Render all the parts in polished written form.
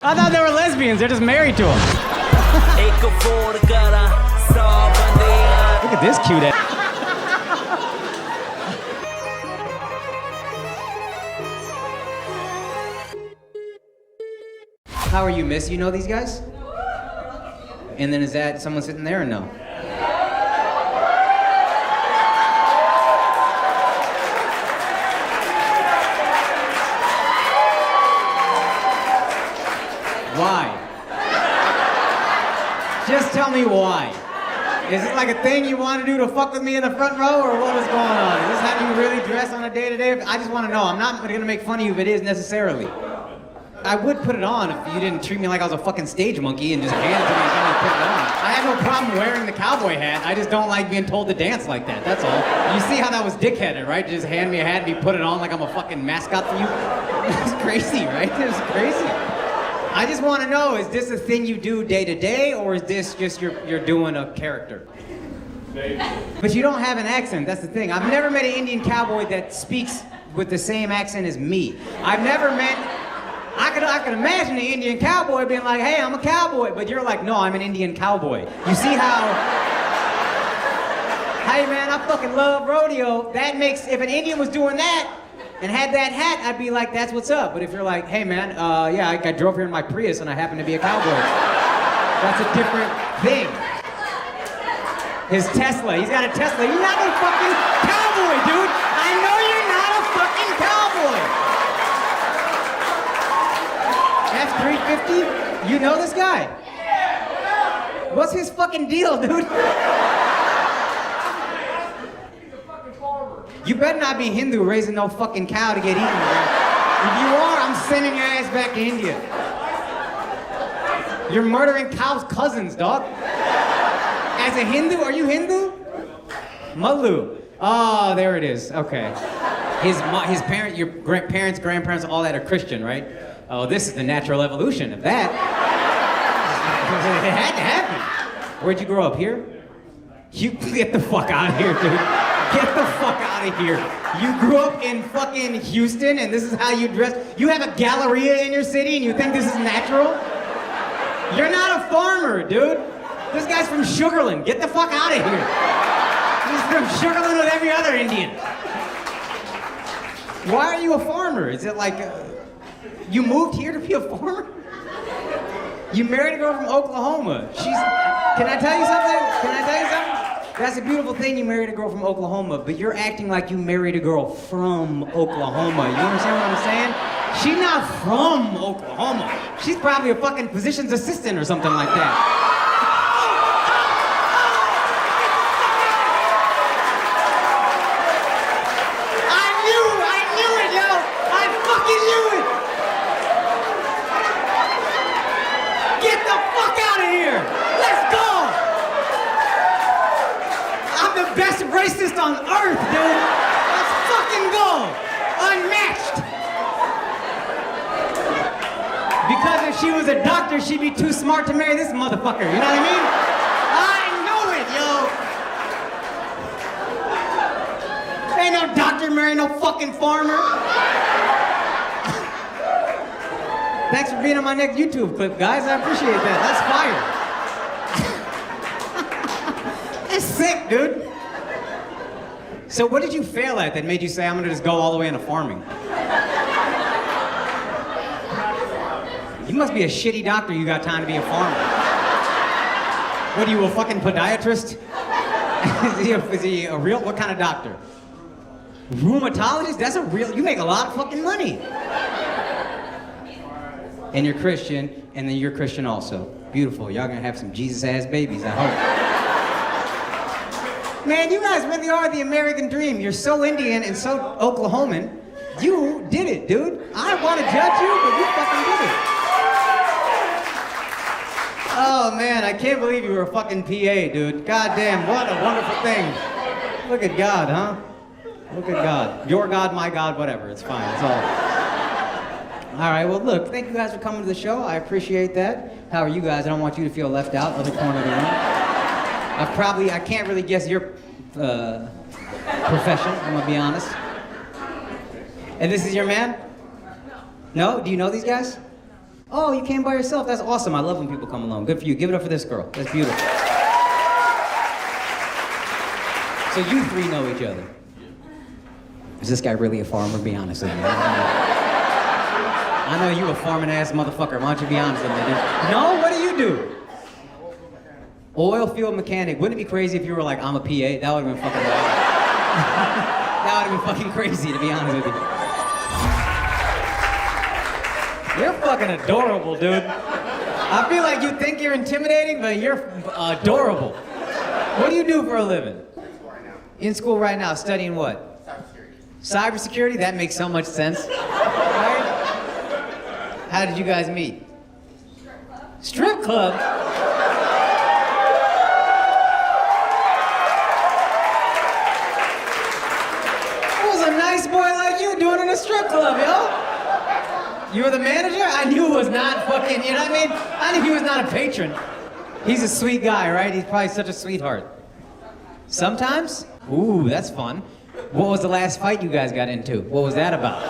I thought they were lesbians. They're just married to him. Look at this cute ass. How are you, miss? You know these guys? And then is that someone sitting there or no? Why? Just tell me why. Is it like a thing you want to do to fuck with me in the front row, or what is going on? Is this how you really dress on a day-to-day? I just want to know. I'm not going to make fun of you if it is necessarily. I would put it on if you didn't treat me like I was a fucking stage monkey and just hand it to me and tell me to put it on. I have no problem wearing the cowboy hat. I just don't like being told to dance like that. That's all. You see how that was dickheaded, right? Just hand me a hat and me put it on like I'm a fucking mascot for you. It's crazy, right? It's crazy. I just want to know, is this a thing you do day to day, or is this just you're doing a character? But you don't have an accent, that's the thing. I've never met an Indian cowboy that speaks with the same accent as me. I've never met, I could imagine an Indian cowboy being like, hey, I'm a cowboy, but you're like, no, I'm an Indian cowboy. You see how, hey man, I fucking love rodeo. That makes, if an Indian was doing that, and had that hat, I'd be like, that's what's up. But if you're like, hey man, yeah, I drove here in my Prius and I happen to be a cowboy. That's a different thing. His Tesla, he's got a Tesla. You're not a fucking cowboy, dude. I know you're not a fucking cowboy. That's $350? You know this guy? What's his fucking deal, dude? You better not be Hindu raising no fucking cow to get eaten, man. If you are, I'm sending your ass back to India. You're murdering cows' cousins, dog. As a Hindu, are you Hindu? Malu. Oh, there it is. Okay. His parent, your grandparents, all that are Christian, right? Oh, this is the natural evolution of that. It had to happen. Where'd you grow up? Here? You get the fuck out of here, dude. Get the fuck out of here. You grew up in fucking Houston and this is how you dress? You have a Galleria in your city and you think this is natural? You're not a farmer, dude. This guy's from Sugarland. Get the fuck out of here. He's from Sugarland with every other Indian. Why are you a farmer? Is it like, you moved here to be a farmer? You married a girl from Oklahoma. Can I tell you something? That's a beautiful thing, you married a girl from Oklahoma, but you're acting like you married a girl from Oklahoma. You understand what I'm saying? She's not from Oklahoma. She's probably a fucking physician's assistant or something like that. Best racist on earth, dude. Let's fucking go. Unmatched. Because if she was a doctor, she'd be too smart to marry this motherfucker. You know what I mean? I knew it, yo. Ain't no doctor marrying no fucking farmer. Thanks for being on my next YouTube clip, guys. I appreciate that. That's fire. That's sick, dude. So what did you fail at that made you say, I'm gonna just go all the way into farming? You must be a shitty doctor, you got time to be a farmer. What are you, a fucking podiatrist? Is he a real, what kind of doctor? Rheumatologist? That's a real, you make a lot of fucking money. And you're Christian, and then you're Christian also. Beautiful, y'all gonna have some Jesus-ass babies, I hope. Man, you guys really are the American dream. You're so Indian and so Oklahoman. You did it, dude. I don't want to judge you, but you fucking did it. Oh man, I can't believe you were a fucking PA, dude. God damn, what a wonderful thing. Look at God, huh? Look at God. Your God, my God, whatever. It's fine, it's all. All right, well look, thank you guys for coming to the show. I appreciate that. How are you guys? I don't want you to feel left out, other corner of the room. I can't really guess your profession, I'm gonna be honest. And this is your man? No? Do you know these guys? Oh, you came by yourself. That's awesome. I love when people come alone. Good for you. Give it up for this girl. That's beautiful. So you three know each other. Is this guy really a farmer? Be honest with me. I know you a farming ass motherfucker. Why don't you be honest with me, dude? No? What do you do? Oil field mechanic. Wouldn't it be crazy if you were like, I'm a PA? That would have been fucking wild. That would have been fucking crazy, to be honest with you. You're fucking adorable, dude. I feel like you think you're intimidating, but you're adorable. What do you do for a living? In school right now, studying what? Cybersecurity? That makes so much sense. Right? How did you guys meet? Strip club? What was a nice boy like you doing in a strip club, yo? You were the manager? I knew it was not fucking, you know what I mean? I knew he was not a patron. He's a sweet guy, right? He's probably such a sweetheart. Sometimes? Ooh, that's fun. What was the last fight you guys got into? What was that about?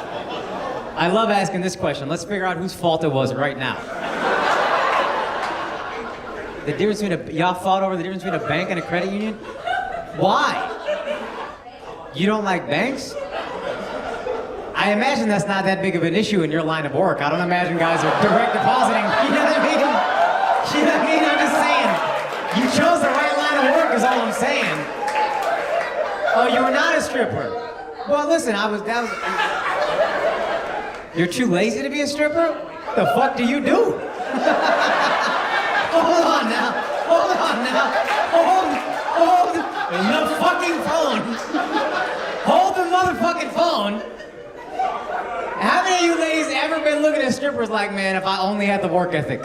I love asking this question. Let's figure out whose fault it was right now. The difference between y'all fought over the difference between a bank and a credit union? Why? You don't like banks? I imagine that's not that big of an issue in your line of work. I don't imagine guys are direct depositing. You know what I mean? You know what I mean? I'm just saying. You chose the right line of work is all I'm saying. Oh, you were not a stripper. Well, listen, You're too lazy to be a stripper? The fuck do you do? Hold on now. Hold the fucking phone. Hold the motherfucking phone. How many of you ladies ever been looking at strippers like, man, if I only had the work ethic?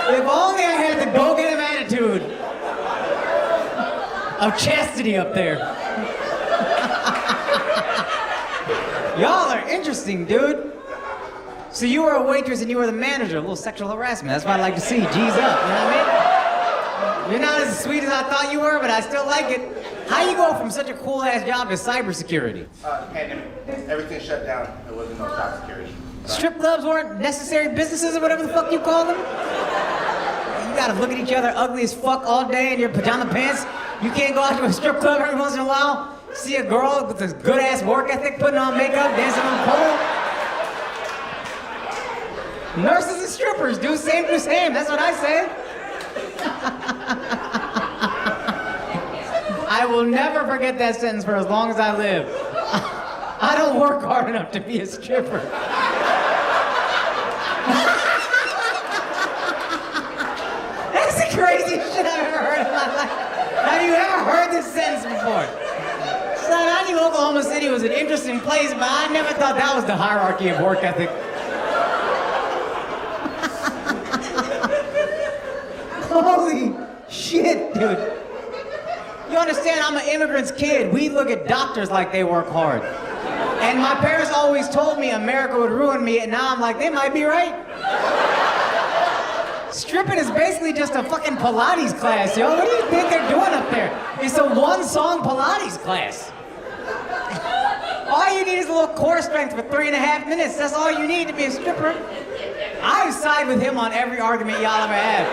If only I had the go-get-em attitude of chastity up there. Y'all are interesting, dude. So you were a waitress and you were the manager, a little sexual harassment. That's what I like to see. G's up, you know what I mean? You're not as sweet as I thought you were, but I still like it. How you go from such a cool-ass job to cybersecurity? Pandemic. Everything shut down. There wasn't no cybersecurity. Strip clubs weren't necessary businesses or whatever the fuck you call them? You gotta look at each other ugly as fuck all day in your pajama pants. You can't go out to a strip club every once in a while, see a girl with this good-ass work ethic, putting on makeup, dancing on the pole. Nurses and strippers do same to same, that's what I say. I will never forget that sentence for as long as I live. I don't work hard enough to be a stripper. That's the craziest shit I've ever heard in my life. Have you ever heard this sentence before? Son, I knew Oklahoma City was an interesting place, but I never thought that was the hierarchy of work ethic. Holy shit, dude. You understand, I'm an immigrant's kid. We look at doctors like they work hard. And my parents always told me America would ruin me, and now I'm like, they might be right. Stripping is basically just a fucking Pilates class, yo. What do you think they're doing up there? It's a one-song Pilates class. All you need is a little core strength for 3.5 minutes. That's all you need to be a stripper. I side with him on every argument y'all ever had.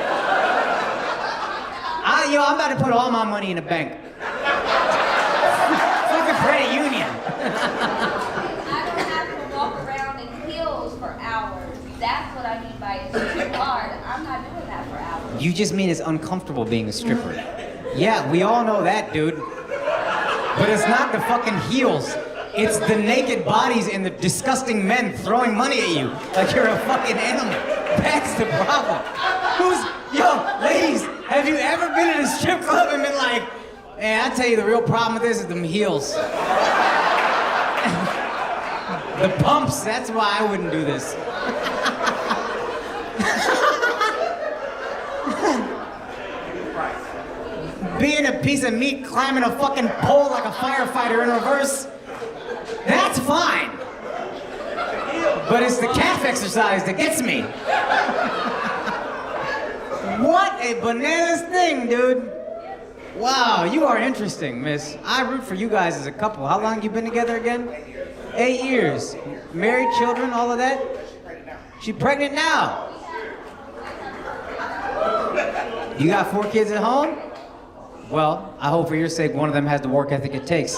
I'm about to put all my money in a bank. Fuck a credit union. I don't have to walk around in heels for hours. That's what I mean by it's too hard. I'm not doing that for hours. You just mean it's uncomfortable being a stripper. Yeah, we all know that, dude. But it's not the fucking heels. It's the naked bodies and the disgusting men throwing money at you like you're a fucking animal. That's the problem. Yo, ladies, have you ever been in a strip club and been like, man, I tell you the real problem with this is them heels. The pumps, that's why I wouldn't do this. Being a piece of meat climbing a fucking pole like a firefighter in reverse, that's fine. But it's the calf exercise that gets me. What a bananas thing, dude. Wow, you are interesting, miss. I root for you guys as a couple. How long have you been together again? 8 years. Married, children, all of that? She's pregnant now. You got 4 kids at home? Well, I hope for your sake one of them has the work ethic it takes.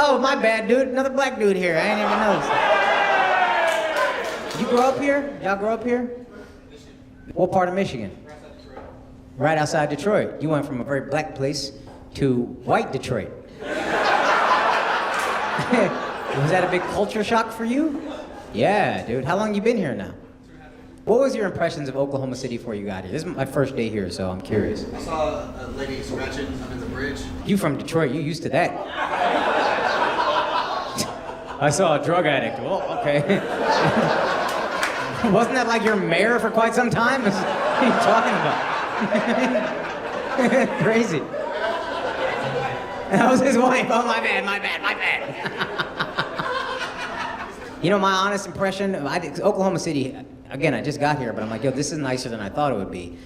Oh, my bad, dude. Another black dude here. I ain't even noticed. You grow up here? Y'all grow up here? What part of Michigan? Right outside Detroit. You went from a very black place to white Detroit. Was that a big culture shock for you? Yeah, dude. How long you been here now? What was your impressions of Oklahoma City before you got here? This is my first day here, so I'm curious. I saw a lady scratching under the bridge. You from Detroit, you used to that. I saw a drug addict. Oh, okay. Wasn't that like your mayor for quite some time? What are you talking about? Crazy. That was his wife. Oh, my bad. You know, my honest impression, Oklahoma City, again, I just got here, but I'm like, yo, this is nicer than I thought it would be.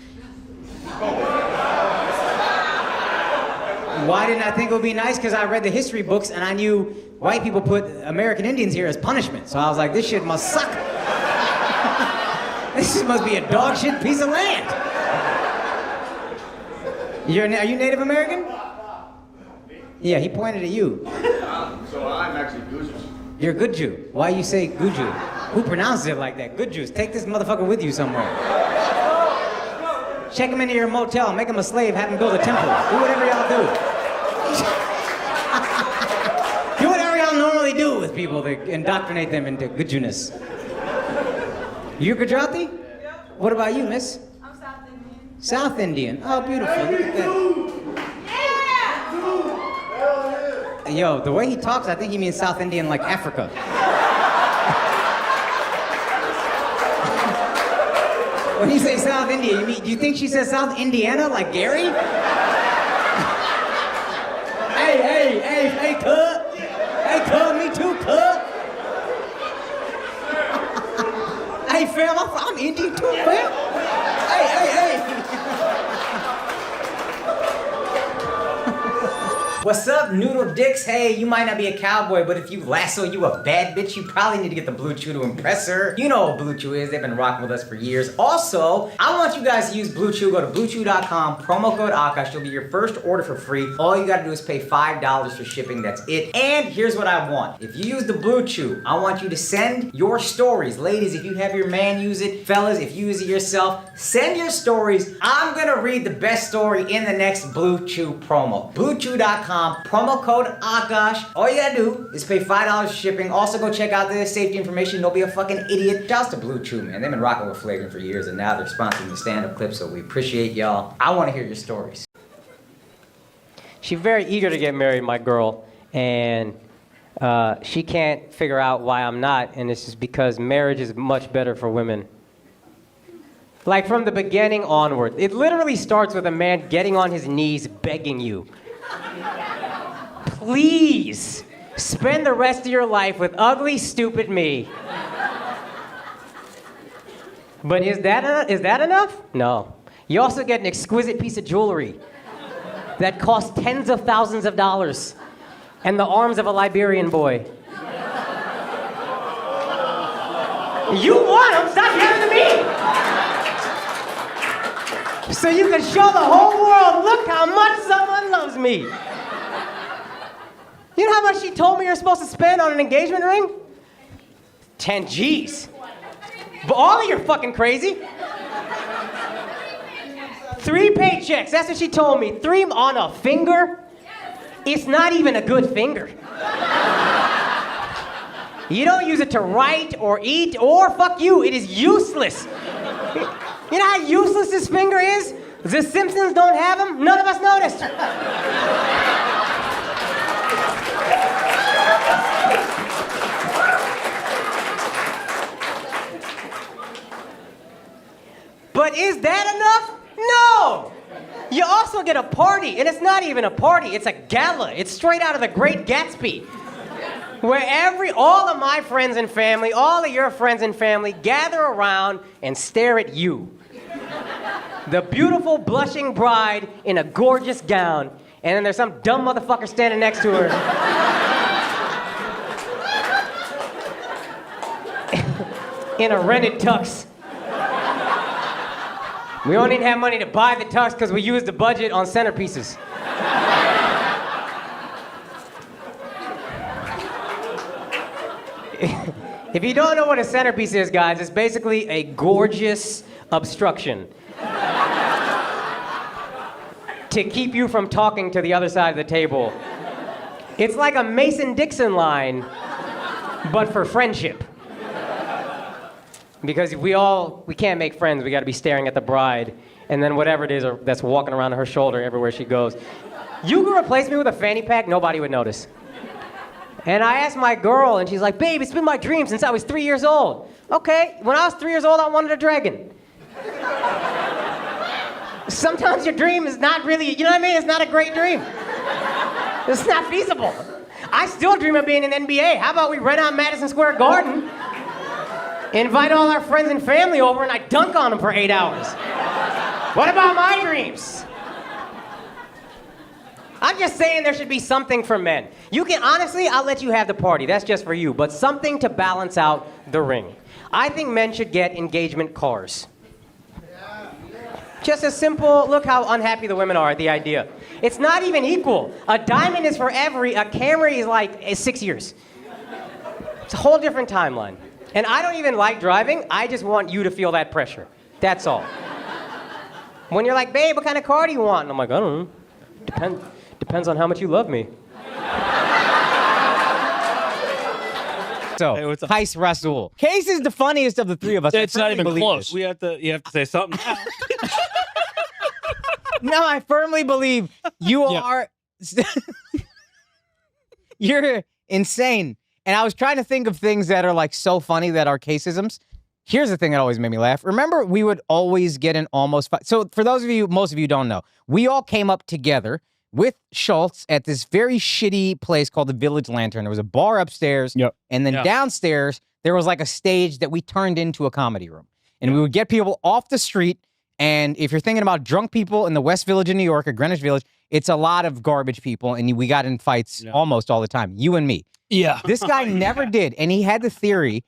Why didn't I think it would be nice? Because I read the history books and I knew white people put American Indians here as punishment. So I was like, this shit must suck. This shit must be a dog shit piece of land. Are you Native American? Yeah, he pointed at you. So I'm actually Guju. You're a good Jew. Why you say Guju? Who pronounces it like that? Good Jews. Take this motherfucker with you somewhere. Check him into your motel, make him a slave, have him build a temple. Do whatever y'all do. Do whatever y'all normally do with people to indoctrinate them into Gujuness. You Gujarati? Yep. What about you, miss? I'm South Indian. South Indian. Oh, beautiful. Look at that. Yo, the way he talks, I think he means South Indian like Africa. When you say South India, do you think she says South Indiana like Gary? Hey, cuz. Hey, cuz, me too, cuz. Hey, fam, I'm Indian too, fam. Hey. What's up, noodle dicks? Hey, you might not be a cowboy, but if you lasso you a bad bitch, you probably need to get the Blue Chew to impress her. You know what Blue Chew is. They've been rocking with us for years. Also, I want you guys to use Blue Chew. Go to BlueChew.com, promo code Akaash. You'll get your first order for free. All you gotta do is pay $5 for shipping. That's it. And here's what I want. If you use the Blue Chew, I want you to send your stories. Ladies, if you have your man use it. Fellas, if you use it yourself, send your stories. I'm gonna read the best story in the next Blue Chew promo. BlueChew.com. Promo code Akaash. All you gotta do is pay $5 for shipping. Also go check out the safety information. Don't be a fucking idiot. Shouts to Blue Chew, man. They've been rocking with Flagrant for years and now they're sponsoring the stand-up clip, so we appreciate y'all. I wanna hear your stories. She's very eager to get married, my girl, and she can't figure out why I'm not, and it's just because marriage is much better for women. Like from the beginning onward. It literally starts with a man getting on his knees begging you. Please, spend the rest of your life with ugly, stupid me. But is that enough? No. You also get an exquisite piece of jewelry that costs tens of thousands of dollars and the arms of a Liberian boy. You want them, stop giving them to me! So you can show the whole world, look how much someone loves me. You know how much she told me you're supposed to spend on an engagement ring? 10 G's. But all of you are fucking crazy. 3 paychecks, that's what she told me. 3 on a finger? It's not even a good finger. You don't use it to write or eat or fuck you, it is useless. You know how useless this finger is? The Simpsons don't have them, none of us noticed. But is that enough? No! You also get a party, and it's not even a party, it's a gala. It's straight out of The Great Gatsby. Where all of my friends and family, all of your friends and family gather around and stare at you. The beautiful blushing bride in a gorgeous gown, and then there's some dumb motherfucker standing next to her. In a rented tux. We don't even have money to buy the tux because we used the budget on centerpieces. If you don't know what a centerpiece is, guys, it's basically a gorgeous obstruction to keep you from talking to the other side of the table. It's like a Mason-Dixon line, but for friendship. Because we can't make friends, we gotta be staring at the bride, and then whatever it is that's walking around her shoulder everywhere she goes. You could replace me with a fanny pack, nobody would notice. And I asked my girl, and she's like, babe, it's been my dream since I was 3 years old. Okay, when I was 3 years old, I wanted a dragon. Sometimes your dream is not really, you know what I mean? It's not a great dream. It's not feasible. I still dream of being in NBA. How about we rent out Madison Square Garden, invite all our friends and family over, and I dunk on them for 8 hours? What about my dreams? I'm just saying there should be something for men. You can, honestly, I'll let you have the party. That's just for you. But something to balance out the ring. I think men should get engagement cars. Just a simple, look how unhappy the women are at the idea. It's not even equal. A diamond is for every, a Camry is like 6 years. It's a whole different timeline. And I don't even like driving. I just want you to feel that pressure. That's all. When you're like, babe, what kind of car do you want? And I'm like, I don't know. Depends on how much you love me. So, Hey, what's up? Heist Rasul. Case is the funniest of the three of us. It's not I even firmly close. believe You have to say something. this. No, I firmly believe you are. You're insane. And I was trying to think of things that are like so funny that are caseisms. Here's the thing that always made me laugh. Remember, we would always get in almost fight. So for those of you, most of you don't know, we all came up together with Schultz at this very shitty place called the Village Lantern. There was a bar upstairs, and then downstairs, there was like a stage that we turned into a comedy room. And we would get people off the street, and if you're thinking about drunk people in the West Village of New York or Greenwich Village, it's a lot of garbage people, and we got in fights almost all the time, you and me. Yeah. This guy never did, and he had the theory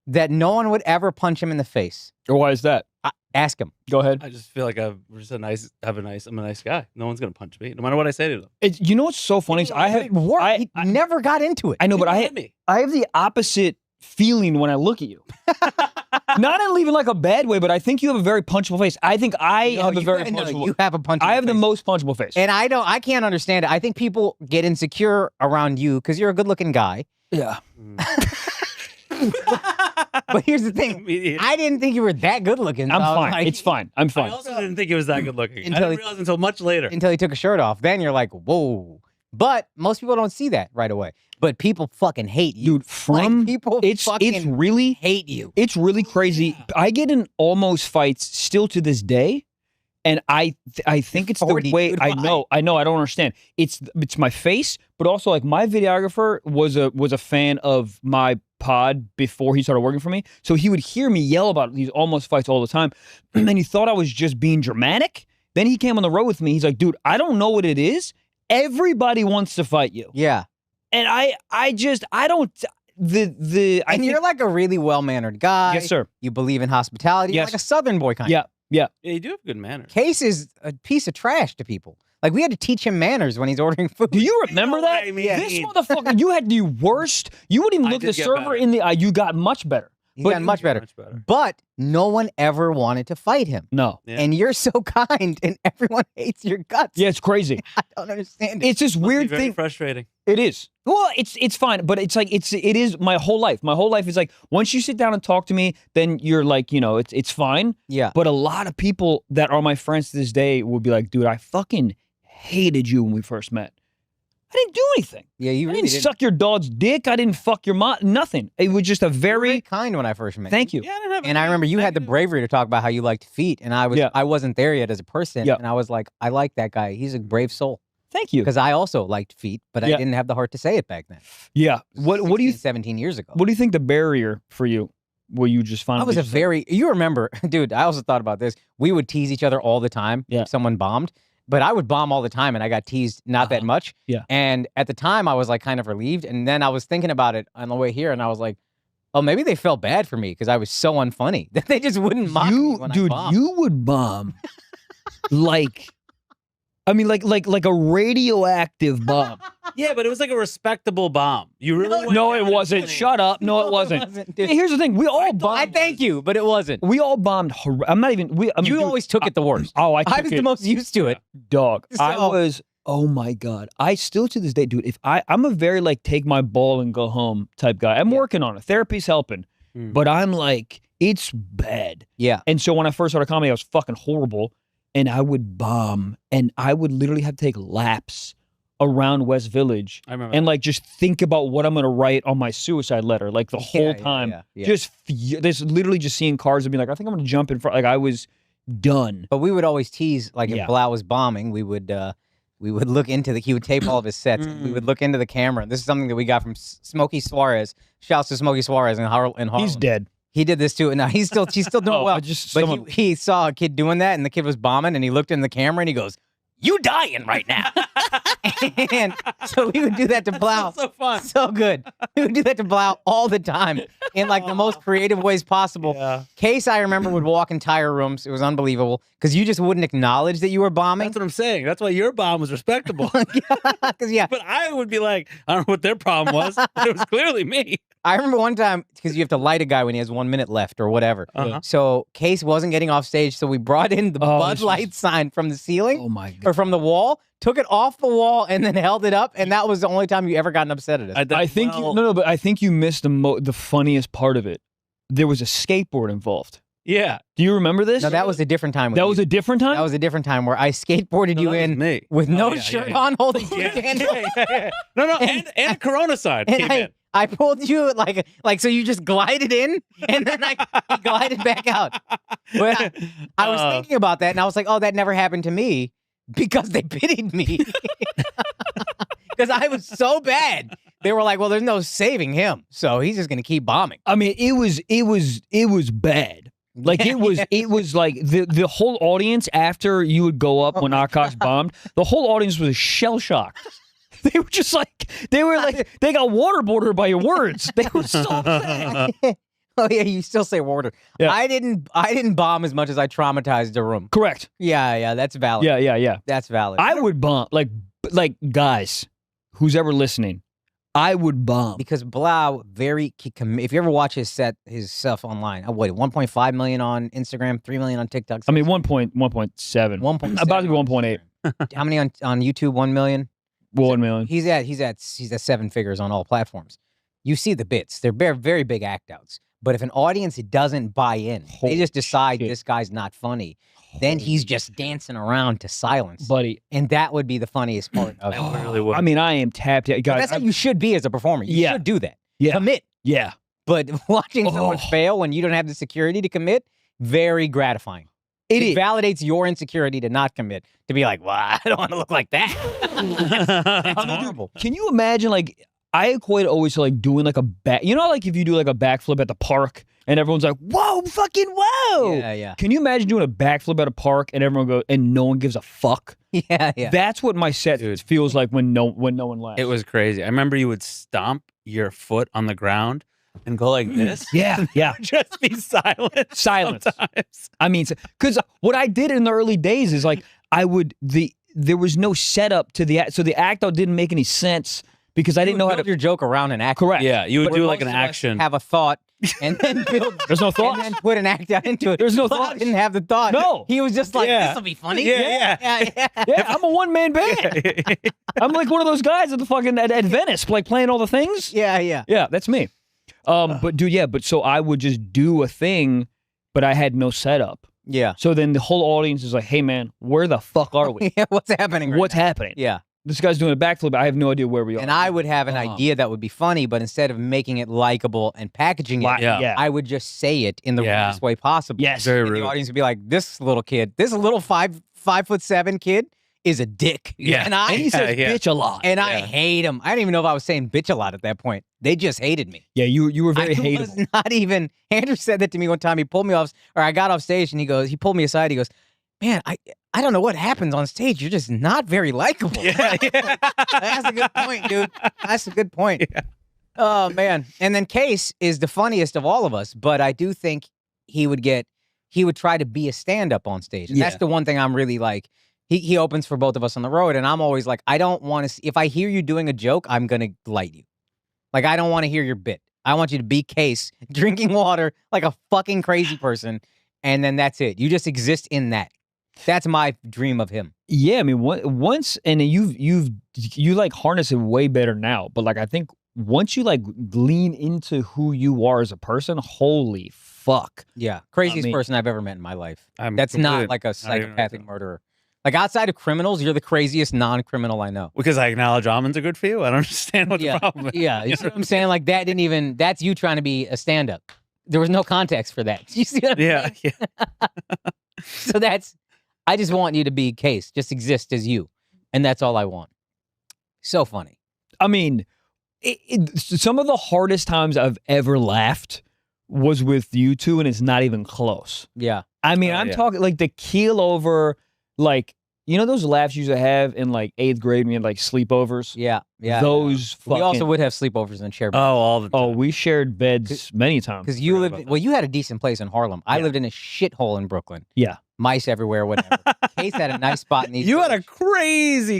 that no one would ever punch him in the face. Why is that? Ask him. Go ahead. I just feel like I'm a nice guy. No one's gonna punch me, no matter what I say to them. You know what's so funny is He never got into it. I know, but I have the opposite feeling when I look at you. Not in even like a bad way, but I think you have a very punchable face. I think I have a very punchable. You have a punchable I have the face. most punchable face. And I can't understand it. I think people get insecure around you because you're a good-looking guy. Yeah. But here's the thing. I didn't think you were that good-looking. I'm so fine. like- it's fine. I'm I fine. also didn't think he was that good looking. I Until didn't he- realize until much later. Until he took a shirt off. Then you're like, whoa. But most people don't see that right away. But people fucking hate you. Dude, from people it's fucking really hate you. It's really crazy. I get in almost fights still to this day, and I think it's the 40, way dude, I why? know. I don't understand. It's my face, but also like my videographer was a fan of my pod before he started working for me, so he would hear me yell about these almost fights all the time, and he thought I was just being dramatic. Then he came on the road with me. He's like, dude, I don't know what it is. Everybody wants to fight you. Yeah. And I don't. And you're like a really well-mannered guy. Yes, sir. You believe in hospitality. You're Yes. like a Southern boy kind of. Yeah. Yeah, you do have good manners. Case is a piece of trash to people. Like, we had to teach him manners when he's ordering food. Do you remember You know that? what I mean? This motherfucker, you had the worst. You wouldn't even I look did the get server better. in the eye. You got much better. He But- got much better. But no one ever wanted to fight him. No. Yeah. And you're so kind, and everyone hates your guts. Yeah, it's crazy. I don't understand it. It's this Must be weird very thing. frustrating. It is. Well, it's fine, but it's like it is my whole life. My whole life is like once you sit down and talk to me, then you're like, it's fine. Yeah. But a lot of people that are my friends to this day will be like, dude, I fucking hated you when we first met. I didn't do anything. Yeah, you I really didn't didn't. suck your dog's dick. I didn't fuck your mom. Nothing. It was just a You were very kind when I first met thank you. Yeah, I didn't have And I remember you had the negative- bravery to talk about how you liked feet, and I wasn't there yet as a person, Yeah. and I was like, I like that guy. He's a brave soul. Thank you. Because I also liked feet, but I Yeah. didn't have the heart to say it back then. Yeah. What do you 17 years ago? What do you think the barrier for you? Where you just finally? I was a just very, you remember, dude, I also thought about this. We would tease each other all the time Yeah. if someone bombed. but I would bomb all the time, and I got teased not that much. Yeah. And at the time, I was like kind of relieved, and then I was thinking about it on the way here, and I was like, oh, maybe they felt bad for me because I was so unfunny that they just wouldn't mock me when I bombed. You would bomb like, I mean, like a radioactive bomb. Yeah, but it was like a respectable bomb. You really No, it wasn't. Shut up. No, it wasn't. dude. Hey, here's the thing. We all I bombed. thank you, but it wasn't. We all bombed. I'm not even. I mean, You dude, always took it the worst. Oh, I I took was it, the most used to it. dog. I So- was. Oh my god. I still to this day, dude. If I'm a very like take my ball and go home type guy. I'm working on it. Therapy's helping, but I'm like it's bad. Yeah. And so when I first started comedy, I was fucking horrible, and I would bomb, and I would literally have to take laps around West Village. I remember And that. like just think about what I'm gonna write on my suicide letter, like the whole time. yeah. Just there's literally just seeing cars and being like, I think I'm gonna jump in front. Like I was done. But we would always tease, like Yeah. if Blau was bombing, we would look into he would tape all of his sets. We would look into the camera. This is something that we got from Smokey Suarez. Shouts to Smokey Suarez in Harlem. He's dead. He did this too, and now she's still doing Oh, well. I just- but someone- he saw a kid doing that, and the kid was bombing, and he looked in the camera, and he goes, "You dying right now?" And so we would do that to Blau. so fun. So good. We would do that to Blau all the time in like the most creative ways possible. Yeah. Case, I remember, would walk entire rooms. It was unbelievable because you just wouldn't acknowledge that you were bombing. That's what I'm saying. That's why your bomb was respectable. Because yeah, But I would be like, I don't know what their problem was. But it was clearly me. I remember one time because you have to light a guy when he has 1 minute left or whatever. Uh-huh. So Case wasn't getting off stage, so we brought in the Bud this Light sign from the ceiling. Oh my god. Or from the wall, took it off the wall, and then held it up, and that was the only time you ever gotten upset at us. I think but I think you missed the funniest part of it. There was a skateboard involved. Yeah. Do you remember this? No, that was a different time. with That was you. a different time. That was a different time where I skateboarded you that was in me. with Oh, no yeah, shirt yeah. on, holding Yeah, two candles. yeah. No, and a Corona sign And came in. I pulled you like so you just glided in and then I glided back out. But I was thinking about that and I was like, oh, that never happened to me because they pitied me. Because I was so bad. They were like, well, there's no saving him. So he's just gonna keep bombing. I mean, it was bad. Like it was like the whole audience after you would go up when Akaash bombed, the whole audience was shell shocked. They were just like they got waterboarded by your words. They were so upset. Oh yeah, you still say water. Yeah. I didn't bomb as much as I traumatized the room. Correct. Yeah, that's valid. Yeah. That's valid. I would bomb like guys, who's ever listening, I would bomb. Because Blau if you ever watch his stuff online, what 1.5 million on Instagram, 3 million on TikTok. I mean 1.7. 1.7 About to be 1.8. How many on YouTube? 1 million. 1 million. He's at 7 figures on all platforms. You see the bits; they're very, very big act outs. But if an audience doesn't buy in, they Holy just decide shit. this guy's not funny, then he's just dancing around to silence. Buddy, And that would be the funniest part of it. I really would. I mean, I am tapped out. But Guys, that's how you should be as a performer. You Yeah. should do that. Yeah. Commit. yeah. But watching someone Oh. fail when you don't have the security to commit, very gratifying. It validates your insecurity to not commit. To be like, well, I don't want to look like that. That's horrible. Can you imagine, like, I equate it always to, like, doing, like, a back... You know, like, if you do, like, a backflip at the park, and everyone's like, whoa, fucking whoa! Yeah. Can you imagine doing a backflip at a park, and everyone goes, and no one gives a fuck? Yeah. That's what my set Dude. feels like when no one laughs. It was crazy. I remember you would stomp your foot on the ground and go like this. Yeah. Just be silent. Silence. Sometimes. I mean, because what I did in the early days is, like, there was no setup to the act, so the act out didn't make any sense, because I didn't know how build to... your joke around an act. Correct. Yeah, you would Where do like most an of us action. Have a thought and then build. There's no thought? And then put an act out into it. There's no Blau thoughts. Didn't have the thought. No. He was just like, Yeah. this will be funny. Yeah. yeah. I'm a one-man band. I'm like one of those guys at the fucking at Venice, like playing all the things. Yeah. Yeah, that's me. But dude, but so I would just do a thing, but I had no setup. Yeah. So then the whole audience is like, "Hey, man, where the fuck are we? Yeah. What's happening? Right What's now? happening? Yeah. This guy's doing a backflip. I have no idea where we are." And I would have an idea that would be funny, but instead of making it likable and packaging it, Yeah. I would just say it in the Yeah. rudest way possible. Yes. Very And rude. the audience would be like, this little kid, this little 5'7" kid is a dick. Yeah. And And he says Yeah. bitch a lot. I hate him. I didn't even know if I was saying bitch a lot at that point. They just hated me. Yeah, you were very I hateable. was not even. Andrew said that to me one time. He pulled me off, or I got off stage, and he pulled me aside. He goes, man, I don't know what happens on stage. You're just not very likable. Yeah. That's a good point, dude. That's a good point. Yeah. Oh man. And then Case is the funniest of all of us, but I do think he would try to be a stand-up on stage. And that's Yeah. the one thing I'm really like, he opens for both of us on the road, and I'm always like, I don't want to if I hear you doing a joke, I'm gonna light you. Like, I don't want to hear your bit. I want you to be Case, drinking water like a fucking crazy person, and then that's it. You just exist in that. That's my dream of him. Yeah, I mean, once, and you like harness it way better now. But like, I think once you like lean into who you are as a person, holy fuck. Yeah, craziest I mean- person I've ever met in my life. I'm That's not completely- like a not even psychopathic right. murderer. Like, outside of criminals, you're the craziest non-criminal I know. Because I acknowledge almonds are good for you. I don't understand what Yeah, the problem is. yeah. You see what I'm saying? Like, that's you trying to be a stand-up. There was no context for that. You see what I'm Yeah. saying? Yeah. So I just want you to be Case, just exist as you. And that's all I want. So funny. I mean, some of the hardest times I've ever laughed was with you two, and it's not even close. Yeah. I mean, Oh, I'm yeah. talking like the keel over, like, you know those laughs you used to have in like 8th grade when you had like sleepovers? Yeah. Yeah. Those We also fucking- would have sleepovers and share Oh, all the time. Oh, we shared beds many times. because you forgot lived. about Well, you had a decent place in Harlem. I Yeah. lived in a shithole in Brooklyn. Yeah. Mice everywhere, whatever. Case had a nice spot in East You had a Village.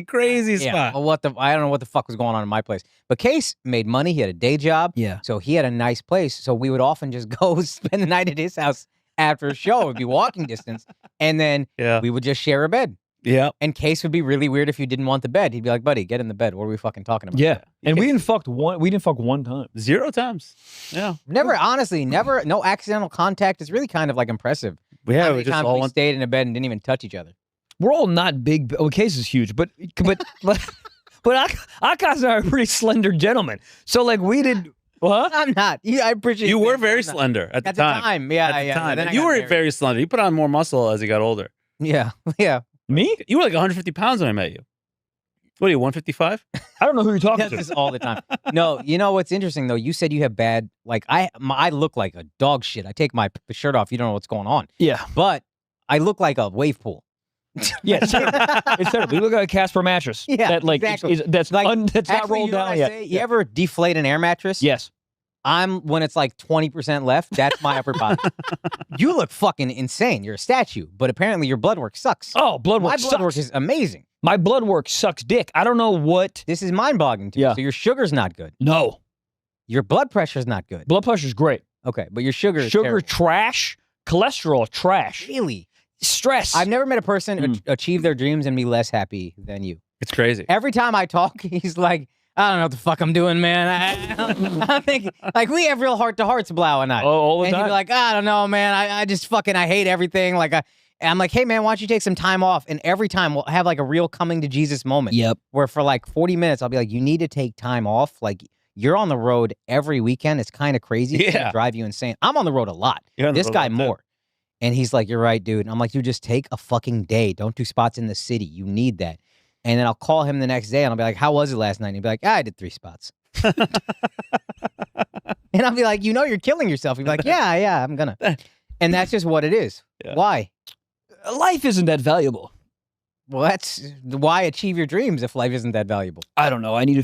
crazy Yeah. spot. Well, I don't know what the fuck was going on in my place. But Case made money. He had a day job. Yeah. So he had a nice place. So we would often just go spend the night at his house after a show. It would be walking distance. And then Yeah. we would just share a bed. Yeah. And Case would be really weird if you didn't want the bed. He'd be like, buddy, get in the bed. What are we fucking talking about? Yeah. And we didn't fuck one time. 0 times. Yeah. Never, honestly, never, no accidental contact. It's really kind of like impressive. Yeah. How We many just times all we went. stayed in a bed and didn't even touch each other. We're all not big. Well, Case is huge, but Akaash and I are pretty slender gentlemen. So like we did. What? I'm not. I appreciate You that. were very I'm not. slender at the At time. the time, yeah, At the yeah. time. Then I You got were married. very slender. You put on more muscle as you got older. Yeah, yeah. Me? You were like 150 pounds when I met you. What are you, 155? I don't know who you're talking That's to. just all the time. No, you know what's interesting though? You said you have bad, like I look like a dog shit. I take my shirt off. You don't know what's going on. Yeah. But I look like a wave pool. Yeah. It's terrible. It's terrible. You look like a Casper mattress. Yeah, That like exactly. that's Like, that's not Actually, rolled you know what down I yet. say? You ever deflate an air mattress? Yes. When it's like 20% left, that's my upper body. You look fucking insane. You're a statue, but apparently your blood work sucks. Oh, blood work My sucks. blood work is amazing. My blood work sucks dick. I don't know what. This is mind-boggling to you. Yeah. So your sugar's not good. No. Your blood pressure's not good. Blood pressure's great. Okay, but your sugar is Sugar terrible. trash. Cholesterol trash. Really? Stress. I've never met a person achieve their dreams and be less happy than you. It's crazy. Every time I talk, he's like, I don't know what the fuck I'm doing, man. I'm thinking, like, we have real heart-to-hearts, Blau and I. Oh, all the And he'd time. be like, I don't know, man. I just fucking, I hate everything. Like, and I'm like, hey, man, why don't you take some time off? And every time we'll have like a real coming to Jesus moment. Yep. Where for like 40 minutes, I'll be like, you need to take time off. Like, you're on the road every weekend. It's kind of crazy. It's gonna Yeah. drive you insane. I'm on the road a lot. You're on the This road guy a lot, too. more. And he's like, you're right, dude. I'm like, you just take a fucking day. Don't do spots in the city. You need that. And then I'll call him the next day and I'll be like, how was it last night? And he'll be like, I did 3 spots. And I'll be like, you know you're killing yourself. He'll be like, yeah, I'm gonna. And that's just what it is. Yeah. Why? Life isn't that valuable. Well, that's why achieve your dreams if life isn't that valuable. I don't know. I need to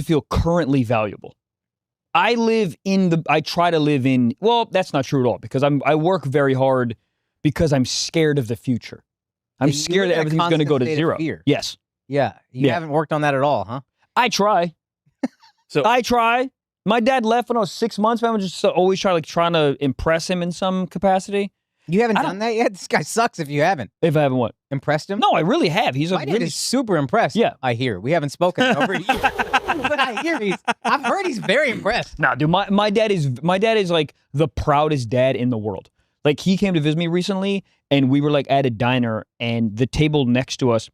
feel currently valuable. I try to live in, well, that's not true at all because I work very hard because I'm scared of the future. I'm You scared live that in a everything's going to go to constant state of zero. fear. Yes. Yeah. You Yeah. haven't worked on that at all, huh? I try. So- I try. My dad left when I was 6 months. I'm just always trying to impress him in some capacity. You haven't I done that yet? This guy sucks if you haven't. If I haven't what? Impressed him? No, I really have. He's a My dad really is super impressed. Yeah. I hear. We haven't spoken in over a year. But I hear I've heard he's very impressed. No, dude, my dad is like the proudest dad in the world. Like he came to visit me recently and we were like at a diner and the table next to us,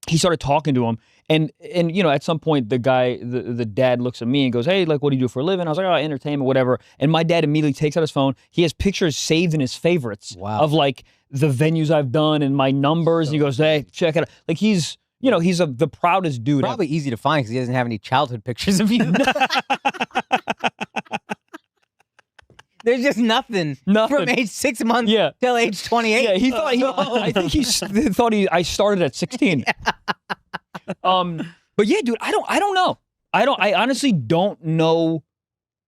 he started talking to him and you know, at some point the guy, the dad looks at me and goes, hey, like, what do you do for a living? I was like, oh, entertainment, whatever. And my dad immediately takes out his phone. He has pictures saved in his favorites of like the venues I've done and my numbers. And he goes, hey, check it out. Like he's the proudest dude. Probably easy to find because he doesn't have any childhood pictures of you. There's just nothing, Nothing. from age 6 months Yeah. till age 28. Yeah, he thought I think he thought I started at 16. But yeah, dude, I don't know. I honestly don't know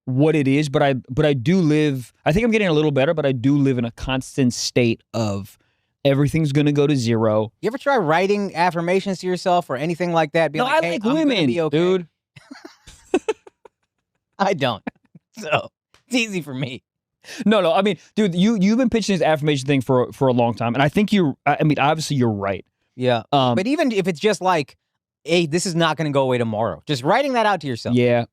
what it is, but I do live. I think I'm getting a little better, but I do live in a constant state of everything's gonna go to zero. You ever try writing affirmations to yourself or anything like that? Be No, like, I hey, like I'm gonna women, be okay. dude. I don't. So it's easy for me. No. I mean, dude, you've been pitching this affirmation thing for a long time, and I think I mean, obviously, you're right. Yeah. But even if it's just like, hey, this is not going to go away tomorrow, just writing that out to yourself. Yeah.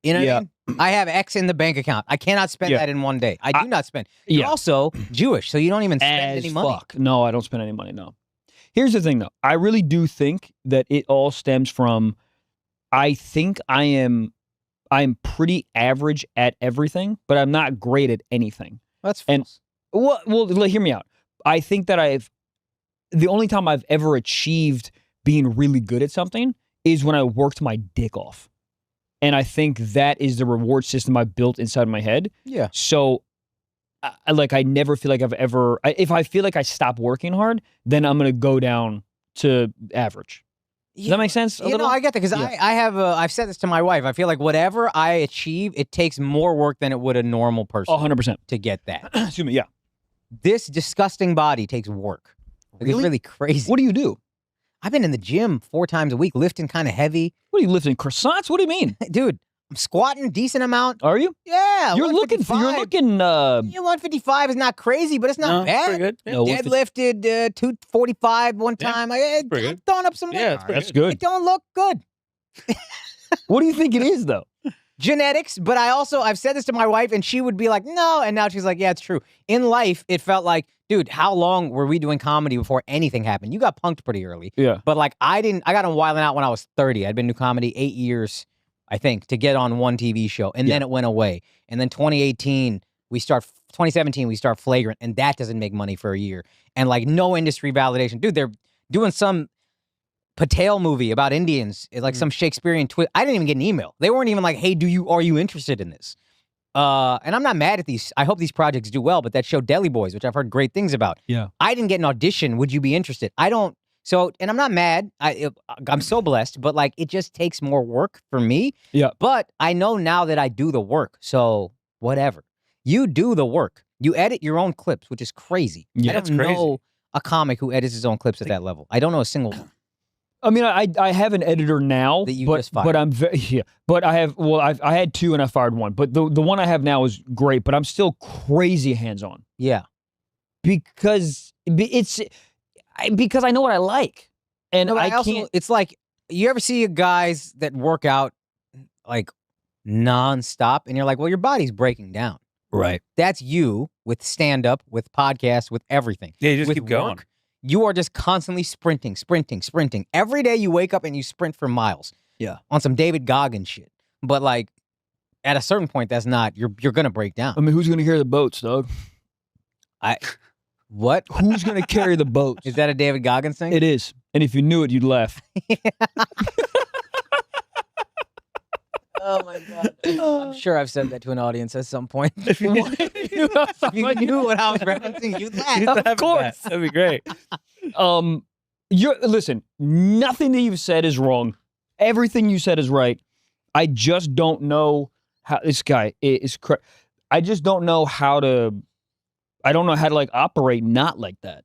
You know what Yeah. I mean? I have X in the bank account. I cannot spend Yeah. that in one day. I do not spend. You're Yeah. also Jewish, so you don't even spend As any money. fuck. No, I don't spend any money. No. Here's the thing, though. I really do think that it all stems from. I think I'm pretty average at everything, but I'm not great at anything. That's And- false. Well, hear me out. I think that the only time I've ever achieved being really good at something is when I worked my dick off. And I think that is the reward system I built inside my head. Yeah. So, I never feel like I've ever. If I feel like I stop working hard, then I'm gonna go down to average. Does that make sense? You know, I get that because Yeah. I have. I've said this to my wife. I feel like whatever I achieve, it takes more work than it would a normal person 100%. to get that. Excuse me. Yeah. This disgusting body takes work. Like, it's really crazy. What do you do? I've been in the gym 4 times a week, lifting kind of heavy. What are you lifting? Croissants? What do you mean? Dude, I'm squatting decent amount. Are you? Yeah, You're looking. 155. Yeah, Yeah, 155 is not crazy, but it's not No, bad. pretty good. Yeah, No, Deadlifted 245 one Yeah, time. pretty I'm good. throwing up some weight. Yeah, it's pretty that's good. It good. don't look good. What do you think it is, though? Genetics, but I've said this to my wife and she would be like, no. And now she's like, yeah, it's true. In life, it felt like, dude, how long were we doing comedy before anything happened? You got punked pretty early. Yeah. But like, I got on Wildin' Out when I was 30. I'd been doing comedy 8 years, I think, to get on one TV show. And then it went away. And then 2017, we start Flagrant, and that doesn't make money for a year. And like, no industry validation. Dude, they're doing some Patel movie about Indians, like some Shakespearean twist. I didn't even get an email. They weren't even like, hey, are you interested in this? And I'm not mad at these. I hope these projects do well, but that show Deli Boys, which I've heard great things about. Yeah. I didn't get an audition. Would you be interested? I don't. So, and I'm not mad. I'm so blessed, but like, it just takes more work for me. Yeah. But I know now that I do the work. So whatever. You do the work. You edit your own clips, which is crazy. Yeah, I it's don't crazy. know a comic who edits his own clips at that level. I don't know a single one. I mean, I have an editor now, That you but just fired. but I'm very yeah. But I had 2 and I fired 1. But the one I have now is great. But I'm still crazy hands on Yeah. because because I know what I like, and No, but I also, can't. it's like, you ever see guys that work out like nonstop and you're like, well, your body's breaking down. Right. That's you with stand up, with podcasts, with everything. Yeah, you just With keep going. work, you are just constantly sprinting. Every day you wake up and you sprint for miles. Yeah. On some David Goggins shit. But like, at a certain point, that's not, you're gonna break down. I mean, who's gonna carry the boats, dog? What? Who's gonna carry the boats? Is that a David Goggins thing? It is. And if you knew it, you'd laugh. Oh my God. I'm sure I've said that to an audience at some point. If you knew- If you knew what I was referencing, you'd laugh. Of course. That'd be great. Listen, nothing that you've said is wrong. Everything you said is right. I just don't know how this guy is. I just don't know how to. I don't know how to like operate not like that.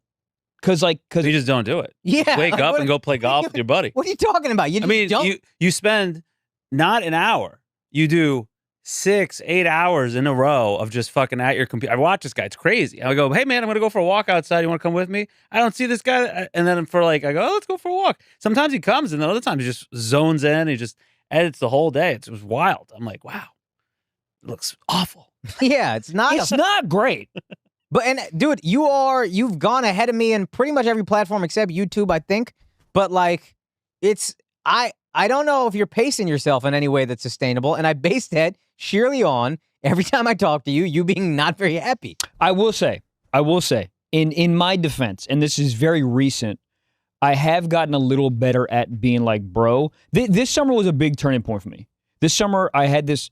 Cause You just don't do it. Yeah. Wake like, up what- and go play golf with your buddy. What are you talking about? You I just mean, don't. you spend not an hour. You do 6-8 hours in a row of just fucking at your computer. I watch this guy. It's crazy. I go, hey man, I'm gonna go for a walk outside. You want to come with me? I don't see this guy, and then I go, oh, let's go for a walk. Sometimes he comes, and then other times he just zones in. He just edits the whole day. It was wild. I'm like, wow, it looks awful. Yeah, it's not. it's not great. But and dude, you've gone ahead of me in pretty much every platform except YouTube, I think. But like, I don't know if you're pacing yourself in any way that's sustainable, and I base that sheerly on every time I talk to you, you being not very happy. I will say, in my defense, and this is very recent, I have gotten a little better at being like, bro. This summer was a big turning point for me This summer, I had this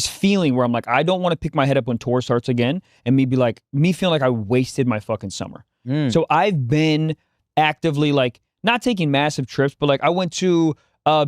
feeling where I'm like, I don't want to pick my head up when tour starts again, and me feeling like I wasted my fucking summer. So I've been actively like not taking massive trips, but like I went to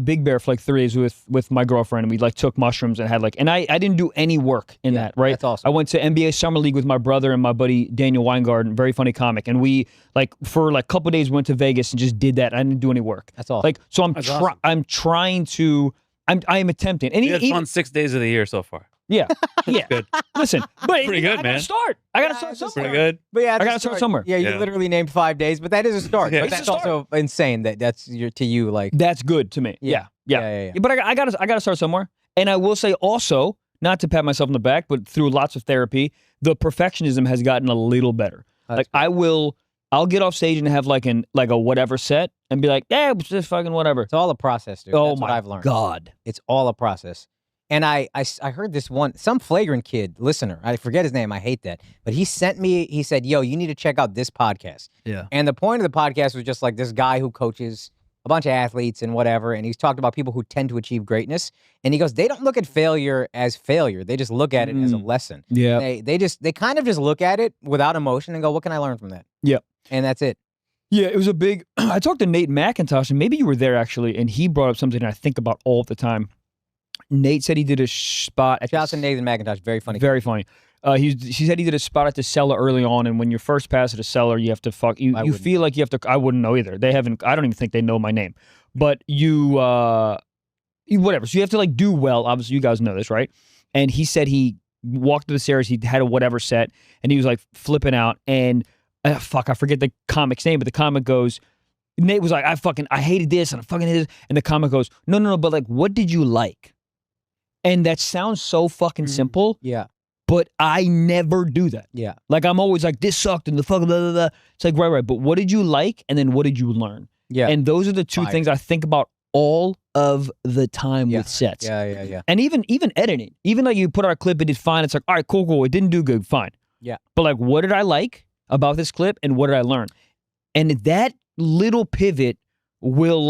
Big Bear for like 3 days with my girlfriend, and we like took mushrooms and had like, and I didn't do any work in that, right? That's awesome. I went to NBA Summer League with my brother and my buddy Daniel Weingarten, very funny comic, and we like for like a couple days went to Vegas and just did that. I didn't do any work. That's awesome. Like so, awesome. I'm trying to, I am attempting, and You had even fun 6 days of the year so far. yeah. Good. Listen, but Pretty good, I gotta man. start. I gotta start somewhere. Pretty good. But yeah, I gotta start somewhere. Yeah, you Yeah. literally named 5 days, but that is a start. Yeah. But It's a that's start. also insane that that's to you like. That's good to me. Yeah. Yeah. But I gotta start somewhere. And I will say also, not to pat myself on the back, but through lots of therapy, the perfectionism has gotten a little better. That's Like I'll get off stage and have like a whatever set and be like, yeah, it's just fucking whatever. It's all a process, dude. Oh That's what my I've learned. God. It's all a process. And I heard this some flagrant kid, listener, I forget his name, I hate that. But he said, yo, you need to check out this podcast. Yeah. And the point of the podcast was just like this guy who coaches a bunch of athletes and whatever. And he's talked about people who tend to achieve greatness. And he goes, they don't look at failure as failure. They just look at it as a lesson. Yeah. They kind of just look at it without emotion and go, what can I learn from that? Yeah. And that's it. Yeah, it was a big. I talked to Nate McIntosh, and maybe you were there actually, and he brought up something I think about all the time. Nate said he did a spot at Shout out to Nathan McIntosh, very funny. Very funny. He said he did a spot at the cellar early on, and when you first pass at a cellar, you have to you feel like you have to. I wouldn't know either. They haven't. I don't even think they know my name. But whatever. So you have to like do well. Obviously, you guys know this, right? And he said he walked to the stairs. He had a whatever set, and he was like flipping out. And I forget the comic's name, but the comic goes. Nate was like, I hated this, and I fucking hated this. And the comic goes, no, but like, what did you like? And that sounds so fucking simple. Yeah. But I never do that. Yeah. Like I'm always like, this sucked and the fucking blah, blah, blah. It's like, right. But what did you like? And then what did you learn? Yeah. And those are the two Fire. things I think about all of the time with sets. Yeah. And even editing. Even like you put out a clip, it did fine. It's like, all right, cool. It didn't do good. Fine. Yeah. But like, what did I like about this clip and what did I learn? And that little pivot will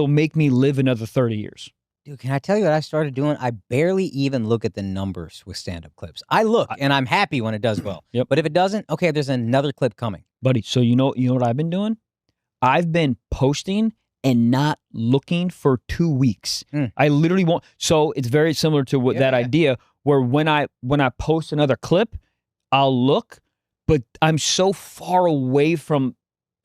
make me live another 30 years. Dude, can I tell you what I started doing? I barely even look at the numbers with stand-up clips. I look, and I'm happy when it does well. Yep. But if it doesn't, okay, there's another clip coming. Buddy, so you know what I've been doing? I've been posting and not looking for 2 weeks. I literally won't. So it's very similar to that idea where when I post another clip, I'll look, but I'm so far away from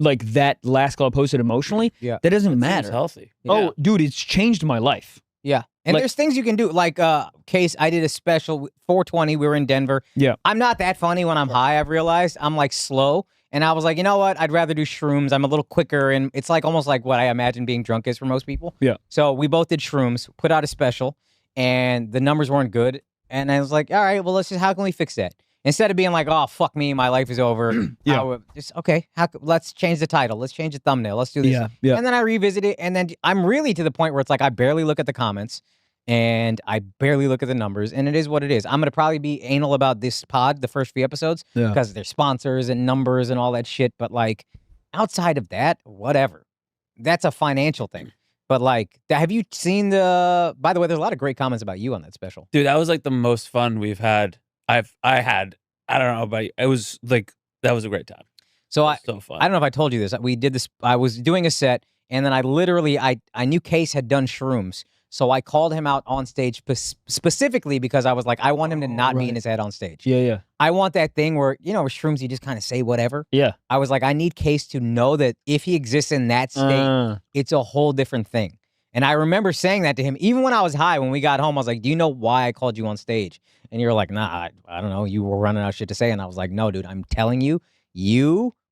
like that last clip I posted emotionally. Yeah. That doesn't Seems matter. healthy. Oh, dude, it's changed my life. Yeah. And Like- there's things you can do. Like, Case, I did a special, 420, we were in Denver. Yeah. I'm not that funny when I'm high, I've realized. I'm like slow. And I was like, you know what? I'd rather do shrooms. I'm a little quicker. And it's like almost like what I imagine being drunk is for most people. Yeah. So we both did shrooms, put out a special, and the numbers weren't good. And I was like, all right, well, how can we fix that? Instead of being like, oh, fuck me, my life is over. Yeah. Let's change the title. Let's change the thumbnail. Let's do this. Yeah. And then I revisit it. And then I'm really to the point where it's like I barely look at the comments and I barely look at the numbers. And it is what it is. I'm going to probably be anal about this pod, the first few episodes, because there's sponsors and numbers and all that shit. But like outside of that, whatever. That's a financial thing. But like, have you seen by the way, there's a lot of great comments about you on that special. Dude, that was like the most fun we've had. I don't know about you. It was like, that was a great time. So So fun. I don't know if I told you this. We did this. I was doing a set, and then I knew Case had done shrooms, so I called him out on stage specifically because I was like, I want him to not be in his head on stage. Yeah. I want that thing where with shrooms you just kind of say whatever. Yeah. I was like, I need Case to know that if he exists in that state, it's a whole different thing. And I remember saying that to him, even when I was high. When we got home, I was like, "Do you know why I called you on stage?" And you were like, "Nah, I don't know. You were running out of shit to say." And I was like, "No, dude, I'm telling you,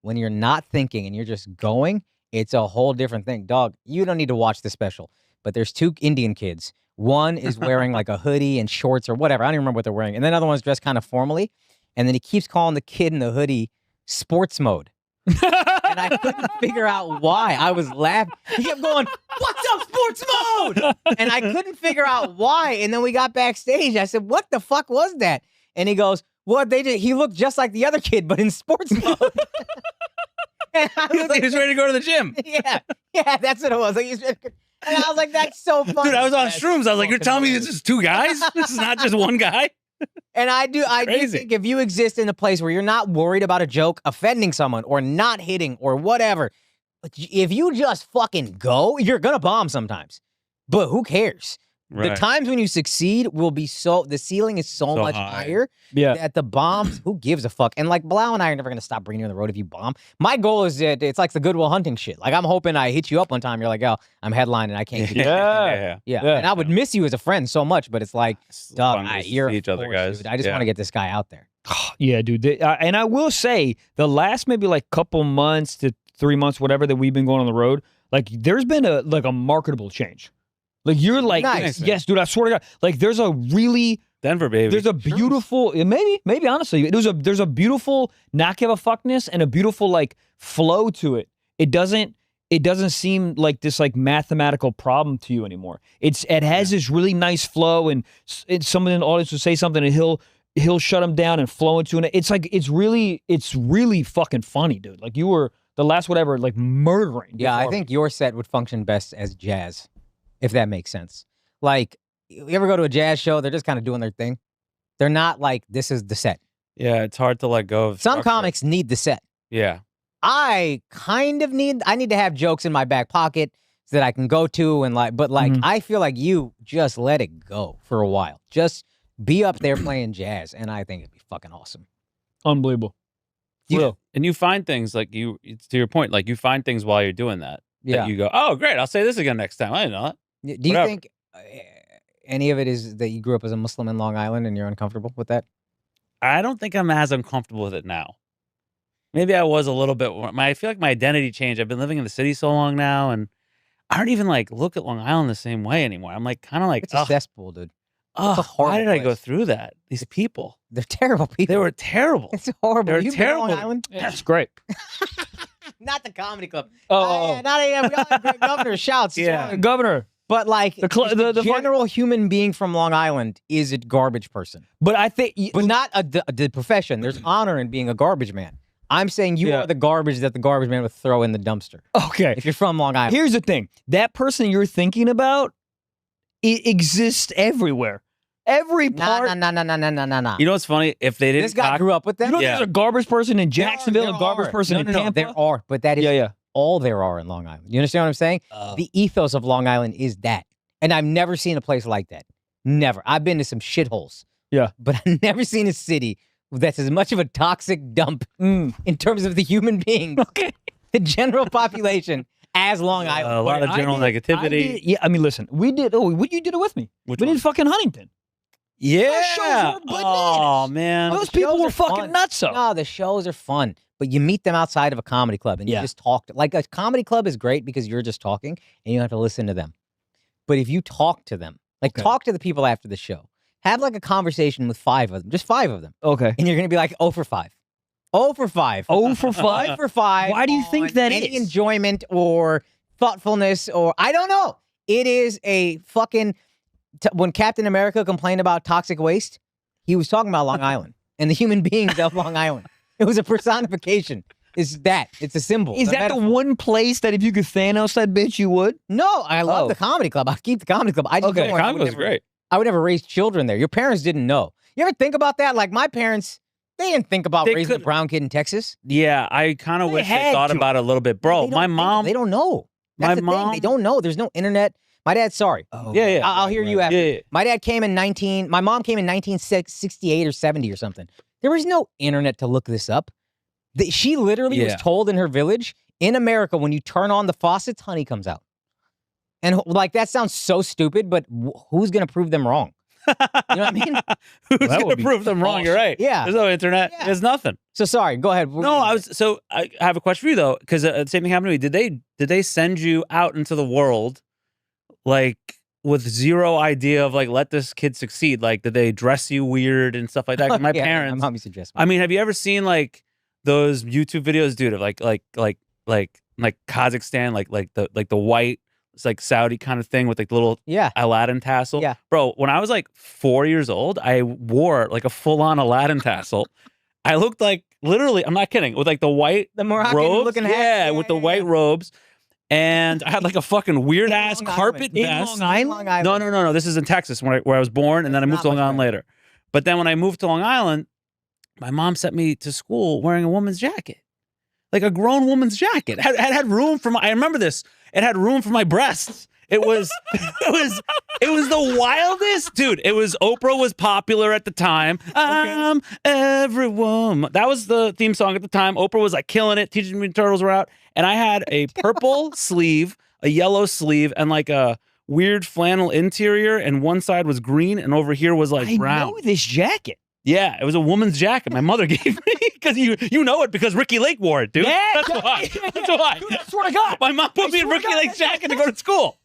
when you're not thinking and you're just going, it's a whole different thing, dog. You don't need to watch the special." But there's two Indian kids. One is wearing like a hoodie and shorts or whatever. I don't even remember what they're wearing. And then the other one's dressed kind of formally. And then he keeps calling the kid in the hoodie sports mode. And I couldn't figure out why. I was laughing. He kept going, "What's up, sports mode?" And I couldn't figure out why. And then we got backstage. I said, "What the fuck was that?" And he goes, "What they did? He looked just like the other kid, but in sports mode." And I was He was ready to go to the gym. yeah, that's what it was. Like, And I was like, that's so funny. Dude, I was on That's shrooms. I was like, you're fucking telling me hilarious. this is two guys? This is not just one guy? And I do Crazy. think if you exist in a place where you're not worried about a joke offending someone or not hitting or whatever, if you just fucking go, you're gonna bomb sometimes. But who cares? The Right. times when you succeed will be the ceiling is so So much high. higher Yeah. that the bombs, who gives a fuck? And like Blau and I are never gonna stop bringing you on the road if you bomb. My goal is that it's like the Goodwill Hunting shit. Like I'm hoping I hit you up one time. You're like, oh, I'm headlining. I can't. Yeah. Yeah. Yeah. And I would miss you as a friend so much, but it's like, It's dog, fun to you're see a each other, force, guys. dude. I just Yeah. want to get this guy out there. Yeah, dude. And I will say, the last maybe like couple months to 3 months, whatever that we've been going on the road, like there's been a marketable change. Like you're like, Nice. yes, dude. I swear to God, like there's a really, Denver, baby. there's a beautiful, maybe honestly, there's a beautiful not give a fuckness and a beautiful like flow to it. It doesn't seem like this like mathematical problem to you anymore. It has this really nice flow, and someone in the audience will say something, and he'll shut him down and flow into it. It's like it's really fucking funny, dude. Like you were the last whatever, like murdering. Yeah, I before think your set would function best as jazz, if that makes sense. Like, you ever go to a jazz show? They're just kind of doing their thing. They're not like, this is the set. Yeah, it's hard to let go of Some structure. comics need the set. Yeah. I kind of need to have jokes in my back pocket so that I can go to and like, but like, I feel like you just let it go for a while. Just be up there playing jazz, and I think it'd be fucking awesome. unbelievable. Real. And you find things like it's to your point, like you find things while you're doing that. Yeah. That you go, oh, great, I'll say this again next time. I didn't know that. Do you Whatever. think any of it is that you grew up as a Muslim in Long Island and you're uncomfortable with that? I don't think I'm as uncomfortable with it now. Maybe I was a little bit. I feel like my identity changed. I've been living in the city so long now, and I don't even like look at Long Island the same way anymore. I'm like kind of like, It's a ugh, cesspool, dude. ugh, horrible why did I go place. through that? These people, They're terrible people. they were terrible. It's horrible. They're You been to Long terrible. Island? That's great. Not the comedy club. Oh, Not even we all have great governor shouts. It's Yeah. wrong. Governor. But like The cl- the fuck- general human being from Long Island is a garbage person. But I think, But not the profession. There's honor in being a garbage man. I'm saying you Yeah. are the garbage that the garbage man would throw in the dumpster. okay. If you're from Long Island. Here's the thing: that person you're thinking about, it exists everywhere. Every part. Nah. You know what's funny? If they didn't, This guy grew up with them. You know, Yeah. there's a garbage person in There are- Jacksonville, there a garbage are. person in no, Tampa. There are, but that is Yeah. all there are in Long Island. You understand what I'm saying? The ethos of Long Island is that. And I've never seen a place like that. Never. I've been to some shitholes. Yeah. But I've never seen a city that's as much of a toxic dump in terms of the human beings, the general population, as Long Island. a lot of general negativity. Yeah, I mean, listen, we did. Oh, you did it with me. Which we one? did fucking Huntington. Yeah. shows were Oh man. Those people shows were are fucking fun. nuts. So No, the shows are fun, but you meet them outside of a comedy club and you Yeah. just talk. Like a comedy club is great because you're just talking and you don't have to listen to them. But if you talk to them, like talk to the people after the show, have like a conversation with 5 of them, just 5 of them, okay. and you're gonna be like 0 for 5. 0 for 5. 0 for 5? 0 for 5. Why do you think on that any is? enjoyment or thoughtfulness or I don't know. It is a fucking. When Captain America complained about toxic waste, he was talking about Long Island and the human beings of Long Island. It was a personification. It's that. It's a symbol. Is a that the metaphor. one place that if you could Thanos that bitch, you would? No, I love Oh. the comedy club. I'll keep the comedy club. I just Okay, don't want- I Comedy would was never- great. I would never raise children there. Your parents didn't know. You ever think about that? Like my parents, they didn't think about They raising a could- brown kid in Texas. Yeah, I kind of They wish they had thought to. about it a little bit, bro. They My don't think- mom. They don't know. That's My the thing. mom- They don't know. There's no internet. My dad's sorry. Yeah. I'll hear you after. Yeah. My dad came in my mom came in 1968 or 70 or something. There was no internet to look this up. She literally was Yeah. told in her village, in America, when you turn on the faucets, honey comes out. And like, that sounds so stupid, but who's going to prove them wrong? You know what I mean? Who's that gonna would be prove them wrong? You're right. Yeah. There's no internet. Yeah. There's nothing. So sorry, go ahead. No, I have a question for you though, because the same thing happened to me. Did they send you out into the world like with zero idea of like let this kid succeed? Like, did they dress you weird and stuff like that? 'Cause my Yeah, parents. My mom used to dress me. I mean, have you ever seen like those YouTube videos, dude, of like Kazakhstan, like the white, it's like Saudi kind of thing with like the little Yeah. Aladdin tassel? Yeah. Bro, when I was like 4 years old, I wore like a full-on Aladdin tassel. I looked like literally, I'm not kidding, with like the white The Moroccan robes. looking hat. Yeah, with the white robes. and I had like a fucking weird ass Long carpet Island. vest. In Long Island. No. This is in Texas where I was born, and then I moved to Long Island later. But then when I moved to Long Island, my mom sent me to school wearing a woman's jacket, like a grown woman's jacket. It had room for my. I remember this. It had room for my breasts. It was the wildest, dude. It was Oprah was popular at the time. I'm every woman. That was the theme song at the time. Oprah was like killing it. Teenage Mutant Turtles were out, and I had a purple sleeve, a yellow sleeve, and like a weird flannel interior. And one side was green, and over here was like brown. I know this jacket. Yeah, it was a woman's jacket my mother gave me because you know it because Ricky Lake wore it, dude. Yeah, that's why. That's why. Dude, I swear to God. My mom put me in Ricky Lake's jacket to go to school.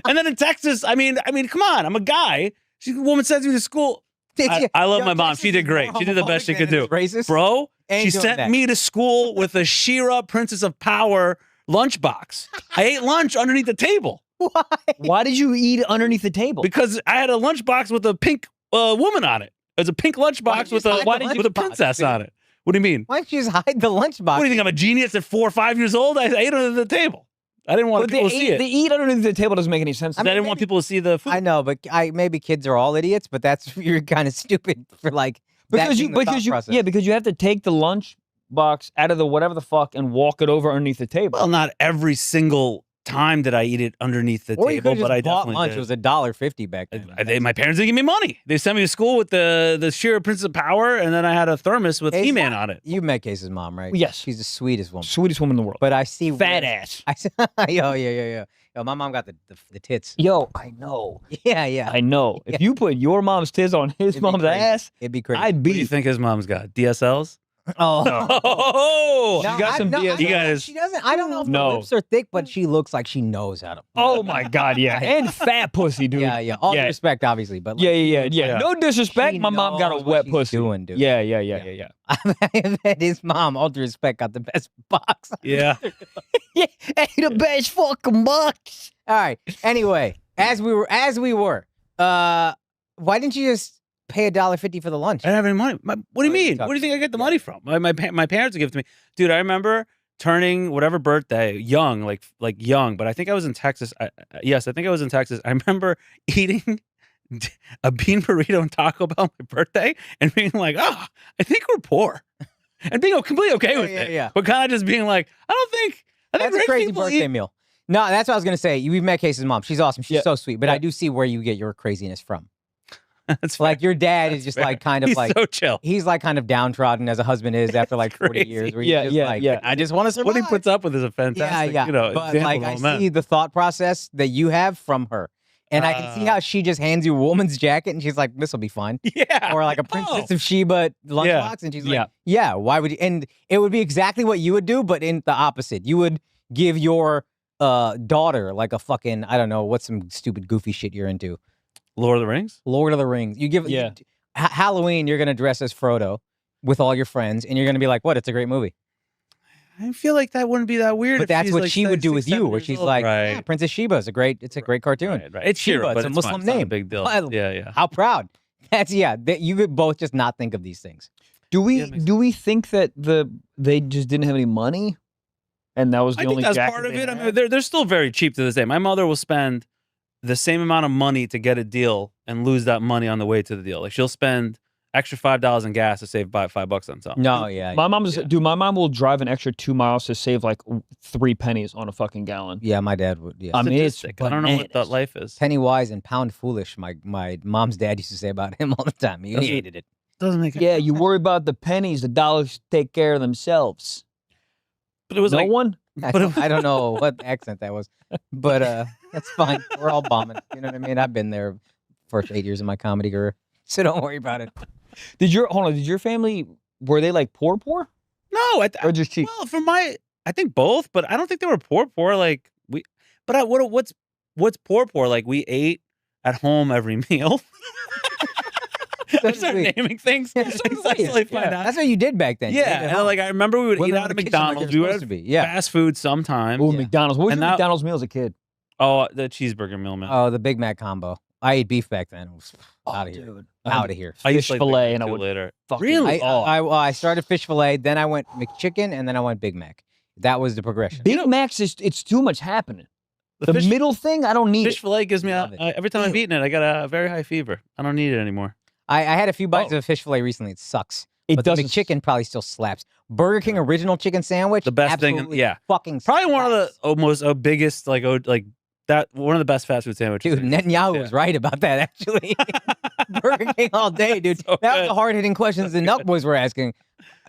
And then in Texas, I mean, come on, I'm a guy. The woman sends me to school. I love my mom. She did great. She did the best she could do. Racist, bro. She sent me to school with a She-Ra Princess of Power lunchbox. I ate lunch underneath the table. Why? Why did you eat underneath the table? Because I had a lunchbox with a pink woman on it. It was a pink lunchbox with a princess on it. What do you mean? Why don't you just hide the lunchbox? What do you think? I'm a genius at 4 or 5 years old? I ate under the table. I didn't want people to see it. The eat underneath the table doesn't make any sense. I didn't want people to see the food. I know, but maybe kids are all idiots, but you're kind of stupid for like because you have to take the lunch box out of the whatever the fuck and walk it over underneath the table. Well, not every single time did I eat it underneath the table, but I definitely lunch. did. It was $1.50 back then. My parents didn't give me money. They sent me to school with the She-Ra Princess of Power, and then I had a thermos with He-Man on it. You met Case's mom, right? Yes. She's the sweetest woman. Sweetest woman in the world. But I see fat ass. Yeah. Yo, my mom got the tits. Yo, I know. Yeah. I know. If you put your mom's tits on his mom's ass, it'd be crazy. I'd be. What do you think his mom's got? DSLs? Oh, no. She got some DS. You guys. She doesn't. I don't know if the lips are thick, but she looks like she knows how to. Oh my God, yeah, and fat pussy, dude. Yeah. All due respect, obviously, but like, yeah. No disrespect. My mom got a wet pussy. Doing, dude. Yeah. I bet his mom, all due respect, got the best box. Yeah. Yeah, the best fucking box. All right. Anyway, as we were, why didn't you just pay $1.50 for the lunch? I don't have any money. What do you mean? Where do you think I get the money from? My parents would give it to me. Dude, I remember turning whatever birthday, young, like young, but I think I was in Texas. Yes, I think I was in Texas. I remember eating a bean burrito and Taco Bell on my birthday and being like, oh, I think we're poor. And being completely okay with it. Yeah. But kind of just being like, I think that's a crazy people birthday meal. No, that's what I was going to say. We've met Case's mom. She's awesome. She's so sweet. But I do see where you get your craziness from. That's like fair. your dad is That's just fair. like kind of He's like so chill. He's like kind of downtrodden as a husband is after like 40 years. Where he's just like, I just want to survive. What he puts up with is a fantastic, but like I see the thought process that you have from her. And I can see how she just hands you a woman's jacket and she's like, this will be fine. Yeah. Or like a Princess of Sheba lunchbox. And she's like, yeah, why would you? And it would be exactly what you would do, but in the opposite. You would give your daughter like a fucking, I don't know, what's some stupid goofy shit you're into? Lord of the Rings? Lord of the Rings. You give Halloween, you're going to dress as Frodo with all your friends and you're going to be like, what? It's a great movie. I feel like that wouldn't be that weird. But that's what like she would do with you, where she's like, right. Princess Sheba is it's a great cartoon. Right. It's Sheba, but it's a Muslim fine. It's not name. a big deal. Well, Yeah. How proud. That's you could both just not think of these things. Do we think that they just didn't have any money, and that was the only? I think that's part of it. I mean, they're still very cheap to this day. My mother will spend the same amount of money to get a deal and lose that money on the way to the deal. Like she'll spend extra $5 in gas to save $5 on something. No, my mom will drive an extra 2 miles to save like 3 pennies on a fucking gallon. Yeah, my dad would. Yeah. I mean, it's I don't know what that life is. Penny wise and pound foolish. My mom's dad used to say about him all the time. He hated it. Doesn't make Yeah, you worry about the pennies, the dollars take care of themselves. But it was no one. I don't know what accent that was, but that's fine. We're all bombing. You know what I mean? I've been there first 8 years of my comedy career, so don't worry about it. Did your family, were they like poor? No, or just cheap? Well, I think both, but I don't think they were poor. Like what's poor? Like we ate at home every meal. I started naming things. Yeah, that's what you did back then. Yeah, and like I remember we would eat out at McDonald's. We would have fast food sometimes. Oh, McDonald's. What was your McDonald's meal as a kid? Oh, the cheeseburger meal, man. Oh, the Big Mac combo. I ate beef back then. It was out of here. Out of here. I used Fish fillet, and I would later. Fucking, really? I started fish fillet, then I went McChicken, and then I went Big Mac. That was the progression. Big Macs is it's too much happening. The fish- middle thing, I don't need Fish it. fillet gives me Love it. every time I've eaten it, I got a very high fever. I don't need it anymore. I had a few bites Oh. of fish fillet recently. It sucks. It But doesn't. the McChicken probably still slaps. Burger King original chicken sandwich. The best thing, absolutely yeah. fucking Probably one of the slaps. almost biggest like that one of the best fast food sandwiches. Dude, Netanyahu was right about that, actually. Burger King all day, dude. So that was good. the hard-hitting questions the Nut Boys were asking.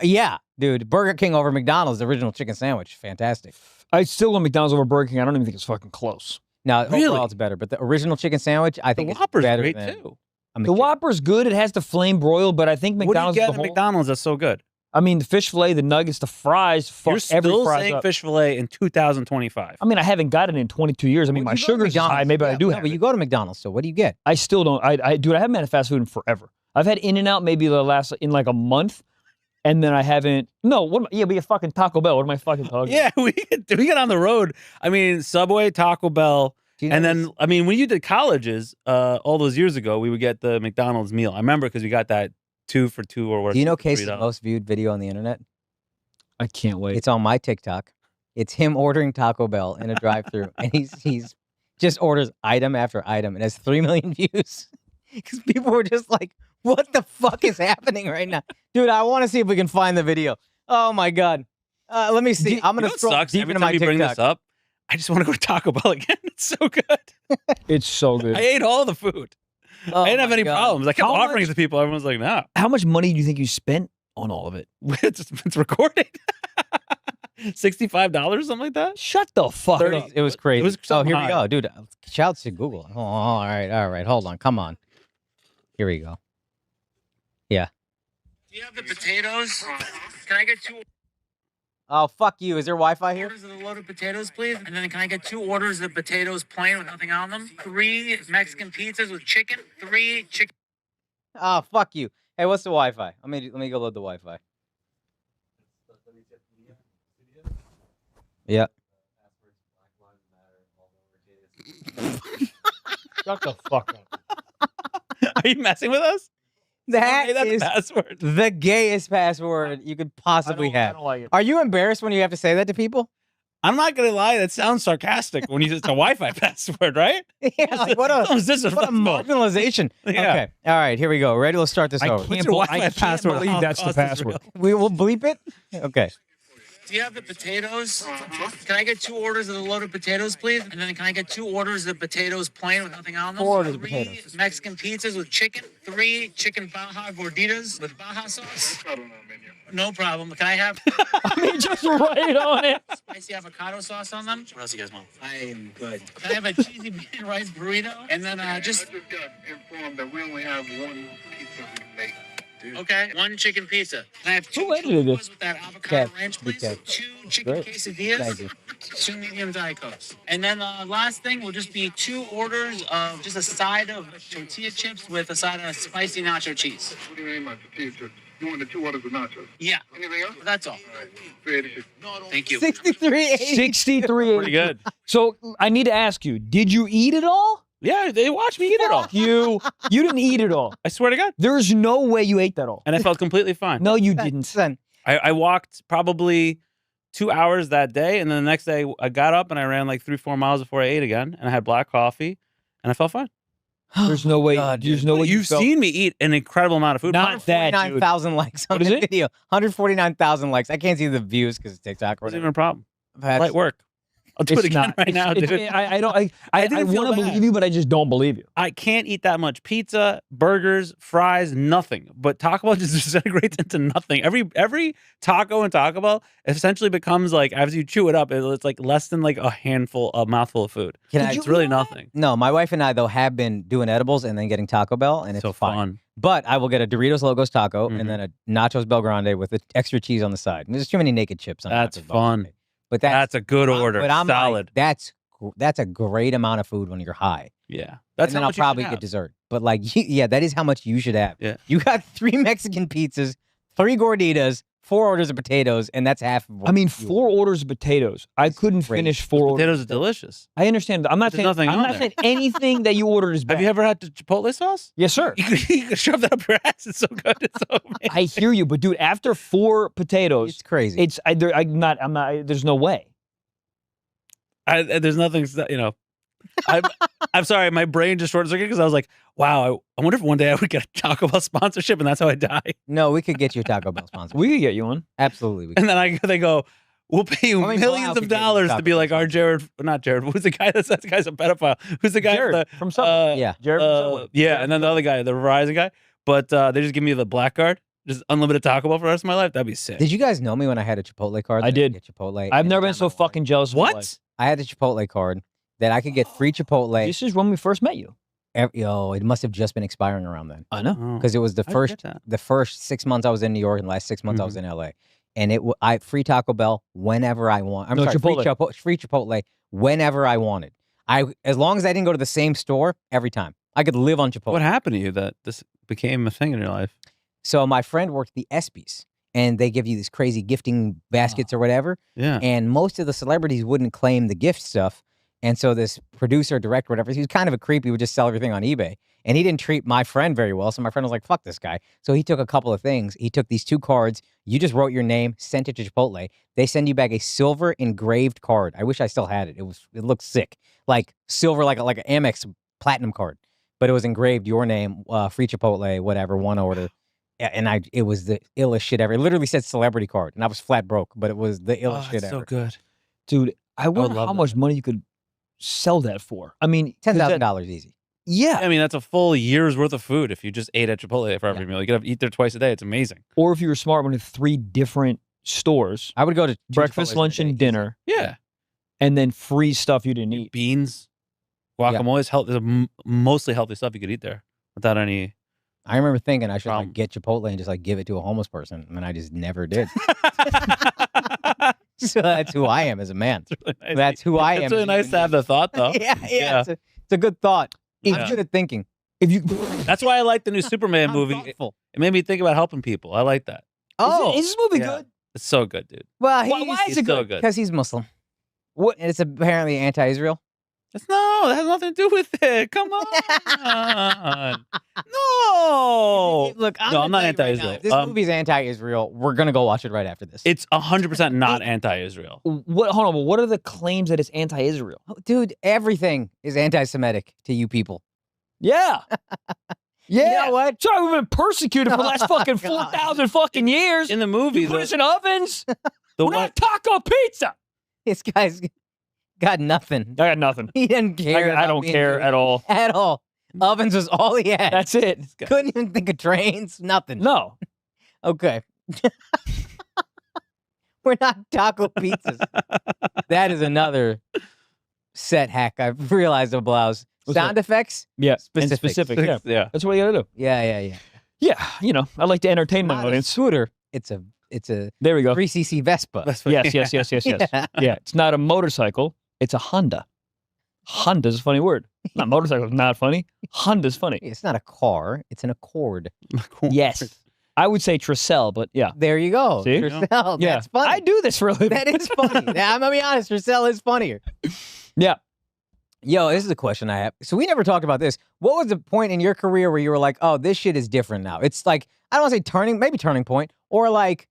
Yeah, dude. Burger King over McDonald's, the original chicken sandwich. Fantastic. I still go McDonald's over Burger King. I don't even think it's fucking close. Now, Really? overall, it's better. But the original chicken sandwich, I The think, is Whopper's better great than too. a The McChicken. Whopper's good. It has the flame broil, but I think What do you McDonald's. get the at whole, McDonald's that's so good? I mean, the fish fillet, the nuggets, the fries. Fuck You're every still fries saying up. fish fillet in 2025. I mean, I haven't got it in 22 years. I mean, Well, my you go to sugar's is high. McDonald's. Maybe I Yeah, do no, have but it. you go to McDonald's, so what do you get? I still don't. Dude, I haven't had fast food in forever. I've had In-N-Out maybe the last in like a month, and then I haven't. No, what? Yeah, we get fucking Taco Bell. What am I fucking talking? Yeah, we get on the road. I mean, Subway, Taco Bell, Do you know and this- then I mean, when you did colleges, all those years ago, we would get the McDonald's meal. I remember because we got that 2 for $2 or whatever. Do you know $3. Casey's most viewed video on the internet? I can't wait. It's on my TikTok. It's him ordering Taco Bell in a drive-thru, and he's just orders item after item. It has 3 million views because people were just like, "What the fuck is happening right now, dude?" I want to see if we can find the video. Oh my god, let me see. I'm You gonna know what scroll sucks? deep Every into time my you bring this TikTok. up, I just want to go to Taco Bell again. It's so good. It's so good. I ate all the food. Oh I didn't have my any God. problems. I kept How offering much- it to people. Everyone's like, "No, How much money do you think you spent on all of it? it's recorded." $65, something like that. Shut the fuck 30 up. It was crazy. was Oh, something here we high. go, dude. Shouts to Google. Oh, all right. Hold on. Come on. Here we go. Yeah. Do you have the potatoes? Can I get 2 Oh, fuck you. Is there Wi-Fi here? orders of the loaded potatoes, please? And then can I get 2 orders of potatoes plain with nothing on them? 3 Mexican pizzas with chicken. 3 chicken. Oh, fuck you. Hey, what's the Wi-Fi? Let me go load the Wi-Fi. Yeah. Shut the fuck up. Are you messing with us? That Hey, that's is a password. the gayest password you could possibly I have. don't like it. Are you embarrassed when you have to say that to people? I'm not gonna lie. That sounds sarcastic when you it's a Wi-Fi password, right? Yeah, like what a Sounds what a disrespectful. marginalization. Yeah. Okay. All right, here we go. Ready? Let's start this I over. can't, your I Wi-Fi can't password? believe that's the Holocaust is password. We will bleep it. Okay. Do you have the potatoes? Can I get 2 orders of the loaded potatoes, please? And then can I get 2 orders of potatoes plain with nothing on them? 4 orders of 3 potatoes. Mexican pizzas with chicken. 3 chicken Baja gorditas with Baja sauce. No problem. Can I have I mean, just right on it. spicy avocado sauce on them? What else you guys want? I am good. Can I have a cheesy bean and rice burrito? And then just got informed that we only have 1 pizza to make. okay, 1 chicken pizza. Can I have 2 Who edited churros this? with that avocado Cat. ranch, Big please? cat. 2 chicken Great. quesadillas. Thank you. 2 medium Diet Cokes. And then last thing will just be 2 orders of just a side of tortilla chips with a side of spicy nacho cheese. What do you mean by tortilla chips? You want the 2 orders of nachos? Yeah, Anything else? that's all. 386. Thank you. 6380. 63. Pretty good. So I need to ask you, did you eat it all? Yeah, they watched me eat it all. Fuck you. You didn't eat it all. I swear to God. There's no way you ate that all. And I felt completely fine. No, you didn't. Son. I walked probably 2 hours that day, and then the next day I got up and I ran like 3-4 miles before I ate again, and I had black coffee, and I felt fine. There's no way. God, there's dude. no way You've felt- seen me eat an incredible amount of food. Not that, dude. 149,000 likes on What is the it? video. 149,000 likes. I can't see the views because it's TikTok. Wasn't even a problem. That's- Light work. I'll do It's it again not. right It's- now, it's- dude. I don't. I I didn't feel want to bad. believe you, but I just don't believe you. I can't eat that much pizza, burgers, fries, nothing. But Taco Bell just disintegrates into nothing. Every taco in Taco Bell essentially becomes like, as you chew it up, it's like less than like a mouthful of food. Can I- It's really nothing. No, my wife and I, though, have been doing edibles and then getting Taco Bell, and it's So fine. fun. But I will get a Doritos Logos taco Mhm. and then a Nachos Bel Grande with the extra cheese on the side. There's too many naked chips on That's Nachos Bel fun. Grande. But That's a good order. But I'm Solid. like, that's a great amount of food when you're high. Yeah. That's and then how I'll much you should probably have. get dessert. But like, yeah, that is how much you should have. Yeah. You got 3 Mexican pizzas, 3 gorditas, 4 orders of potatoes, and that's half of what I mean, you 4 ordered. orders of potatoes. I couldn't crazy. finish 4 orders. Potatoes are delicious. I understand. I'm not There's saying nothing I'm on not there. saying anything that you ordered is bad. Have you ever had the Chipotle sauce? Yes, sir. You can shove that up your ass. It's so good. It's so amazing. I hear you, but dude, after 4 potatoes, It's crazy. it's I'm not. There's no way. There's nothing, you know. I'm sorry, my brain just short circuited because I was like, wow, I wonder if one day I would get a Taco Bell sponsorship and that's how I die. No, we could get you a Taco Bell sponsor. We could get you one. Absolutely. We could. And then they go, we'll pay you I mean, millions Bilal of could get you dollars Taco to be Bell like our not Jared. Who's the guy that says the guy's a pedophile? Who's the guy Jared from Subway. Yeah. Jared from Subway. yeah, and then the other guy, the Verizon guy. But they just give me the black card, just unlimited Taco Bell for the rest of my life. That'd be sick. Did you guys know me when I had a Chipotle card? I that did. Get Chipotle. I've never been anytime so I wanted? fucking jealous. Of my life. What? I had a Chipotle card that I could get free Chipotle. This is when we first met you. It must have just been expiring around then I know. Oh. because it was I get that. the first 6 months I was in New York and the last 6 months I was in LA, and I free Taco Bell whenever I want. I'm No, sorry, Chipotle. free Chipotle whenever I wanted. As long as I didn't go to the same store every time, I could live on Chipotle. What happened to you that this became a thing in your life? So my friend worked at the ESPYs, and they give you these crazy gifting baskets or whatever. Yeah. And most of the celebrities wouldn't claim the gift stuff. And so this producer, director, whatever, he was kind of a creep. He would just sell everything on eBay. And he didn't treat my friend very well. So my friend was like, fuck this guy. So he took a couple of things. He took these 2 cards. You just wrote your name, sent it to Chipotle. They send you back a silver engraved card. I wish I still had it. It looked sick. Like silver, like an Amex platinum card. But it was engraved your name, free Chipotle, whatever, 1 order. And it was the illest shit ever. It literally said celebrity card. And I was flat broke, but it was the illest shit it's ever. so good. Dude, I wonder love how that. much money you could sell that for. I mean, $10,000 easy. Yeah. I mean, that's a full year's worth of food if you just ate at Chipotle for every meal. You could eat there twice a day. It's amazing. Or if you were smart, went to 3 different stores, I would go to 2 breakfast, Chipotles lunch, a day, and dinner, Yeah. and then free stuff you didn't eat. Beans, guacamole is healthy. There's mostly healthy stuff you could eat there without any. I remember thinking I should Problem. get Chipotle and just give it to a homeless person, and I just never did. So that's who I am as a man. Really nice. That's who I am. It's really as a nice human to have the thought, though. being. Yeah. Yeah. It's a good thought. I'm Yeah. good at thinking. If you That's why I like the new Superman I'm movie. thoughtful. It made me think about helping people. I like that. is this movie Yeah. good? It's so good, dude. Well, Why is It's it so good? good. Because he's Muslim. What? And it's apparently anti-Israel. That has nothing to do with it. Come on. No. Look, No, I'm not gonna tell you right now, anti-Israel. if this movie's anti-Israel. We're gonna go watch it right after this. It's 100% not anti-Israel. What? Hold on. But what are the claims that it's anti-Israel? Oh, dude, everything is anti-Semitic to you people. Yeah. Yeah. You know what? Sorry, we've been persecuted for the last fucking God. 4,000 fucking years. In the movie, You put the, us in ovens. the We're one, not taco pizza. This guy's got nothing. I got nothing. He doesn't care. I about don't being care Jewish at all. At all. Ovens was all he had. That's it. Couldn't even think of trains. Nothing. No. Okay. We're not taco pizzas. That is another set hack I've realized of Blouse. What's Sound effects? Yeah. And Specifics. specific. Yeah. yeah. That's what you gotta do. Yeah. Yeah. You know, I like to entertain my Not a audience. scooter. It's a There we go. 3cc Vespa. That's what, Yes. Yeah. Yeah. It's not a motorcycle. It's a Honda. Honda's a funny word. Not motorcycle is not funny. Honda's funny. It's not a car. It's an Accord. Yes. I would say Tricel, but yeah. There you go. See? Tricel. Yeah. That's funny. I do this for a living. That is funny. Now, I'm gonna be honest. Tricel is funnier. Yeah. Yo, this is a question I have. So we never talked about this. What was the point in your career where you were like, "Oh, this shit is different now"? It's like I don't want to say turning point, or like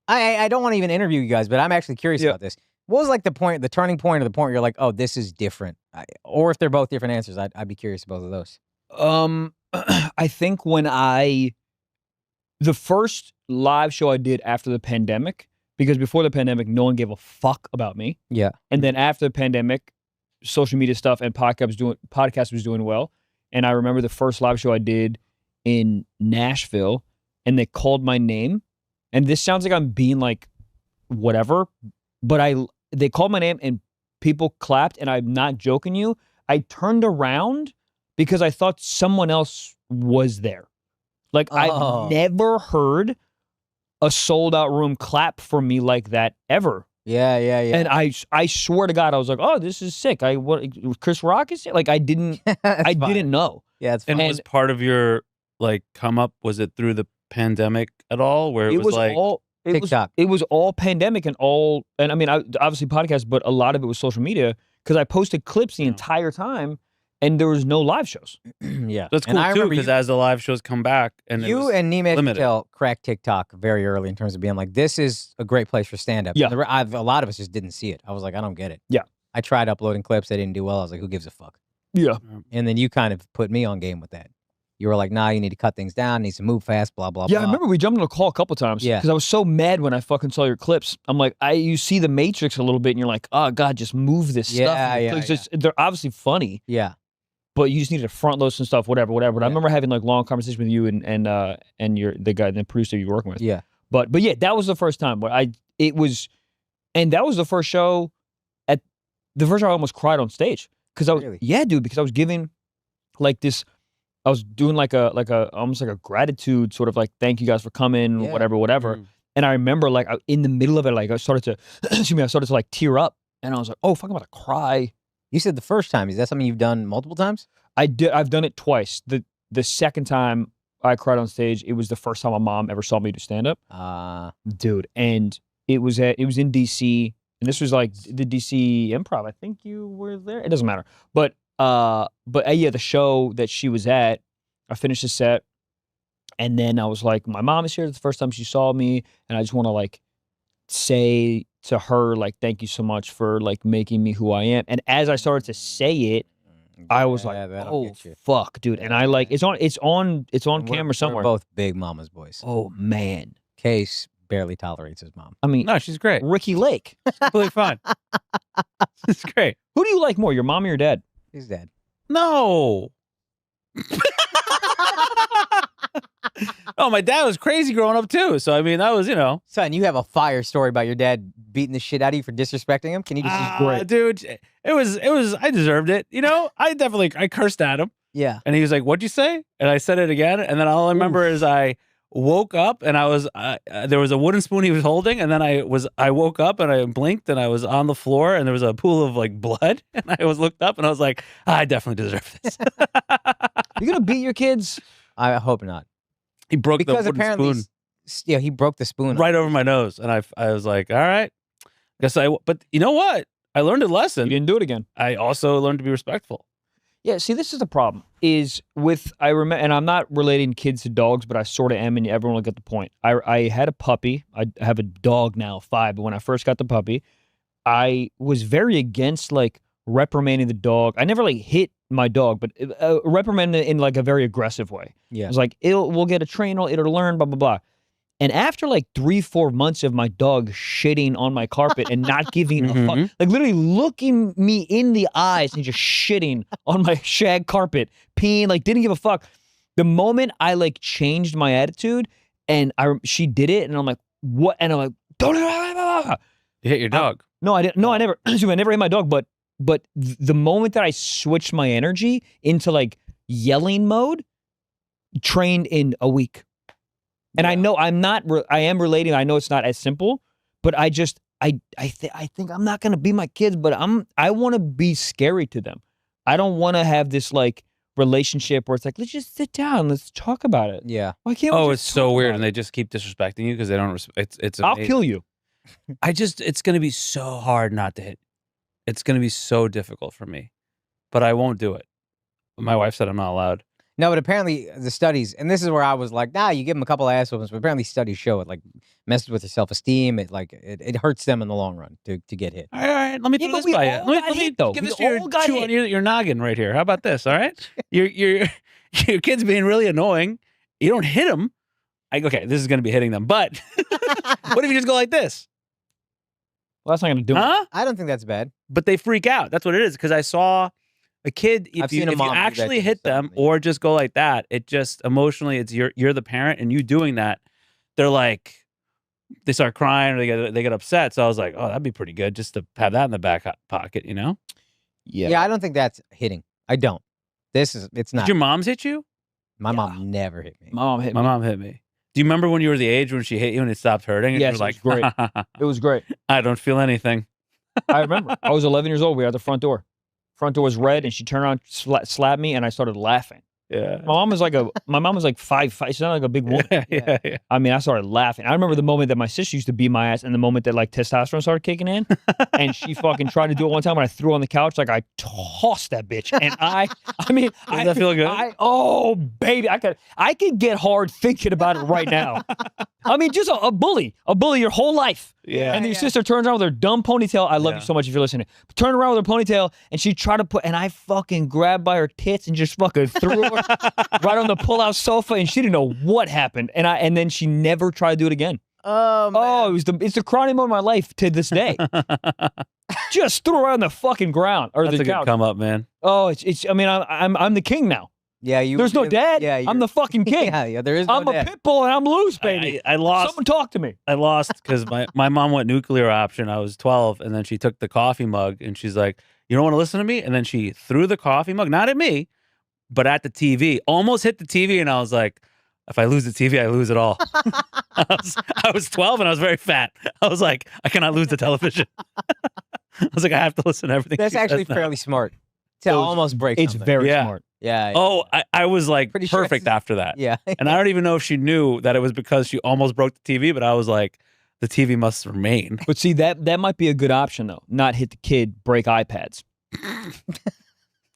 I don't want to even interview you guys, but I'm actually curious about this. What was like the turning point, or the point where you're like, "Oh, this is different," or if they're both different answers, I'd be curious about both of those. I think when the first live show I did after the pandemic, because before the pandemic, no one gave a fuck about me. Yeah. And then after the pandemic, social media stuff and podcast was doing well. And I remember the first live show I did in Nashville, and they called my name. And this sounds like I'm being like whatever, but they called my name and people clapped, and I'm not joking you. I turned around because I thought someone else was there. Like Oh. I've never heard a sold out room clap for me like that ever. Yeah. And I swear to God, I was like, oh, this is sick. Chris Rock is sick? Like I didn't That's fine. know. Yeah, it's And fine. was part of your like come up? Was it through the pandemic at all? Where it, was like all TikTok. It was all pandemic and I mean, obviously podcasts, but a lot of it was social media because I posted clips the entire time, and there was no live shows. Yeah. that's cool And I too remember because as the live shows come back and you and Nima limited. Patel cracked TikTok very early in terms of being like, this is a great place for stand-up. Yeah. And a lot of us just didn't see it. I was like, I don't get it. Yeah. I tried uploading clips. They didn't do well. I was like, who gives a fuck? Yeah. And then you kind of put me on game with that. You were like, nah, you need to cut things down, needs to move fast, blah, blah, Yeah, blah. I remember we jumped on a call a couple times. Yeah. Because I was so mad when I fucking saw your clips. I'm like, you see the Matrix a little bit, and you're like, oh God, just move this stuff. Yeah, It's just- they're obviously funny, Yeah. but you just needed to front load some stuff, whatever. But I remember having like long conversation with you and the guy, the producer you were working with. Yeah. But yeah, that was the first time where and that was the first show I almost cried on stage because Really? because I was giving like this. I was doing like a almost like a gratitude sort of like thank you guys for coming, Yeah. whatever. And I remember like in the middle of it, like I started to like tear up, and I was like, oh fuck, I'm about to cry. You said the first time. Is that something you've done multiple times? I've done it twice. The second time I cried on stage, it was the first time my mom ever saw me do stand up. Dude, and it was in DC, and this was like the DC Improv. I think you were there. It doesn't matter. But yeah, the show that she was at, I finished the set, and then I was like, my mom is here. It's the first time she saw me, and I just want to like say to her like, thank you so much for like making me who I am. And as I started to say it, I was like, that'll oh get you. fuck, dude. And I like it's on camera somewhere. We're both big mama's boys. Oh man. Case barely tolerates his mom. I mean, No, she's great. Ricky Lake. Completely fine. It's great. Who do you like more, your mom or your dad? He's dead. No. Oh, my dad was crazy growing up too. So I mean, that was Son, you have a fire story about your dad beating the shit out of you for disrespecting him? Can you just great? dude. It was. I deserved it. I cursed at him, Yeah. and he was like, "What'd you say?" And I said it again, and then all I remember is I woke up and I was there was a wooden spoon he was holding, and then I woke up and I blinked and I was on the floor and there was a pool of like blood, and I looked up and I was like, I definitely deserve this. You gonna beat your kids? I hope not. He broke Because the wooden apparently, spoon he broke the spoon. right over my nose, and I was like, all right, but you know what? I learned a lesson. You didn't do it again. I also learned to be respectful. Yeah, see, this is the problem. Is with I remember, and I'm not relating kids to dogs, but I sort of am, and everyone will get the point. I had a puppy. I have a dog now, 5. But when I first got the puppy, I was very against like reprimanding the dog. I never like hit my dog, but reprimanded in like a very aggressive way. Yeah. I was like, we'll get a trainer, it'll learn, blah blah blah. And after like 3-4 months of my dog shitting on my carpet and not giving a fuck, like literally looking me in the eyes and just shitting on my shag carpet, peeing, like didn't give a fuck. The moment I like changed my attitude and she did it, and I'm like, what? And I'm like, don't. You hit your dog. No, I didn't. No, I never. I never hit my dog. But the moment that I switched my energy into like yelling mode, trained in a week. And I know I am relating. I know it's not as simple, but I think I'm not gonna be my kids, but I want to be scary to them. I don't want to have this like relationship where it's like, let's just sit down, let's talk about it. Yeah. Why can't we Oh, just it's so talk weird, about and it? they just keep disrespecting you because they don't. It's. I'll amazing. kill you. It's going to be so hard not to hit. It's going to be so difficult for me, but I won't do it. My wife said I'm not allowed. No, but apparently the studies, and this is where I was like, nah, you give them a couple of ass whoopings, but apparently studies show it like messes with their self-esteem. It hurts them in the long run to get hit. All right, let me Yeah, throw but this we by you. all Let got me hit, though. give We this to your all got chew hit. on your noggin right here. How about this? All right, your kid's being really annoying. You don't hit them. Okay, this is going to be hitting them, but what if you just go like this? Well, that's not gonna do it. Huh? I don't think that's bad. But they freak out. That's what it is. Because I saw a kid. I've If seen you a mom do that actually to hit them somebody. or just go like that, it just emotionally, it's you're the parent, and you doing that, they're like, they start crying or they get upset. So I was like, oh, that'd be pretty good just to have that in the back pocket, you know? Yeah, I don't think that's hitting. I don't. It's not. Did your moms hit you? My mom never hit me. My mom hit My me. mom hit me. Do you remember when you were the age when she hit you and it stopped hurting? And Yes, you were like, it was great. It was great. I don't feel anything. I remember. I was 11 years old. We were at the front door. Front door was red, and she turned around, slapped me, and I started laughing. Yeah. My mom was like 5'5". She's not like a big woman. Yeah. I mean, I started laughing. I remember the moment that my sister used to beat my ass and the moment that like testosterone started kicking in and she fucking tried to do it one time and I threw her on the couch. Like I tossed that bitch. And I mean, Does that feel good? Oh baby, I could get hard thinking about it right now. I mean, just a bully your whole life. Yeah. And then your sister turns around with her dumb ponytail. I love you so much if you're listening. Turn around with her ponytail and she tried to and I fucking grabbed by her tits and just fucking threw her right on the pull-out sofa and she didn't know what happened. And then she never tried to do it again. Man. It's the crowning moment of my life to this day. Just threw her on the fucking ground or That's the a good couch. come up, man. Oh, it's. I mean, I'm the king now. Yeah, you. There's no dad. Yeah, I'm the fucking king. Yeah, there is no I'm a dad. pit bull and I'm loose, baby. I lost. Someone talk to me. I lost because my mom went nuclear option. I was 12, and then she took the coffee mug, and she's like, "You don't want to listen to me?" And then she threw the coffee mug, not at me, but at the TV. Almost hit the TV, and I was like, "If I lose the TV, I lose it all." I was 12, and I was very fat. I was like, "I cannot lose the television." I was like, "I have to listen to everything." That's she actually says now. fairly smart to almost break. It's something. very Yeah. smart. Yeah. Oh, I was like Pretty sure perfect it's- after that. Yeah. And I don't even know if she knew that it was because she almost broke the TV, but I was like, the TV must remain. But see, that might be a good option though. Not hit the kid, break iPads.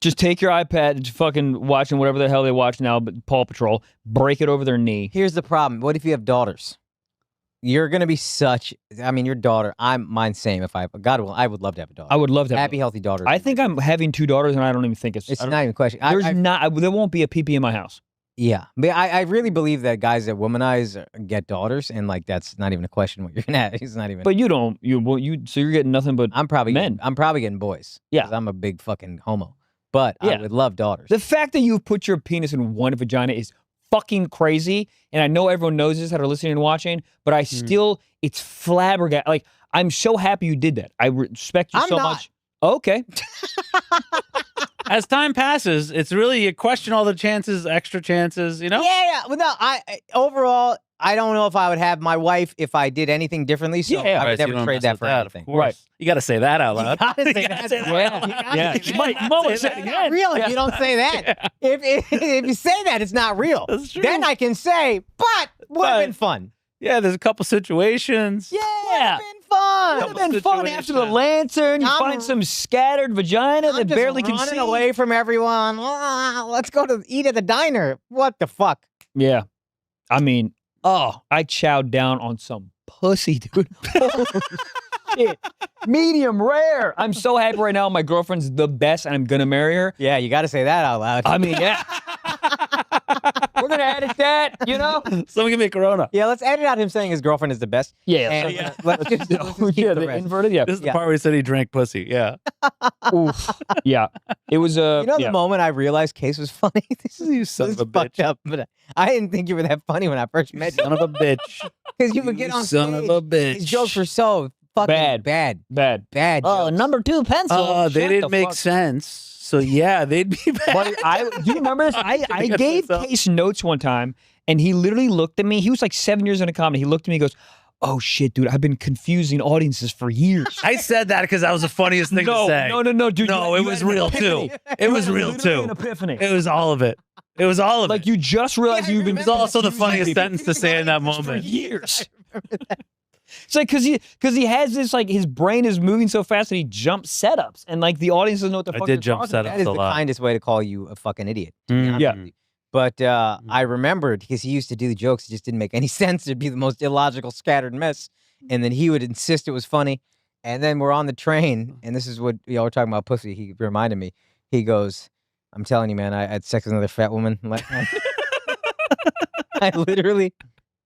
Just take your iPad and fucking watching whatever the hell they watch now, but Paw Patrol, break it over their knee. Here's the problem. What if you have daughters? You're gonna be such. I mean, your daughter. Mine's same. If I God will, I would love to have a daughter. I would love to have Happy, healthy daughter. I think I'm having 2 daughters, and I don't even think it's. It's I don't- not even a question. there won't be a pee in my house. Yeah, but I really believe that guys that womanize get daughters, and like that's not even a question. What you're gonna have. It's not even. But you don't. So you're getting nothing but I'm probably men. I'm probably getting boys. Yeah. 'Cause I'm a big fucking homo. But I Yeah. would love daughters. The fact that you've put your penis in one vagina is fucking crazy. And I know everyone knows this that are listening and watching, but I still, it's flabbergasted. Like, I'm so happy you did that. I respect you I'm so not. much. Okay. As time passes, it's really, you question all the chances, extra chances, you know? Yeah. Well, no. Overall, I don't know if I would have my wife if I did anything differently. So Yeah, I Right, would so you never don't trade mess that with for Of anything. course. Right. You got to say that out loud. gotta say You that. gotta say Yeah. Yeah. Say Mike, that. Mo Say said that. it It's not again. real if Yeah. you don't say that. If you say that, it's not real. That's true. Then I can say, but would have But- been fun. Yeah, there's a couple situations. Yeah, Yeah. would have been fun. Would have been fun after the situation. lantern. You I'm- find some scattered vagina I'm that just barely can running see. away from everyone. Let's go to eat at the diner. What the fuck? Yeah. I mean, I chowed down on some pussy, dude. Holy shit. Medium rare. I'm so happy right now. My girlfriend's the best, and I'm gonna marry her. Yeah, you got to say that out loud. I mean, yeah. We're gonna edit that, you know? Someone give me a Corona. Yeah, let's edit out him saying his girlfriend is the best. Yeah. And yeah. let's just keep Yeah, the the rest. inverted. Yeah. This is the Yeah. part where he said he drank pussy. Yeah. Oof. Yeah. It was You know yeah. the moment I realized Case was funny? This is You son this of is a fucked bitch. up, but I didn't think you were that funny when I first met you. Son of a bitch. Because you would get on son stage. of a bitch. His jokes were so fucking Bad. bad Bad. jokes. number 2 pencil. They Shut didn't the make fuck- sense. So yeah, they'd be bad. But do you remember this? I Against gave myself. Case notes one time, and he literally looked at me. He was like 7 years into comedy. He looked at me and goes, "Oh shit, dude, I've been confusing audiences for years." I said that because that was the funniest thing to say. No, dude. No, you it was had an real epiphany. too. It was You had real literally too. An epiphany. It was all of it. It was all of Like it. you just realized you've been. It was also the funniest confusing sentence to say in that people for moment. years. It's like because he has this like his brain is moving so fast that he jumps setups and like the audience doesn't know what the I fuck did they're jump talking about. That is a the lot. kindest way to call you a fucking idiot. to be Mm. honest Yeah. with you. But I remembered because he used to do the jokes. It just didn't make any sense. It'd be the most illogical, scattered mess. And then he would insist it was funny. And then we're on the train, and this is what y'all were talking about pussy. He reminded me. He goes, "I'm telling you, man, I had sex with another fat woman last night." I literally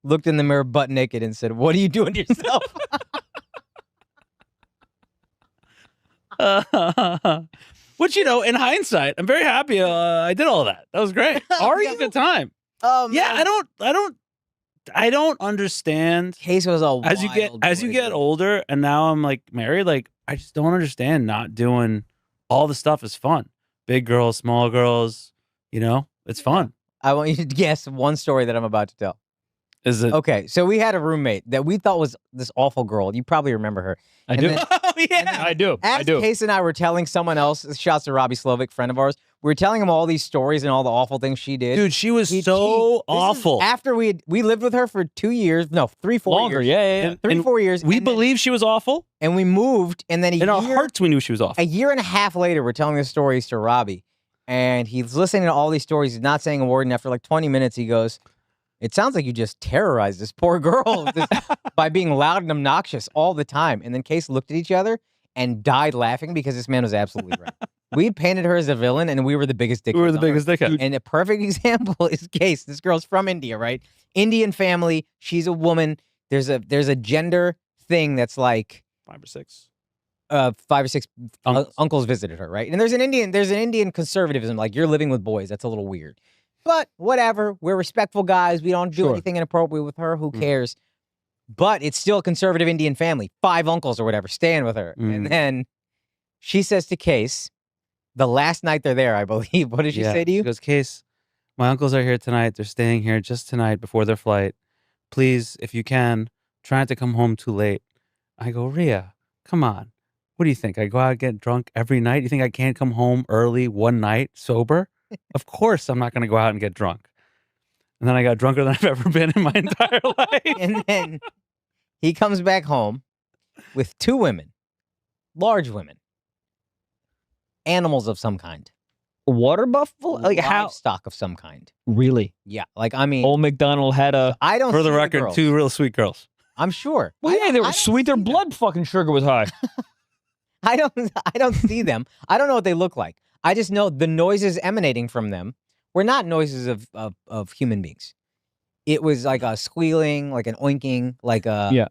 looked in the mirror butt naked and said, "What are you doing to yourself?" Which, you know, in hindsight, I'm very happy I did all that. That was great. Are It was a good time. Oh, Yeah, I don't understand Case was a as you get older, and now I'm like married, like I just don't understand not doing all the stuff is fun. Big girls, small girls, you know, it's fun. I want you to guess one story that I'm about to tell. Is it? Okay, so we had a roommate that we thought was this awful girl. You probably remember her. I And do. then- Oh yeah. I do. I As do. Case and I were telling someone else, shouts to Robbie Slovic, friend of ours, We were telling him all these stories and all the awful things she did. Dude, she was This so is awful. after we lived with her for 2 years, no, 3-4 Longer, years. yeah. And- 3-4 years. We and then- believe she was awful. and we moved, and then In our hearts, we knew she was awful. a year and a half later, we're telling the stories to Robbie, and he's listening to all these stories. He's not saying a word, and after like 20 minutes, he goes, "It sounds like you just terrorized this poor girl by being loud and obnoxious all the time." And then Case looked at each other and died laughing because this man was absolutely right. We painted her as a villain, and we were the biggest dickheads. We were the on earth. biggest dickhead. And a perfect example is Case. This girl's from India, right? Indian family. She's a woman. There's a gender thing that's like 5 or 6. 5 or 6 Uncles. uncles visited her, right? And there's an Indian conservatism, like you're living with boys. That's a little weird. But whatever. We're respectful guys. We don't do Sure. anything inappropriate with her. Who cares? But it's still a conservative Indian family. 5 uncles or whatever staying with her. And then she says to Case, the last night they're there, I believe. What did she say to you? She goes, Case, my uncles are here tonight. They're staying here just tonight before their flight. Please, if you can, try not to come home too late. I go, Rhea, come on. What do you think? I go out and get drunk every night? You think I can't come home early one night sober? Of course I'm not going to go out and get drunk. And then I got drunker than I've ever been in my entire life. And then he comes back home with 2 women, large women, animals of some kind. Water buffalo? Like how? Livestock of some kind. Really? Yeah, like I mean, Old McDonald had a. I don't. For the see record, girls. 2 real sweet girls. I'm sure. Well, yeah, they I were don't sweet. Their see them. blood fucking sugar was high. I don't see them. I don't know what they look like. I just know the noises emanating from them were not noises of human beings. It was like a squealing, like an oinking, like a Yeah.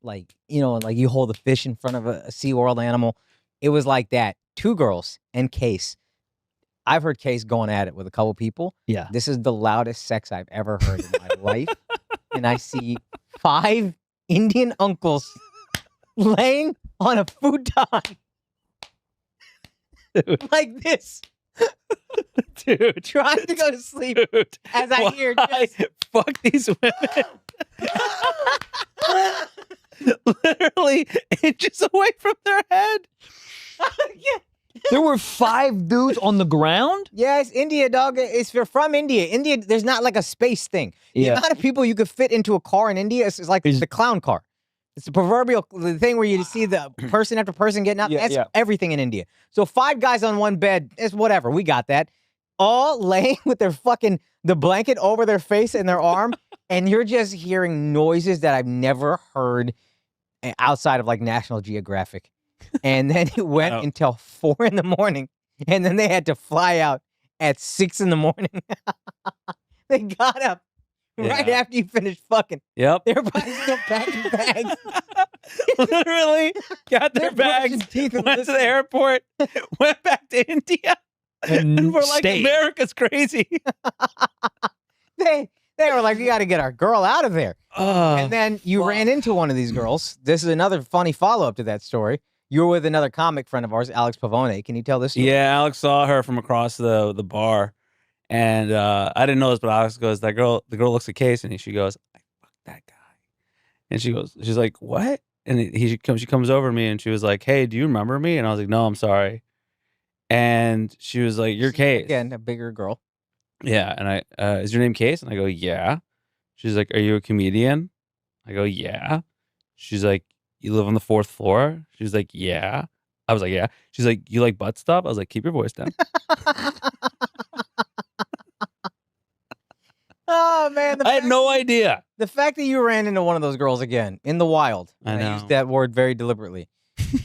like like you hold a fish in front of a SeaWorld animal. It was like that. 2 girls and Case. I've heard Case going at it with a couple people. Yeah. This is the loudest sex I've ever heard in my life. And I see 5 Indian uncles laying on a futon like this, Dude. trying to go to sleep Dude. as I hear Why? just Fuck these women. Literally inches away from their head. yeah. There were 5 dudes on the ground? Yes, India, dog. It's from India. India, there's not like a space thing. The Yeah. amount of people you could fit into a car in India is like the clown car. It's the proverbial the thing where you see the person after person getting out. Yeah, That's yeah. everything in India. So 5 guys on one bed, it's whatever. We got that. All laying with their fucking the blanket over their face and their arm, and you're just hearing noises that I've never heard outside of like National Geographic. And then it went Oh. until 4 a.m, and then they had to fly out at 6 a.m. They got up right Yeah. after you finished fucking. Yep. They're probably still packing bags. Literally got their They're brushing bags, teeth and went to the listening. airport, went back to India, and we're like, stayed. America's crazy. They were like, we got to get our girl out of there. Oh, And then you ran into one of these girls. This is another funny follow-up to that story. You were with another comic friend of ours, Alex Pavone. Can you tell this story? yeah, Alex saw her from across the bar, and I didn't know this, but Alex goes, the girl looks at Case, and she goes, I fucked that guy, and she's like, what? And she comes over to me, and she was like, hey, do you remember me? And I was like, no, I'm sorry. And she was like, you're Case. Again, a bigger girl. Yeah, and I is your name Case? And I go, yeah. She's like, are you a comedian? I go, yeah. She's like, you live on the 4th floor? She's like, yeah. I was like, yeah. She's like, you like butt stuff? I was like, keep your voice down. Oh, man. I had no idea. The fact that you ran into one of those girls again in the wild, I and know. used that word very deliberately,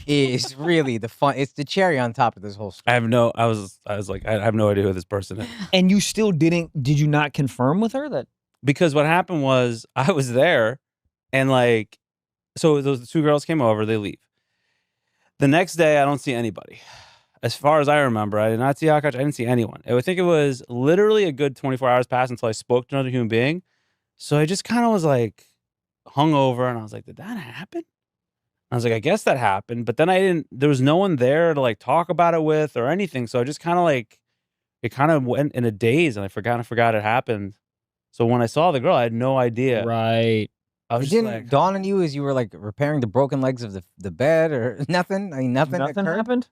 is really the fun. It's the cherry on top of this whole story. I was like, I have no idea who this person is. And you still did you not confirm with her that? Because what happened was I was there, and like, so those 2 girls came over, they leave. The next day, I don't see anybody. As far as I remember, I did not see Akaash. I didn't see anyone. I think it was literally a good 24 hours passed until I spoke to another human being. So I just kind of was like hungover, and I was like, did that happen? I was like, I guess that happened. But then there was no one there to like talk about it with or anything. So I just kind of like, it kind of went in a daze, and I forgot it happened. So when I saw the girl, I had no idea. Right. I was It just didn't like, dawn on you as you were like repairing the broken legs of the bed or nothing? I mean, nothing Nothing occurred? happened?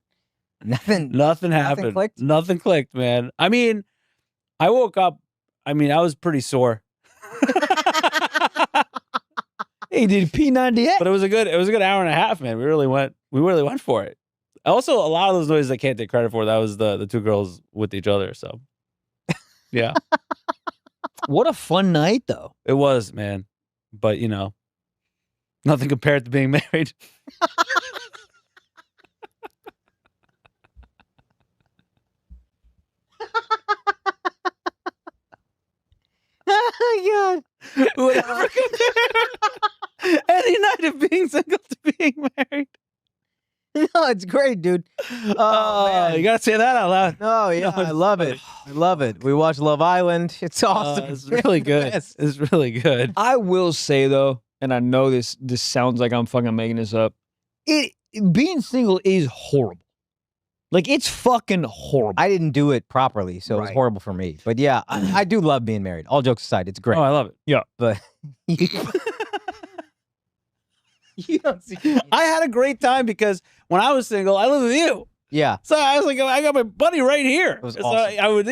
Nothing. Nothing happened. clicked? Nothing clicked, man. I mean, I woke up. I mean, I was pretty sore. Hey, did P90X? But it was a good hour and a half, man. We really went for it. Also, a lot of those noises I can't take credit for. That was the two girls with each other. So, yeah, What a fun night, though. it was, man. But nothing compared to being married. Oh my Would ever compare any night of being single to being married? God. No, it's great, dude. Oh, man. You gotta say that out loud. Oh, yeah. No, I love it. I love it. We watch Love Island. It's awesome. It's really good. Yes. It's really good. I will say though, and I know this sounds like I'm fucking making this up. Being single is horrible. Like it's fucking horrible. I didn't do it properly, so it was Right. horrible for me. But yeah, I do love being married. All jokes aside, it's great. Oh, I love it. But you don't see. I had a great time because when I was single, I lived with you. Yeah. So I was like, I got my buddy right here. was So awesome. I would,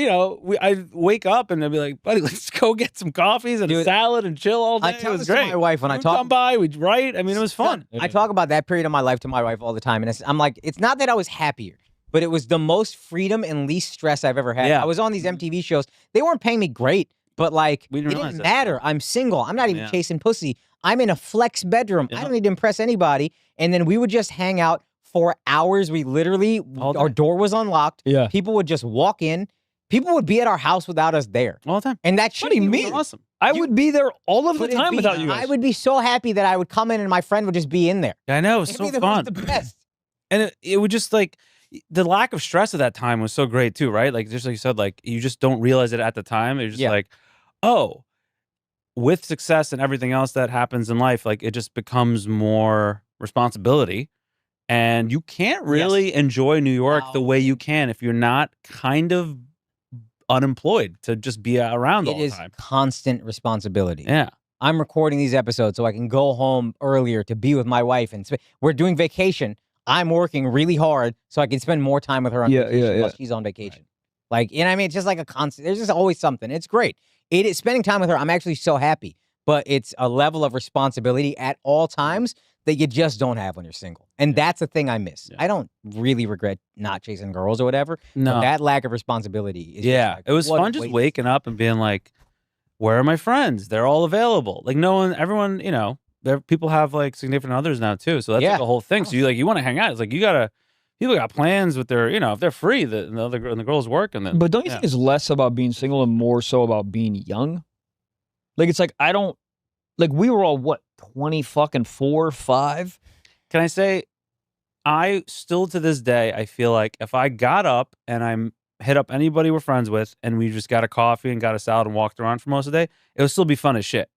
I'd wake up and I'd be like, buddy, let's go get some coffees and a Dude, salad and chill all day. I tell it was this to great. my wife when I We'd talk. come by, we'd write. I mean, it was fun. I talk about that period of my life to my wife all the time, and I'm like, it's not that I was happier, but it was the most freedom and least stress I've ever had. Yeah. I was on these MTV shows. They weren't paying me great, but like, We it didn't realize didn't that. matter. I'm single. I'm not even Yeah. chasing pussy. I'm in a flex bedroom. I Yeah. don't need to impress anybody. And then we would just hang out for hours. We literally, All our day. door was unlocked. Yeah. People would just walk in. People would be at our house without us there. All the time. And that What shit do you was mean? Awesome. I would be there all of the couldn't time be- without you guys. I would be so happy that I would come in and my friend would just be in there. Yeah, I know. It was It'd so be the, fun. the best. And it would just like, the lack of stress at that time was so great too, right? Like, just like you said, like, you just don't realize it at the time. It's just Yeah. like, oh, with success and everything else that happens in life, like, it just becomes more responsibility. And you can't really enjoy New York the No. way you can if you're not kind of unemployed to just be around all It the is time. constant responsibility. Yeah. I'm recording these episodes so I can go home earlier to be with my wife. And we're doing vacation. I'm working really hard so I can spend more time with her on Yeah, vacation yeah, while yeah. she's on vacation. Like, you know what I mean? It's just like a constant, there's just always something. It's great. It is spending time with her. I'm actually so happy. But it's a level of responsibility at all times that you just don't have when you're single. And that's the thing I miss. Yeah. I don't really regret not chasing girls or whatever. No. But that lack of responsibility is just Yeah. like, It was what a fun just waste. waking up and being like, where are my friends? They're all available. Like, everyone, people have like significant others now too. So that's Yeah. like a whole thing. So you want to hang out. It's like, people got plans with their, if they're free, and the girls work. And then, But don't you yeah. think it's less about being single and more so about being young? Like it's like we were all what 20 fucking 4, 5. Can I say, I still to this day, I feel like if I got up and I'm hit up anybody we're friends with and we just got a coffee and got a salad and walked around for most of the day, it would still be fun as shit.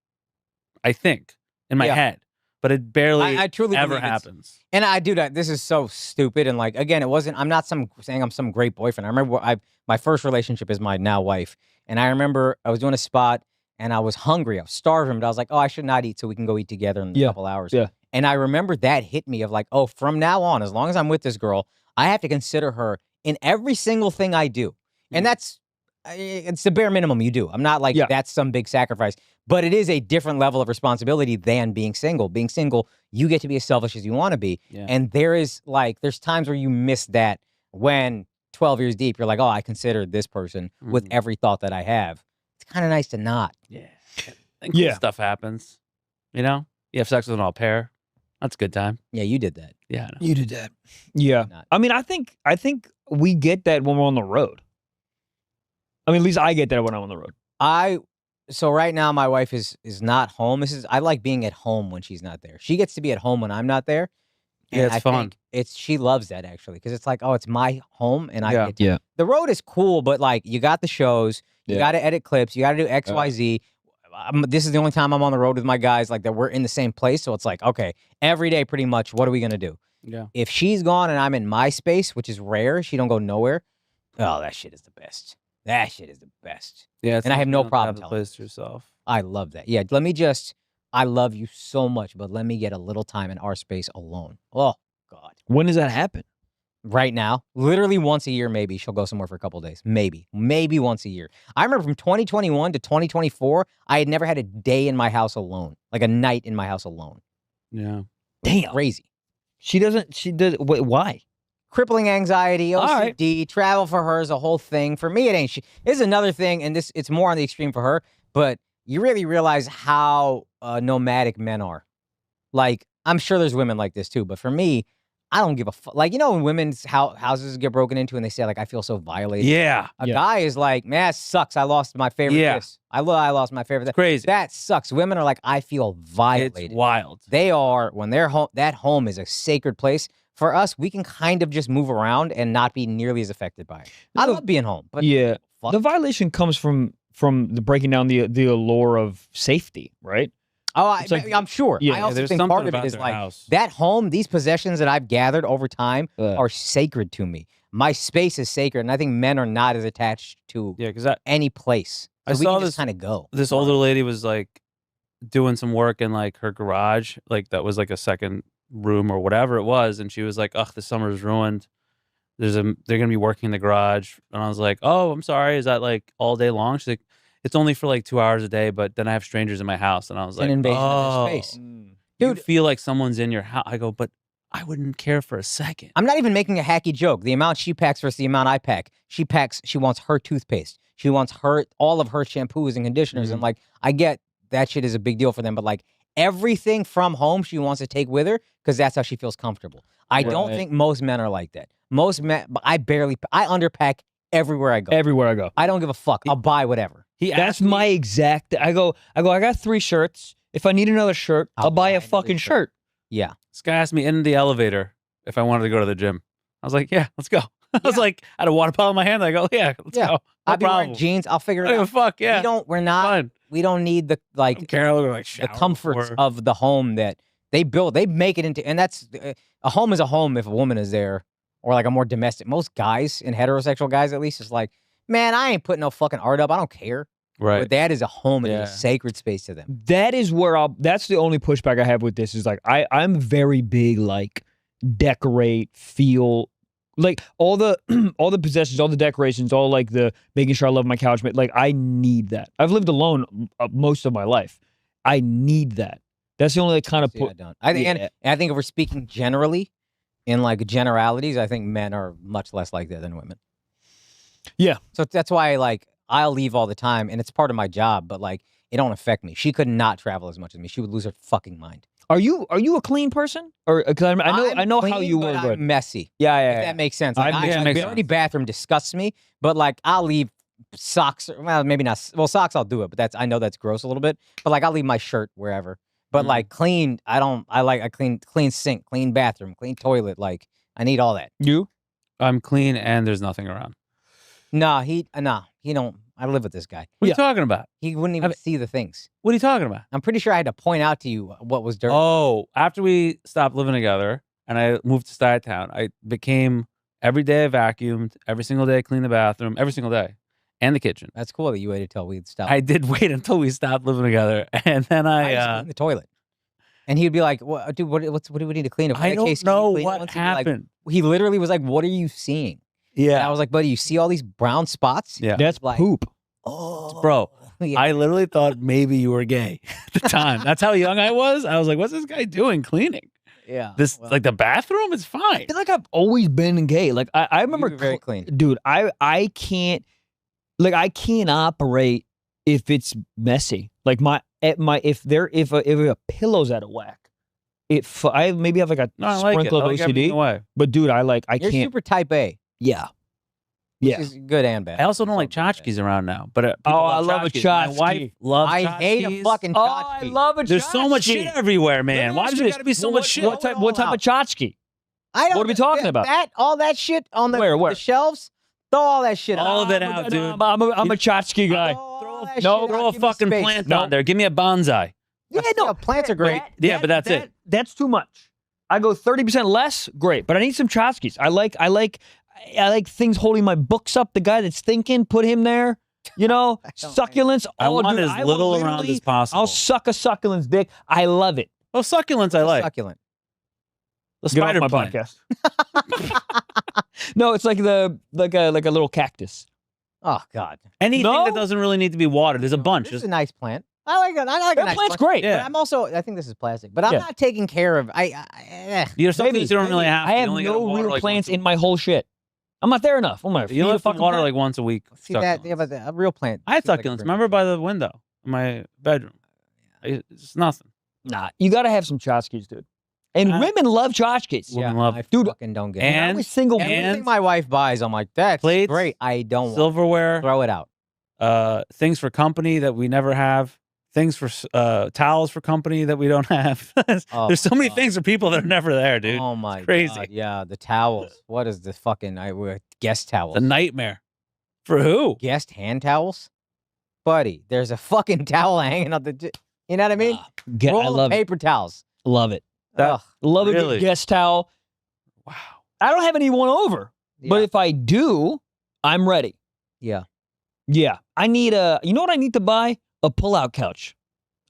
I think in my Yeah. head, but it barely I truly ever believe it's- happens. And I do that. This is so stupid. And like, again, I'm not saying I'm some great boyfriend. I remember my first relationship is my now wife. And I remember I was doing a spot and I was hungry. I was starving, but I was like, oh, I should not eat so we can go eat together in a Yeah. couple hours. Yeah. And I remember that hit me of like, oh, from now on, as long as I'm with this girl, I have to consider her in every single thing I do. And it's the bare minimum you do. I'm not like, Yeah. that's some big sacrifice, but it is a different level of responsibility than being single. Being single, you get to be as selfish as you want to be. Yeah. And there's times where you miss that when 12 years deep, you're like, oh, I consider this person with Mhm. every thought that I have. It's kind of nice to not. Yeah. And cool Yeah. stuff happens. You have sex with an au pair. That's a good time. Yeah, you did that. Yeah. I know. You did that. Yeah. Not. I mean, I think we get that when we're on the road. I mean, at least I get that when I'm on the road. So right now my wife is not home. I like being at home when she's not there. She gets to be at home when I'm not there. Yeah, And it's I fun. think she loves that actually because it's like, oh, it's my home and I Yeah. get to. Yeah. The road is cool, but like you got the shows, you Yeah. got to edit clips, you got to do X, Y, Z. This is the only time I'm on the road with my guys like that we're in the same place. So it's like, okay, every day pretty much, what are we gonna do? Yeah. If she's gone and I'm in my space, which is rare, she don't go nowhere. Oh, that shit is the best. That shit is the best. Yeah. it's And I nice have to no not problem have the telling place to yourself. I love that. Yeah, I love you so much, but let me get a little time in our space alone. Oh, God. When does that happen? right now. Literally once a year, maybe she'll go somewhere for a couple of days. Maybe once a year. I remember from 2021 to 2024, I had never had a day in my house alone, like a night in my house alone. Yeah. Damn. Crazy. She does. Wait, why? Crippling anxiety, All OCD, travel for her is a whole thing. For me, it ain't. This is another thing, and it's more on the extreme for her. But you really realize how nomadic men are. Like, I'm sure there's women like this too, but for me, I don't give a fuck. Like, you know, when women's houses get broken into and they say, like, I feel so violated. Yeah. A guy is like, man, that sucks. I lost my favorite this. I lost my favorite that. Crazy. That sucks. Women are like, I feel violated. It's wild. They are, when they're home, that home is a sacred place. For us, we can kind of just move around and not be nearly as affected by it. I love being home, but yeah, fuck. the violation comes from the breaking down the allure of safety, right? Oh, like- I'm sure. Yeah, I also there's think something part of about it is their like house. that home, these possessions that I've gathered over time Yeah. are sacred to me. My space is sacred, and I think men are not as attached to Yeah, because any place. I So we saw can this- just kind of go. this older lady was like doing some work in like her garage, like that was like a second room or whatever it was, and she was like, "Ugh, the summer's ruined. They're gonna be working in the garage," and I was like, "Oh, I'm sorry. Is that like all day long?" She's like, "It's only for like 2 hours a day, but then I have strangers in my house," and I was It's like, an invasion "Oh, of their space. you Dude. feel like someone's in your house." I go, "But I wouldn't care for a second." I'm not even making a hacky joke. The amount she packs versus the amount I pack. She wants her toothpaste. She wants all of her shampoos and conditioners. And like, I get that shit is a big deal for them, but like everything from home she wants to take with her because that's how she feels comfortable. I don't Right. think most men are like that. Most men, I underpack everywhere I go. Everywhere I go. I don't give a fuck. I'll buy whatever. That's my exact. I go. I got 3 shirts. If I need another shirt, I'll buy a another fucking shirt. Yeah. This guy asked me in the elevator if I wanted to go to the gym. I was like, "Yeah, let's go." I was like, I had a water bottle in my hand. I go, "Yeah, let's Yeah. go." No I'll be wearing problem. jeans. I'll figure I it don't out. give a fuck. Yeah, We're fine. we don't need the I don't care. I'll go, like, the shower comforts before. of the home that they build. They make it into, and that's a home is a home if a woman is there, or like a more domestic. Most guys, and heterosexual guys at least, is like, man, I ain't putting no fucking art up. I don't care. Right. But that is a home and Yeah. it's a sacred space to them. That is where that's the only pushback I have with this is like I'm very big like decorate, feel like all the all the possessions, all the decorations, all like the making sure I love my couch, like I need that. I've lived alone most of my life. I need that. That's the only kind of See, I don't. I think, and I think if we're speaking generally, in like generalities, I think men are much less like that than women. Yeah. So that's why like I'll leave all the time, and it's part of my job. But like it don't affect me. She could not travel as much as me. She would lose her fucking mind. Are you a clean person? Or because I know how clean, you but were I'm good. messy. Yeah, If that makes sense. Like, Yeah, it the makes dirty bathroom disgusts me, but like I'll leave socks. Well, maybe not. Well, socks I'll do it, but I know that's gross a little bit. But like I'll leave my shirt wherever. But like clean, I don't. I like a clean sink, clean bathroom, clean toilet. Like I need all that. You? I'm clean and there's nothing around. Nah, he don't. I live with this guy. What are you talking about? He wouldn't even see the things. What are you talking about? I'm pretty sure I had to point out to you what was dirty. Oh, after we stopped living together and I moved to Stuytown, I became every day I vacuumed, every single day I cleaned the bathroom, every single day, and the kitchen. That's cool that you waited till we stopped. I did wait until we stopped living together, and then I just I cleaned the toilet. And he'd be like, "What, dude? What do we need to clean? If we I had a don't case, can you know clean it what once?" He'd be like- happened. he literally was like, "What are you seeing?" And I Yeah, was like, "Buddy, you see all these brown spots?" yeah, That's like- poop. Oh, bro. yeah. I literally thought maybe you were gay at the time. That's how young I was. I was like, "What's this guy doing cleaning yeah. this? well, Like the bathroom is fine." I feel like I've always been gay. Like I remember were very clean. Dude, I can't operate if it's messy. Like if a pillow's out of whack. I maybe have like a No, I like it. sprinkle I of like everything OCD. away. But dude, I You're can't. super type A, Yeah. which Yeah. is good and bad. I also don't like It's all good and tchotchkes around now. But Oh, people I love love a tchotchkes. My tchotchke. wife loves bad. I hate a tchotchkes. fucking Oh, tchotchke. I love it. There's so much shit everywhere, man. Why does there gotta be so much shit? What type of tchotchke? I don't, What are we talking about? All that shit on the, Where? the shelves. Throw all that shit All out. of it out, dude. I'm a tchotchke guy. Throw all that no, shit Throw out. a Give me fucking space. plant No. on there. Give me a bonsai. Yeah, no, plants are great. Yeah, but that's it. That's too much. I go 30% less, great. But I need some tchotchkes. I like things holding my books up. The guy that's thinking, put him there. You know, succulents. I want dude, as will little around literally- as possible. I'll suck a succulent's dick. I love it. Well, succulents I like. Succulent. The Get off spider my plant. podcast. No, it's like a little cactus. Oh God. Anything No? that doesn't really need to be watered. There's a bunch. This is Just a nice plant. I like it. I like a That nice plant's plant. great. Yeah. But I'm also. I think this is plastic. But I'm Yeah. not taking care of. there's some Maybe. things you don't really have. I You have only gotta no water, real like, plants once in my whole shit. I'm not there enough. I'm gonna You feed a have to fucking water plant. like once a week. See that? Yeah, Succulents. but a real plant. I had seems like a succulents. great Remember idea. by the window in my bedroom. It's nothing. Nah, you gotta have some tchotchkes, dude. And I- women love tchotchkes. Yeah, Women love I Dude, fucking don't get it. and- I was single. and- Everything my wife buys, I'm like, that's Plates, great. I don't want. silverware, Throw it out. things for company that we never have, things for towels for company that we don't have. Oh, There's so many God. things for people that are never there, dude. Oh my crazy. God. Yeah, the towels. What is the fucking guest towels? The nightmare. For who? Guest hand towels, buddy. There's a fucking towel hanging on the. You know what I mean? I Roll of love it. paper towels. Love it. That- Ugh. Love a Really? good guest towel. Wow. I don't have anyone over, but Yeah. if I do, I'm ready. Yeah. Yeah, I need a. You know what I need to buy? A pull-out couch.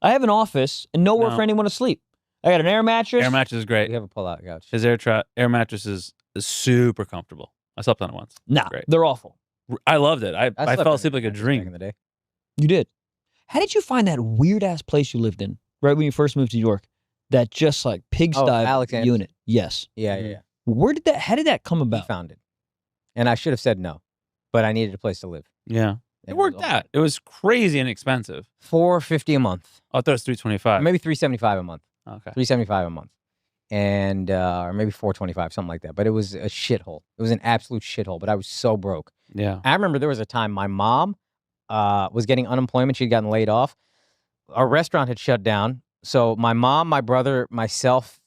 I have an office and nowhere No. for anyone to sleep. I got an air mattress. Air mattress is great. We have a pull-out couch. His air mattress is super comfortable. I slept on it once. Nah, Great. they're awful. I loved it. I slept fell in asleep like a mattress back dream. in the day. You did. How did you find that weird-ass place you lived in right when you first moved to New York? That just like pigsty Alexander's. unit. Yes. Yeah, yeah, yeah. Where did that? How did that come He about? found it, and I should have said no, but I needed a place to live. Yeah. And It worked was out. It was crazy inexpensive. $450 a month, Oh, I thought it was $325. maybe $375 a month. Okay. $375 a month, and or maybe $425, something like that. But it was a shithole. It was an absolute shithole. But I was so broke. Yeah. I remember there was a time my mom was getting unemployment. She'd gotten laid off. Our restaurant had shut down. So my mom, my brother, myself,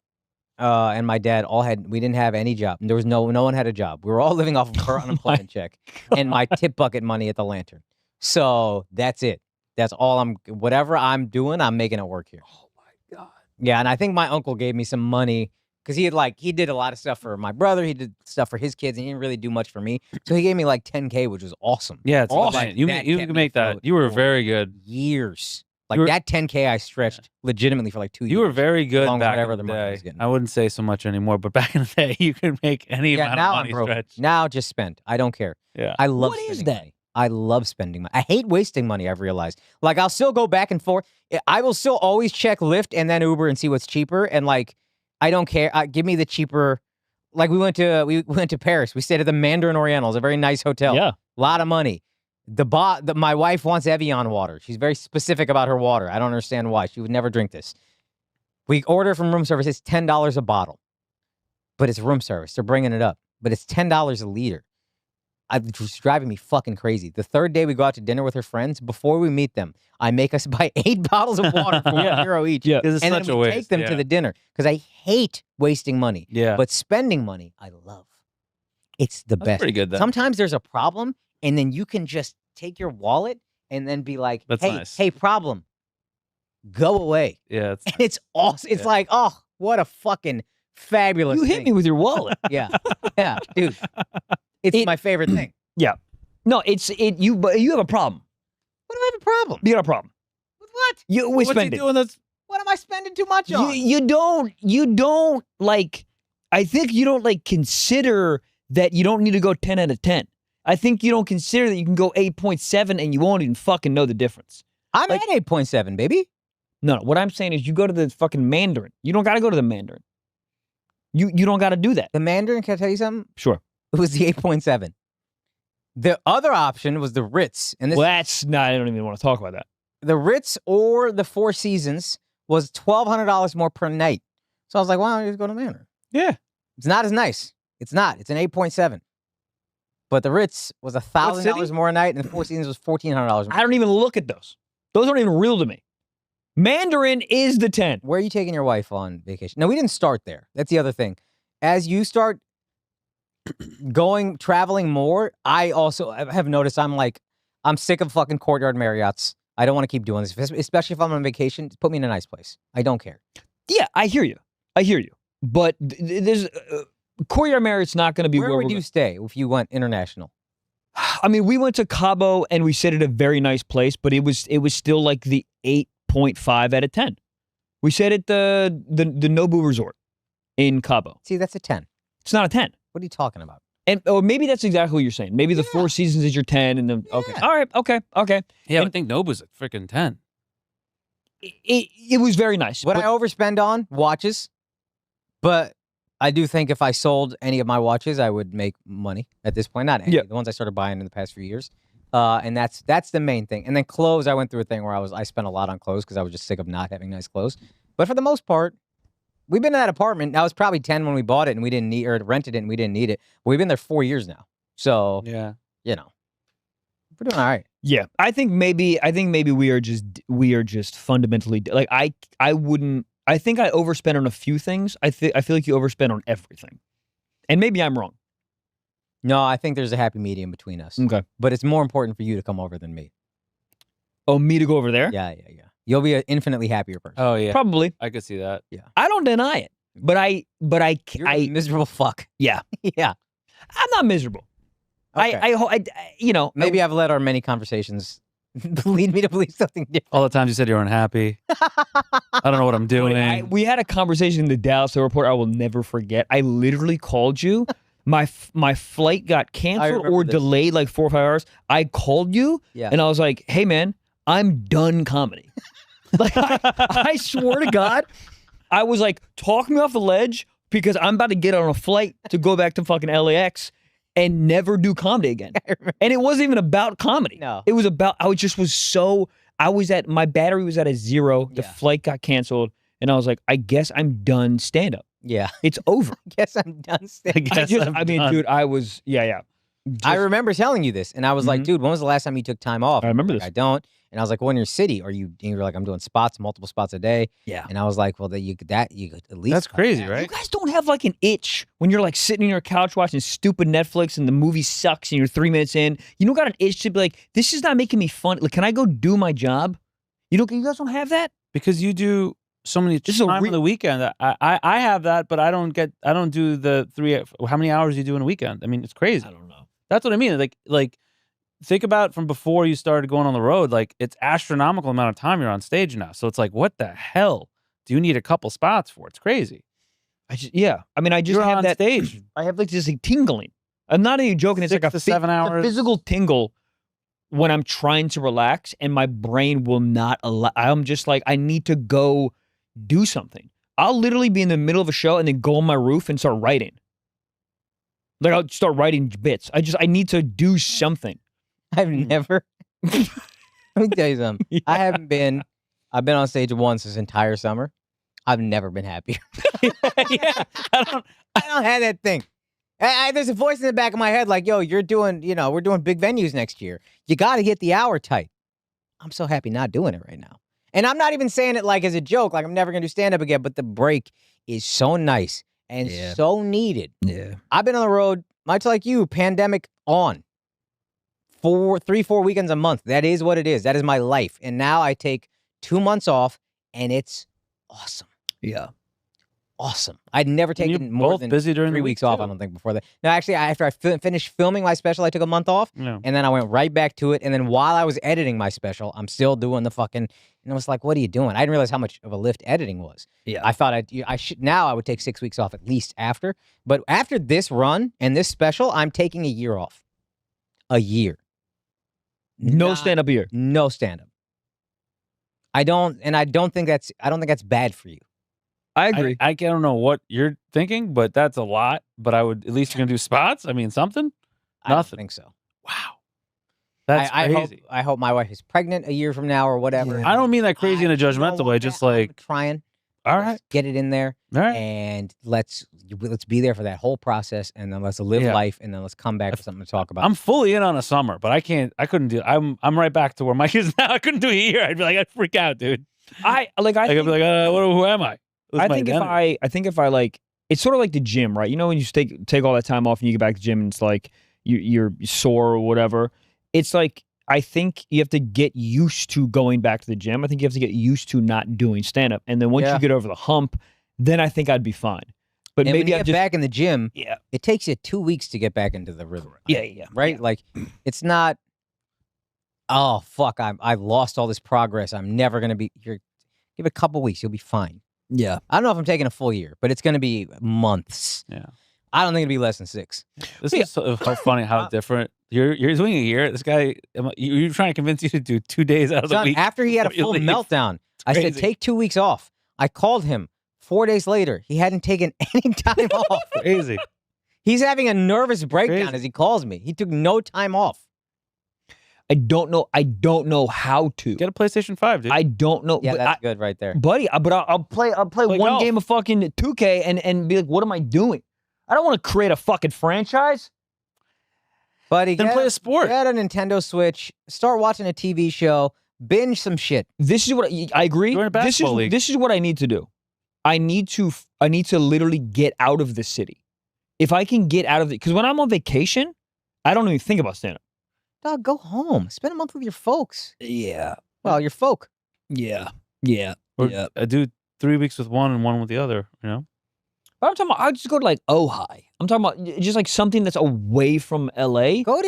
and my dad we didn't have any job. There was no one had a job. We were all living off of her unemployment check and my tip bucket money at the Lantern. So that's it. That's all whatever I'm doing, I'm making it work here. Oh my God. Yeah, and I think my uncle gave me some money because he did a lot of stuff for my brother. He did stuff for his kids, and he didn't really do much for me. So he gave me like $10K, which was awesome. Yeah, it's Awesome. awesome. You That can kept me make that. afloat You were for very good. Years. Like You were- that $10K I stretched legitimately for like 2 years. You were very good Along with back whatever in the the money I day. was getting. I wouldn't say so much anymore, but back in the day, you could make any Yeah, amount now of I'm money broke. stretch. Now just spend. I don't care. Yeah. I love What is spending that? money. I love spending money. I hate wasting money, I've realized. Like I'll still go back and forth. I will still always check Lyft and then Uber and see what's cheaper. And like I don't care. Give me the cheaper. Like we went to Paris. We stayed at the Mandarin Oriental. It's a very nice hotel. Yeah. A lot of money. My wife wants Evian water. She's very specific about her water. I don't understand why. She would never drink this. We order from room service. It's $10 a bottle, but it's room service. They're bringing it up, but it's $10 a liter. It's driving me fucking crazy. The third day we go out to dinner with her friends. Before we meet them, I make us buy 8 bottles of water for €1 each. Yeah. 'Cause it's and such then a we waste. take them yeah. to the dinner because I hate wasting money. Yeah. But spending money, I love. It's the That's best. pretty good, though. Sometimes there's a problem, and then you can just take your wallet and then be like, That's "Hey, nice. hey, problem, go away." Yeah. It's, And it's awesome. It's Yeah. like, oh, what a fucking fabulous. You hit thing. me with your wallet. Yeah, yeah, dude. It's my favorite thing. No, but you have a problem. What do I have a problem You got a problem. with? What? You we what's he spend it. doing that's What am I spending too much on? You don't like. I think you don't like consider that you don't need to go 10 out of 10. I think you don't consider that you can go 8.7 and you won't even fucking know the difference. I'm like- at 8.7, baby. No, what I'm saying is you go to the fucking Mandarin. You don't got to go to the Mandarin. You don't got to do that. The Mandarin, can I tell you something? Sure. It was the 8.7. The other option was the Ritz, and this Well, that's not. I don't even want to talk about that. the Ritz or the Four Seasons was $1,200 more per night. So I was like, why don't you just go to Mandarin? yeah. It's not as nice. It's not. It's an 8.7. But the Ritz was $1,000 city? more a night, and the Four Seasons was $1,400 more. I don't even look at those. Those aren't even real to me. Mandarin is the 10. Where are you taking your wife on vacation? No, we didn't start there. That's the other thing. As you start traveling more, I also have noticed I'm sick of fucking Courtyard Marriotts. I don't want to keep doing this, especially if I'm on vacation. Put me in a nice place. I don't care. Yeah, I hear you. But there's Courtyard Marriott's not going to be Where where would we're you stay if you went international? I mean, we went to Cabo and we stayed at a very nice place, but it was still like the 8.5 out of 10. We stayed at the Nobu Resort in Cabo. See, that's a 10. It's not a 10. What are you talking about? And or maybe that's exactly what you're saying. Maybe the 4 seasons is your 10, and then okay, all right, okay. Yeah, I And think Nobu's at freaking 10. it was very nice. What but- I overspend on watches, but I do think if I sold any of my watches, I would make money at this point. Not any, Yeah. the ones I started buying in the past few years. And that's the main thing. And then clothes, I went through a thing where I spent a lot on clothes because I was just sick of not having nice clothes. But for the most part, we've been in that apartment. I was probably 10 when we bought it and we didn't need, or rented it and we didn't need it. But we've been there 4 years now. So, Yeah. you know, we're doing all right. Yeah, I think maybe we are just fundamentally like I wouldn't. I think I overspend on a few things. I feel like you overspend on everything, and maybe I'm wrong. No, I think there's a happy medium between us. Okay. But it's more important for you to come over than me. Oh, me to go over there? Yeah. You'll be an infinitely happier person. Oh yeah, Probably. I could see that. I don't deny it, but I You're a miserable fuck. yeah, Yeah. I'm not miserable. Okay. I you know Maybe I've let our many conversations lead me to believe something different. All the times you said you were unhappy. I don't know what I'm doing. we had a conversation in the Dallas airport I will never forget. I literally called you. My flight got canceled remember or this. delayed like 4 or 5 hours. I called you Yeah. and I was like, "Hey man, I'm done comedy." Like I swear to God, I was like, "Talk me off the ledge because I'm about to get on a flight to go back to fucking LAX and never do comedy again." And it wasn't even about comedy. No. It was about my battery was at a 0. The Yeah. flight got canceled and I was like, "I guess I'm done stand up. Yeah. It's over." I guess I'm done staying. I mean, dude, I was yeah. I remember telling you this, and I was like, dude, when was the last time you took time off? I remember Like, this. I don't. And I was like, well, in your city, and you were like, I'm doing multiple spots a day. Yeah. And I was like, well, you could at least. That's crazy, You right? guys don't have like an itch when you're like sitting on your couch watching stupid Netflix and the movie sucks and you're 3 minutes in. You don't got an itch to be like, this is not making me fun. Like, can I go do my job? You guys don't have that? Because you do so many This is a time re- on the weekend. I have that, but I don't do the 3. How many hours do you do in a weekend? I mean, it's crazy. I don't know. That's what I mean. Like think about from before you started going on the road. Like it's astronomical amount of time you're on stage now. So it's like, what the hell do you need a couple spots for? It's crazy. I just You're have on that stage. I have like this like tingling. I'm not even joking. It's 6 like to 7 it's a hours. physical tingle when I'm trying to relax and my brain will not allow. I'm just like, I need to go do something. I'll literally be in the middle of a show and then go on my roof and start writing. Like I'll start writing bits. I need to do something. I've never. Let me tell you something. I've been on stage once this entire summer. I've never been happier. Yeah, I don't. I don't have that thing. There's a voice in the back of my head like, yo, we're doing big venues next year. You got to get the hour tight. I'm so happy not doing it right now. And I'm not even saying it like as a joke, like I'm never going to do stand-up again, but the break is so nice and so needed. Yeah. I've been on the road, much like you, pandemic on. 3-4 weekends a month. That is what it is. That is my life. And now I take 2 months off, and it's awesome. Yeah. Awesome. I'd never And you're taken more both than busy during 3 the week, weeks off, too. I don't think, before that. No, actually, after I finished filming my special, I took a month off, Yeah. and then I went right back to it. And then while I was editing my special, I'm still doing the fucking, and I was like, what are you doing? I didn't realize how much of a lift editing was. Yeah. I thought now I would take 6 weeks off at least after. But after this run and this special, I'm taking a year off. A year. No Not- stand up here. No stand-up. I don't think that's bad for you. I agree. I don't know what you're thinking, but that's a lot. But I would at least you're gonna do spots. I mean, something. I don't Nothing. think so. Wow. That's crazy. I hope my wife is pregnant a year from now or whatever. I don't mean that crazy in a You know judgmental what, way. man? Just I'm like, trying. all Let's right, get it in there, all right. and let's be there for that whole process, and then let's live Yeah. life, and then let's come back with something to talk about. I'm fully in on a summer, but I couldn't do. I'm right back to where Mike is now. I couldn't do a year. I'd be like, I'd freak out, dude. I I'd be like, who am I? I think if I like, it's sort of like the gym, right? You know, when you take all that time off and you get back to the gym and it's like you're sore or whatever. It's like, I think you have to get used to going back to the gym. I think you have to get used to not doing stand up. And then once you get over the hump, then I think I'd be fine. But and when maybe you I get just back in the gym. Yeah. It takes you 2 weeks to get back into the rhythm. Yeah. Right? Like, it's not. Oh fuck! I lost all this progress. I'm never gonna be. Give it a couple weeks. You'll be fine. Yeah. I don't know if I'm taking a full year, but it's going to be months. Yeah. I don't think it'd be less than 6. This is so funny how different. You're doing a year. This guy, you're trying to convince you to do 2 days out of the Son, week. after he had a before full you leave. meltdown, I said, crazy. take 2 weeks off. I called him 4 days later. He hadn't taken any time off. Crazy. He's having a nervous breakdown Crazy. as he calls me. He took no time off. I don't know how to. Get a PlayStation 5, dude. I don't know. Yeah, but that's good right there. buddy. But I'll play one golf. game of fucking 2K and be like, what am I doing? I don't want to create a fucking franchise. Buddy, Then play a sport. Get a Nintendo Switch. Start watching a TV show. Binge some shit. This is what I agree. Join a basketball league. This is what I need to do. I need to literally get out of the city. If I can get out of it, because when I'm on vacation, I don't even think about stand-up. Dog, go home. Spend a month with your folks. Yeah. Well, your folk. Yeah. Or I do 3 weeks with one and 1 with the other, you know? But I'm talking about, I just go to like Ojai. I'm talking about just like something that's away from LA. Go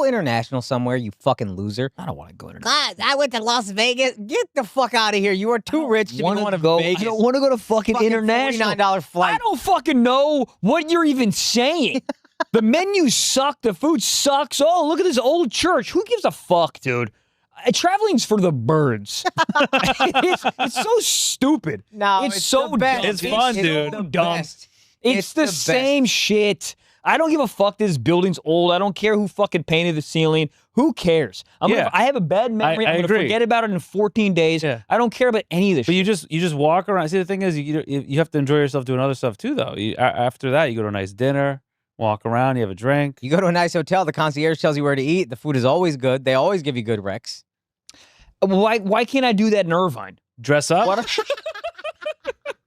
international somewhere, you fucking loser. I don't want to go to God, I went to Las Vegas. Get the fuck out of here. You are too rich to be going to go. Vegas. I don't want to go to fucking international. $49 flight. I don't fucking know what you're even saying. The menus suck. The food sucks. Oh, look at this old church. Who gives a fuck, dude? Traveling's for the birds. it's so stupid. No, it's so the best. dumb. It's fun, so dude. the Dumb. best. It's the best. same shit. I don't give a fuck. This building's old. I don't care who fucking painted the ceiling. Who cares? I have a bad memory. I I'm gonna agree. forget about it in 14 days. Yeah. I don't care about any of this. But shit. you just walk around. See, the thing is, you have to enjoy yourself doing other stuff too, though. After that, you go to a nice dinner, walk around, you have a drink. You go to a nice hotel, the concierge tells you where to eat. The food is always good. They always give you good recs. Why can't I do that in Irvine? Dress up.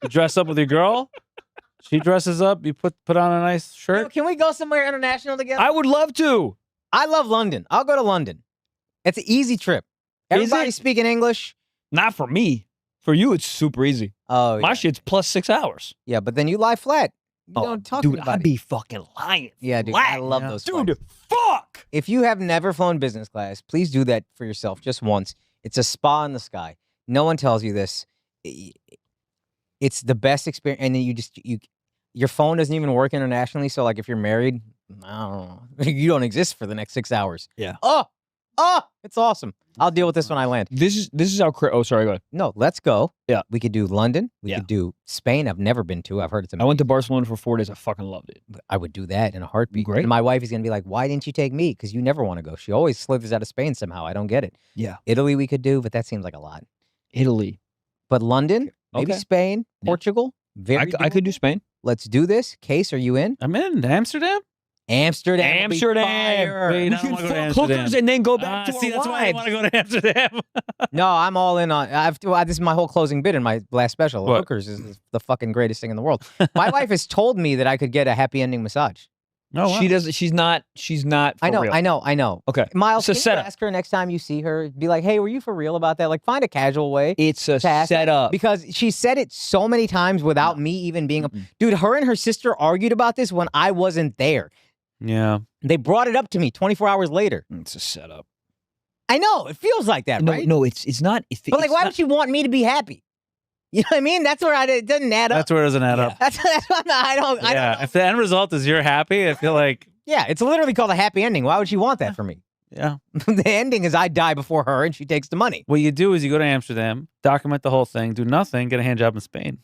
You dress up with your girl. She dresses up. You put on a nice Yo, shirt. can we go somewhere international together? I would love to. I love London. I'll go to London. It's an easy trip. Everybody speaking English. Not for me. For you, it's super easy. Oh, My yeah. shit's plus 6 hours. Yeah, but then you lie flat. You don't talk dude, to anybody. I'd be fucking lying. Yeah, dude. flat. I love those Dude, flights. fuck. If you have never flown business class, please do that for yourself just once. It's a spa in the sky. No one tells you this. It's the best experience. And then your phone doesn't even work internationally. So like if you're married, I don't know. You don't exist for the next 6 hours. Yeah. Oh, it's awesome. I'll deal with this when I land. This is how. Oh, sorry. Go ahead. No, let's go. Yeah. We could do London. We Yeah. could do Spain. I've never been to. I've heard it's I amazing. went to Barcelona for 4 days. I fucking loved it. I would do that in a heartbeat. Great. And my wife is going to be like, why didn't you take me? Because you never want to go. She always slithers out of Spain somehow. I don't get it. Yeah. Italy we could do, but that seems like a lot. Italy. But London, maybe Okay. Spain, Yeah. Portugal. Very I could do doable. Spain. Let's do this. Case, are you in? I'm in Amsterdam. Amsterdam. will be fire. Wait, We I don't could wanna go to fuck Amsterdam. hookers and then go back to See, our that's why I wives. want to go to Amsterdam. No, I'm all in on. This is my whole closing bit in my last special. What? Hookers is the fucking greatest thing in the world. My wife has told me that I could get a happy ending massage. No, wow. She doesn't. She's not. For I know, real. I know. Okay. Miles, It's a can you setup. ask her next time you see her? Be like, hey, were you for real about that? Like, find a casual way. It's a to ask her. setup. Because she said it so many times without me even being a dude. Her and her sister argued about this when I wasn't there. Yeah. They brought it up to me 24 hours later. It's a setup. I know it feels like that, No, right? no, it's not. But like, why would she want me to be happy? You know what I mean? That's where it doesn't add up. That's where it doesn't add up. That's what I don't. I Yeah. don't know. If the end result is you're happy, I feel like, Yeah, it's literally called a happy ending. Why would she want that for me? yeah. The ending is I die before her and she takes the money. What you do is you go to Amsterdam, document the whole thing, do nothing, get a hand job in Spain.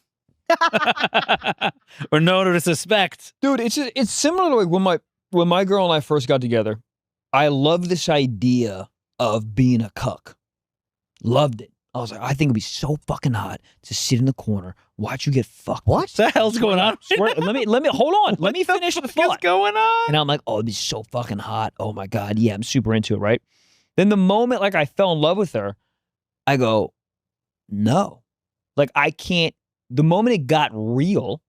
Or no to suspect. Dude, it's similar to like when my girl and I first got together. I love this idea of being a cuck. Loved it. I was like, I think it'd be so fucking hot to sit in the corner, watch you get fucked. What? What the hell's going on? Let me hold on. Let me finish the What's thought. going on? And I'm like, oh, it'd be so fucking hot. Oh my God. Yeah, I'm super into it, right? Then the moment like I fell in love with her, I go, no. Like I can't, the moment it got real,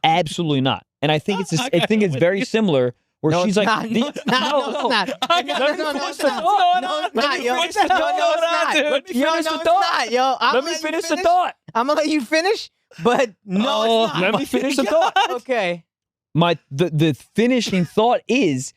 absolutely not. And I think it's very similar where No, she's it's like, not. No, it's not. No, it's not. Let me No, finish it's the not. thought. No, it's not, yo. Let me finish the thought. Let me Yo, finish no, the it's thought. not, yo. Let me finish the thought. I'm gonna let you finish, but no, it's not. Let me finish the thought. Okay. The finishing thought is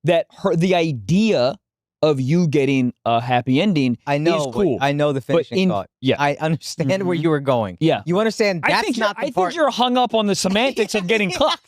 that the idea of you getting a happy ending I know. is cool. I know the finishing thought. Yeah. I understand where you were going. Yeah. You understand I that's think not the I part. think you're hung up on the semantics of getting cooked.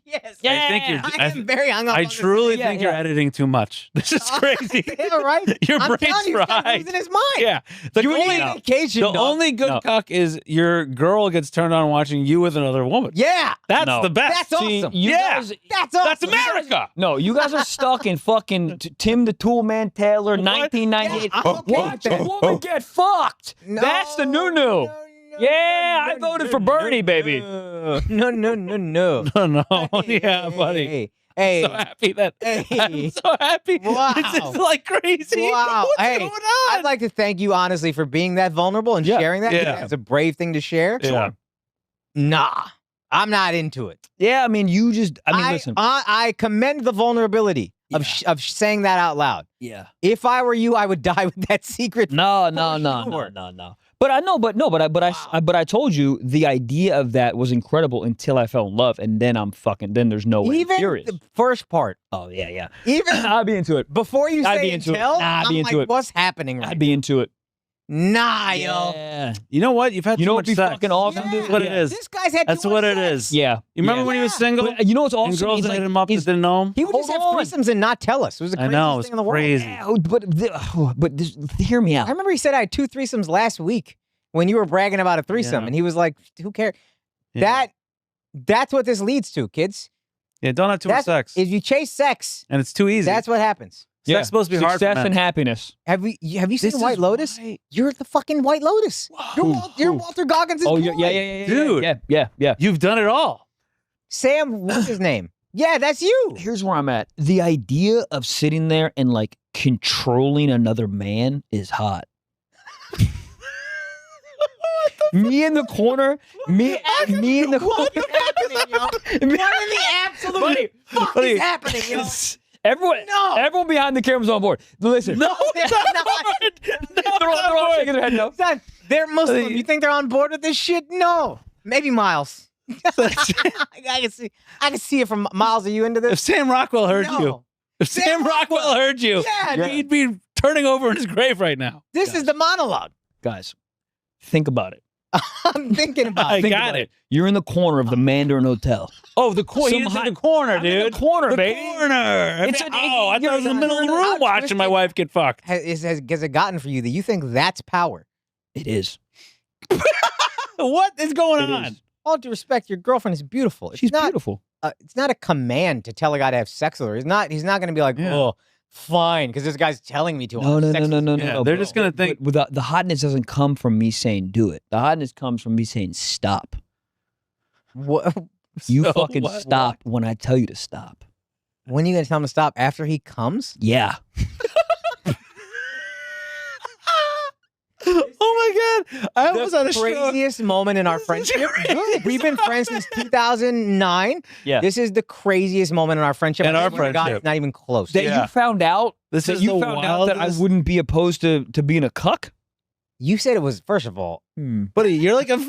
Yes. Yeah. I think you're. I am very hung up I on this. truly Yeah, think you're yeah. editing too much. This is crazy. Yeah, right. Your I'm brain's telling you, he's got fried. moves in his mind. Yeah. The You only, need vacation, the dog. only good No. cuck is your girl gets turned on watching you with another woman. Yeah. That's No. the best. That's See, awesome. you Yeah. guys, That's awesome. That's America. no, you guys are stuck in fucking Tim the Tool Man Taylor, 1998. Yeah, I'm okay Watch with a that. woman get fucked. No, That's the new. no, Yeah, I voted for Bernie, baby. No, no, no, no. No, Hey, yeah, hey, buddy. Hey, hey. So happy that Hey. I'm so happy. Wow. This is like crazy. Wow. What's Hey, going on? I'd like to thank you honestly for being that vulnerable and Yeah. sharing that. Yeah. It's a brave thing to share. Yeah. Nah, I'm not into it. Yeah, I mean, you just. I mean, listen. I commend the vulnerability of Yeah. of saying that out loud. Yeah. If I were you, I would die with that secret. No. sure. But I know, but I told you the idea of that was incredible until I fell in love, and then then there's no way. I'm Even furious. the first part, Oh yeah. even I'd be into it. before you I'd say be into it. until, Nah, I'd I'm be like, into it. what's happening right I'd be into it. Nah, yo. Yeah. You know what? You've had You too know much what'd be sex. fucking awesome? Yeah. That's what it is. This guy's had That's too what much it sex. is. Yeah. You remember Yeah. when he was single? But you know what's and awesome? girls He's that like, hit him up that he's- didn't know him? He would just have Hold on. threesomes and not tell us. It was the I craziest know, it's thing in the world. crazy. Yeah, but hear me out. I remember he said I had 2 threesomes last week when you were bragging about a threesome, Yeah. and he was like, "Who cares?" Yeah. That's what this leads to, kids. Yeah, don't have too much sex. If you chase sex, And it's too easy. that's what happens. Sex is supposed to be hard for Success men. and happiness. Have you seen This White is Lotus? why- You're the fucking White Lotus. You're Walter Goggins' Oh boy. yeah. Dude. Yeah. You've done it all. Sam, what's his name? Yeah, that's you. Here's where I'm at. The idea of sitting there and like controlling another man is hot. Me in the corner, me in the corner. What in the absolute fuck is happening? You know? Everyone behind the camera's on board. Listen, No, They're not. they're all shaking their head no. Son, they're Muslim. You think they're on board with this shit? No. Maybe Miles. I can see it from Miles. Are you into If this? Sam Rockwell heard No. you, if Sam Rockwell heard you, Yeah, he'd be turning over in his grave right now. This is the monologue. Guys, think about it. I'm thinking about I it. Think got about it. You're in the corner of the Mandarin Hotel. Oh, the corner. Some He's in hot- the corner, I'm dude. in the corner, the baby. corner. It's I an- thought I was in the middle of the How room watching twisted- my wife get fucked. Has it gotten for you that you think that's power? It is. What is going It on? is. All due respect, your girlfriend is beautiful. It's She's not, beautiful. It's not a command to tell a guy to have sex with her. He's not going to be like, Yeah. oh, fine, because this guy's telling me to. No. Yeah, they're just gonna think- But the hotness doesn't come from me saying do it. The hotness comes from me saying stop. What? You So fucking what? stop when I tell you to stop. When are you going to tell him to stop? After he comes? Yeah. Oh my god! I almost had a The stroke. craziest moment in our friendship. We've been friends since 2009. Yeah. This is the craziest moment in our friendship. In I our swear to God, friendship. it's not even close. That Yeah. you found out This that is you the found out that I wildest- wouldn't be opposed to being a cuck? You said it was, first of all, Buddy, you're like a you're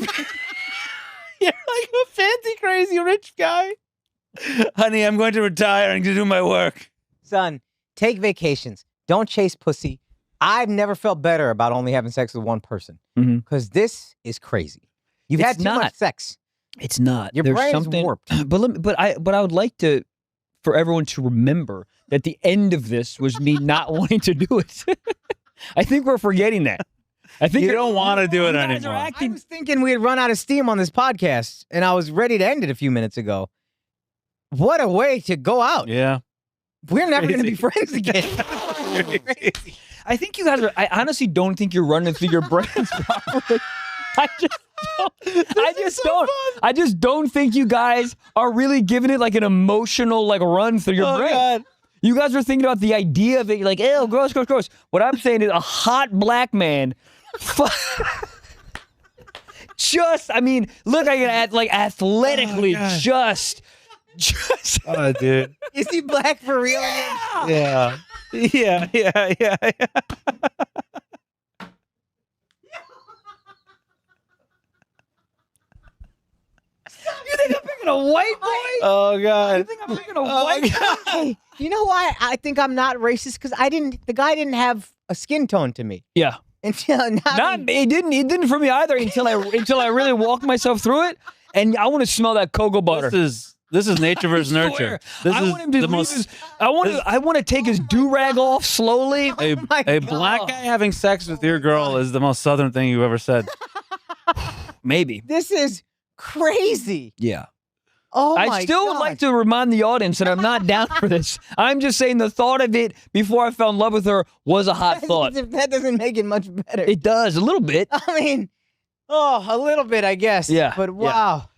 like a fancy, crazy rich guy. Honey, I'm going to retire and do my work. son, take vacations. Don't chase pussy. I've never felt better about only having sex with one person Mhm. because this is crazy. You've It's had too not. much sex. It's not. Your There's brain is something warped. But I would like to for everyone to remember that the end of this was me not wanting to do it. I think we're forgetting that. I think You don't want to do it you guys are anymore. I acting was thinking we had run out of steam on this podcast, and I was ready to end it a few minutes ago. What a way to go out. Yeah. We're never going to Crazy. be friends again. I think you guys are. I honestly don't think you're running through your brains properly. I just don't think you guys are really giving it like an emotional like run through your Oh, brain. God. You guys are thinking about the idea of it. You're like, ew, gross, gross, gross. What I'm saying is a hot black man. Just, I mean, look, I can act like athletically, God. just. Oh, dude. Is he black for real? Yeah. Yeah. You think I'm picking picking a white boy? Oh You God. think I'm picking a white boy? Hey, you know why I think I'm not racist? Because the guy didn't have a skin tone to me. Yeah. Until It didn't for me either until I really walked myself through it, and I want to smell that cocoa butter. This is nature versus I nurture. swear. This I is want him to the leave most. his, I want to take his do-rag off slowly. A black guy having sex with your girl is the most southern thing you ever said. Maybe. This is crazy. Yeah. Oh my I still would God. like to remind the audience that I'm not down for this. I'm just saying the thought of it before I fell in love with her was a hot thought. That doesn't make it much better. It does a little bit. I mean, a little bit, I guess. Yeah, But yeah. wow.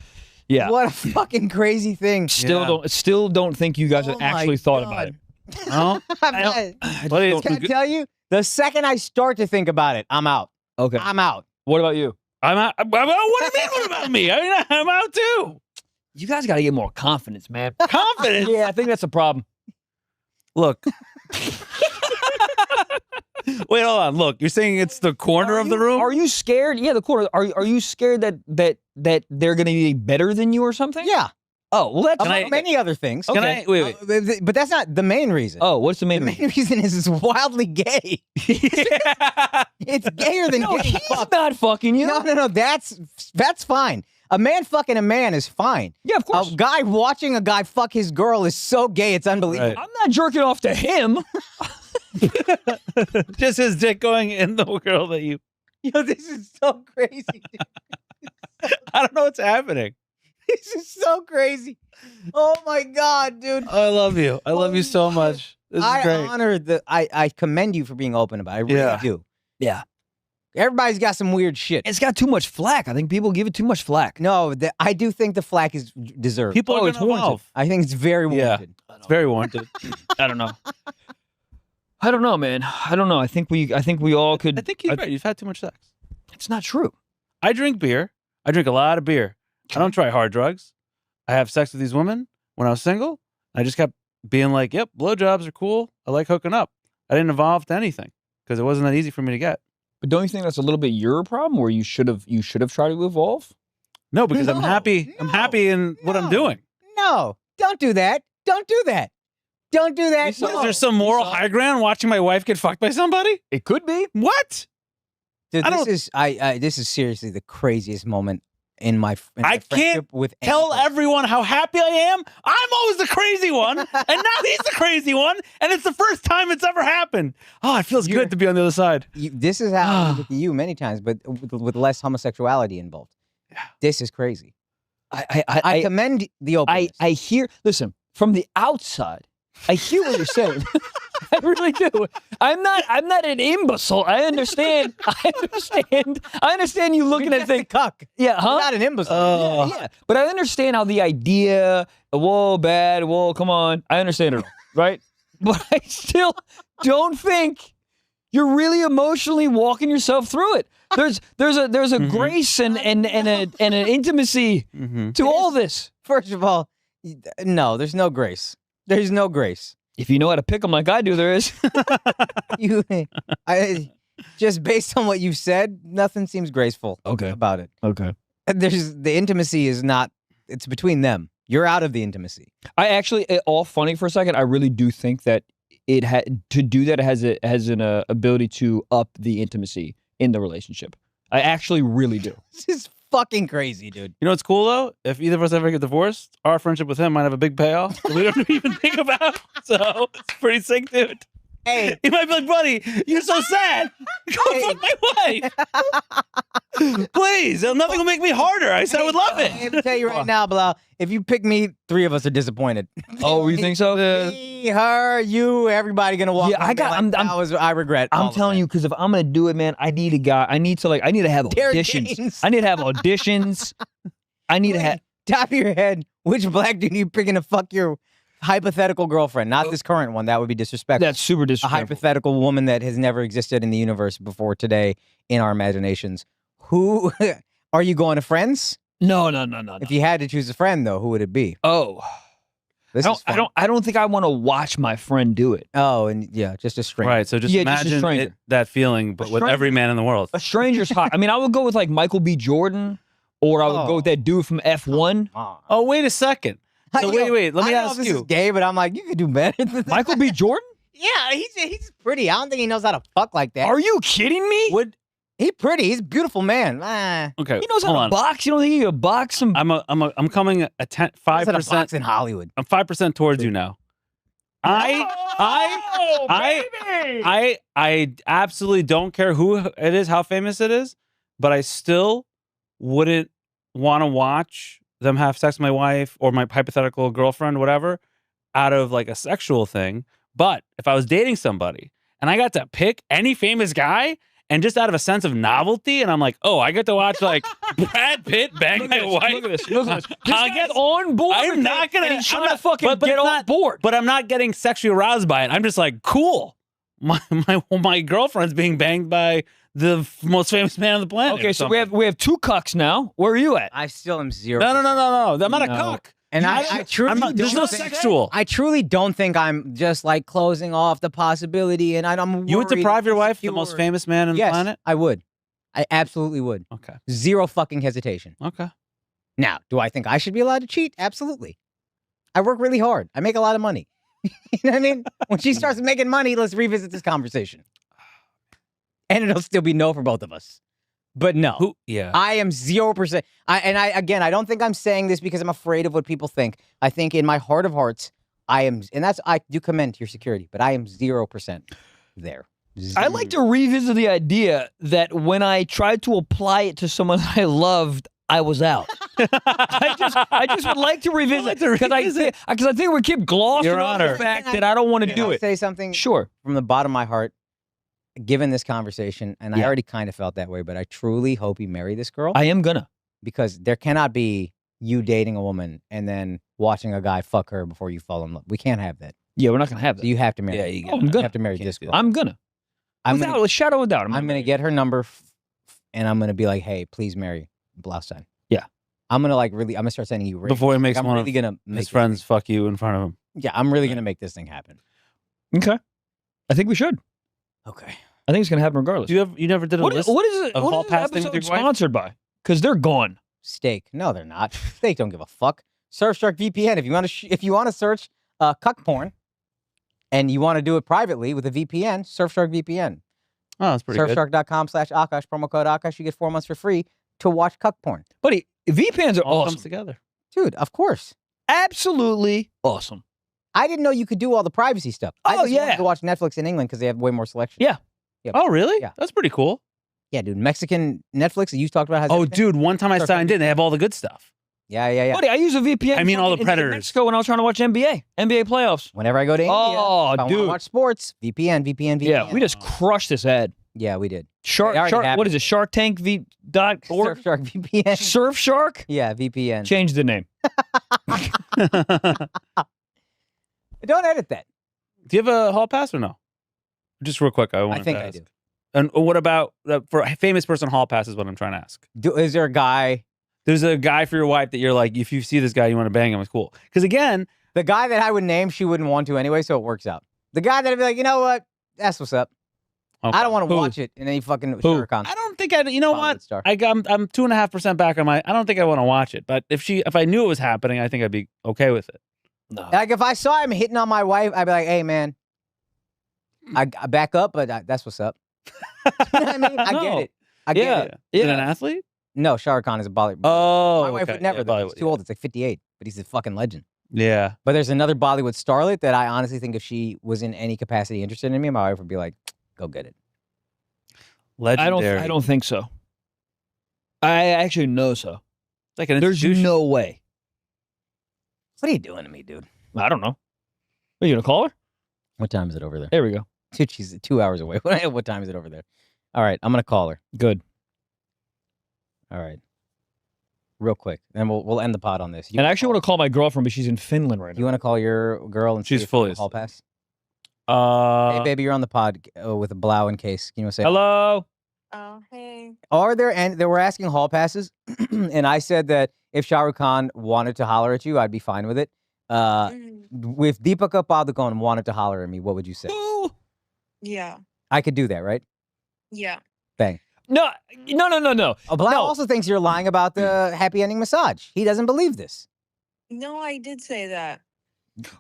Yeah. What a fucking crazy thing. Still don't think you guys have Oh my actually thought God. about it. No. I What can tell you, the second I start to think about it, I'm out. Okay. I'm out. What about you? I'm out. What do you mean? What about me? I mean, I'm out too. You guys got to get more confidence, man. Confidence. Yeah, I think that's a problem. Look. Wait, hold on. Look, you're saying it's the corner of the room? Are you scared? Yeah, the corner. Are you scared that they're going to be better than you or something? Yeah. Oh, well, that's Among many other things. Can I wait? But that's not the main reason. Oh, what's the main The reason? main reason is it's wildly gay. It's gayer than No, getting he's fucked. not fucking you. No. That's fine. A man fucking a man is fine. Yeah, of course. A guy watching a guy fuck his girl is so gay, it's unbelievable. Right. I'm not jerking off to him. Just his dick going in the girl that you. Yo, this is so crazy. Dude. I don't know what's happening. This is so crazy. Oh my God, dude. I love you. I love you so much. This is I great. honor I commend you for being open about it. I really Yeah. do. Yeah. Everybody's got some weird shit. It's got too much flack. I think people give it too much flack. No, I do think the flack is deserved. People are it's going to warranted. evolve. I think it's very Yeah. warranted. It's very warranted. I don't know. I don't know, man. I don't know. I think we all could. I think you're right. You've had too much sex. It's not true. I drink beer. I drink a lot of beer. I don't try hard drugs. I have sex with these women when I was single. I just kept being like, yep, blowjobs are cool. I like hooking up. I didn't evolve to anything because it wasn't that easy for me to get. But don't you think that's a little bit your problem, where you should have tried to evolve? No, because I'm No, happy. I'm no, happy in what I'm no. doing. No, don't do that. Don't do that. Don't do that. What, No. is there some moral high ground watching my wife get fucked by somebody? It could be. What? Dude, I this don't- is this is seriously the craziest moment in my I can't friendship with Tell anybody. everyone how happy I am. I'm always the crazy one, and now he's the crazy one, and it's the first time it's ever happened. Oh, it feels good to be on the other side. This has happened with you many times, but with less homosexuality involved. This is crazy. I commend the openness. I hear. Listen, from the outside, I hear what you're saying. I really do. I'm not an imbecile. I understand. I understand you looking at things. Cuck. Yeah, huh? You're not an imbecile. Yeah. But I understand how the idea, whoa, bad, whoa, come on. I understand it all, right? But I still don't think you're really emotionally walking yourself through it. There's a grace and an intimacy to all this. First of all, no, there's no grace. There's no grace. If you know how to pick them like I do, there is. Just based on what you've said, nothing seems graceful about it. Okay. There's the intimacy is not. It's between them. You're out of the intimacy. I actually, all funny for a second, I really do think that it to do that has an ability to up the intimacy in the relationship. I actually really do. This is fucking crazy, dude. You know what's cool though? If either of us ever get divorced, our friendship with him might have a big payoff that we don't even think about. So it's pretty sick, dude. Hey, He might be like, buddy, you're so sad. Go fuck my wife. Please, nothing will make me harder. I said I would love I have to it. tell you right now, Bilal, if you pick me, 3 of us are disappointed. Oh, you think so? Me, her, you, everybody gonna walk. Yeah, away and be like, I regret. all I'm of telling that." you, because if I'm gonna do it, man, I need a guy. I need to have Derek auditions. Gaines. I need to have auditions. I need to have. Top of your head, which black dude are you picking to fuck your hypothetical girlfriend? Not this current one. That would be disrespectful. That's super A disrespectful. hypothetical woman that has never existed in the universe before today in our imaginations. Who are you going to friends? No. If you had to choose a friend, though, who would it be? Oh, This is fun. I don't think I want to watch my friend do it. Oh, and yeah, just a stranger. Right. So just Yeah, just a imagine stranger. that feeling, but with stranger. every man in the world. A stranger's hot. I mean, I would go with like Michael B. Jordan or I would go with that dude from F1. Oh, wait a second. So wait. Let me I don't know ask if this you. is gay, but I'm like, you could do better than that. Michael B. Jordan? Yeah, he's pretty. I don't think he knows how to fuck like that. Are you kidding me? Would He's pretty. He's a beautiful man. Ah. okay? He knows how hold to on. box. You don't think he could box some? I'm coming at 5%. Box in Hollywood. I'm 5% towards you now. I absolutely don't care who it is, how famous it is, but I still wouldn't want to watch them have sex with my wife or my hypothetical girlfriend, whatever, out of like a sexual thing. But if I was dating somebody and I got to pick any famous guy and just out of a sense of novelty, and I'm like, oh, I get to watch like Brad Pitt bang my wife. Look at this. Look at this. I'll get on board. I'm not gonna. He's trying to fucking get on board. But I'm not getting sexually aroused by it. I'm just like, cool. My girlfriend's being banged by the most famous man on the planet. Okay, so we have two cucks now. Where are you at? I still am zero. No. I'm not a cuck. And I truly I'm not, there's no don't think- sexual. I truly don't think I'm just like closing off the possibility, and I'm. You would worried deprive your and wife of the insecure. most famous man on the Yes, planet? I would. I absolutely would. Okay. Zero fucking hesitation. Okay. Now, do I think I should be allowed to cheat? Absolutely. I work really hard. I make a lot of money. You know what I mean? When she starts making money, let's revisit this conversation. And it'll still be no for both of us. But no. Yeah. I am 0%. I don't think I'm saying this because I'm afraid of what people think. I think in my heart of hearts, I do commend your security, but I am 0% there. I like to revisit the idea that when I tried to apply it to someone that I loved, I was out. I just would like to revisit because I think we keep glossing Your over Honor. the fact that I don't want to do it. Say something Sure. from the bottom of my heart, given this conversation, and I Yeah. already kind of felt that way, but I truly hope you marry this girl I am gonna. because there cannot be you dating a woman and then watching a guy fuck her before you fall in love. We can't have that. Yeah, we're not gonna have So that. you have to marry. Yeah, her. you Oh, I'm You gonna. have to marry Can't this do girl. that. I'm gonna. I'm Without gonna, a shadow of a doubt. I'm gonna get her number, and I'm gonna be like, "Hey, please marry Blaustein." Yeah. I'm gonna I'm gonna start sending you rings. Before he makes I'm one really of gonna make his this friends fuck you in front of him. thing- Yeah, I'm really gonna make this thing happen. Okay. I think we should. Okay. I think it's gonna happen regardless. You never did a What list is it? of What hall is this pass things with episode your wife? sponsored by? Because they're gone. Steak. No, they're not. Steak don't give a fuck. Surfshark VPN. If you want to search cuck porn, and you want to do it privately with a VPN, Surfshark VPN. Oh, that's pretty good. Surfshark.com/Akash, promo code Akash. You get 4 months for free to watch cuck porn. Buddy, VPNs are All awesome. comes together. Dude, of course. Absolutely awesome. I didn't know you could do all the privacy stuff. I Oh, just yeah. wanted to watch Netflix in England because they have way more selection. Yeah. Yep. Oh, really? Yeah. That's pretty cool. Yeah, dude. Mexican Netflix that you talked about has Oh, everything? dude, one time I Surf signed in, they have all the good stuff. Yeah. Buddy, I use a VPN. I mean, all the fucking in predators. Mexico when I was trying to watch NBA playoffs. Whenever I go to India, Oh, if I want to dude. watch sports, VPN. Yeah, we just crushed this ad. Yeah, we did. Shark, They already Shark have what it. is it? SharkTank.org? Surfshark VPN. Surf Shark? Yeah, VPN. Change the name. Don't edit that. Do you have a hall pass or no? Just real quick, I want think to I ask. do. And what about for a famous person hall pass is what I'm trying to ask. Is there a guy? There's a guy for your wife that you're like, if you see this guy, you want to bang him. It's cool. Because again, The guy that I would name, she wouldn't want to anyway, so it works out. The guy that I'd be like, you know what? That's what's up. okay. I don't want to Who? watch it in any fucking Who? Shah Khan. I don't think I. You know Bollywood what? star. I'm 2.5% back on my. I don't think I want to watch it. But if I knew it was happening, I think I'd be okay with it. No. Like if I saw him hitting on my wife, I'd be like, hey man, I back up, but that's what's up. You know what I mean? I get No. it. I get Yeah. it. Is it an athlete? No, Shah Khan is a Bollywood. Oh, my wife okay. would never. Yeah, though. He's Bollywood, too yeah. old. It's like 58, but he's a fucking legend. Yeah. But there's another Bollywood starlet that I honestly think if she was in any capacity interested in me, my wife would be like, go get it. Legendary. I don't think so. I actually know so. It's like an There's institution. no way. What are you doing to me, dude? I don't know. Are you gonna call her? What time is it over there? There we go. Dude, she's 2 hours away. What time is it over there? All right, I'm gonna call her. Good. All right, real quick, and we'll end the pod on this. And I actually want to call my girlfriend, but she's in Finland right You now. want to call your girl and She's see if fully you can hall pass? Hey, baby, you're on the pod with a blow in case. Can you say Hello. Oh, hey. Are there and they were asking hall passes, and I said that if Shah Rukh Khan wanted to holler at you, I'd be fine with it. If Deepika Padukone wanted to holler at me, what would you say? Yeah. I could do that, right? Yeah. Bang. No. Oh, Blau No. also thinks you're lying about the happy ending massage. He doesn't believe this. No, I did say that.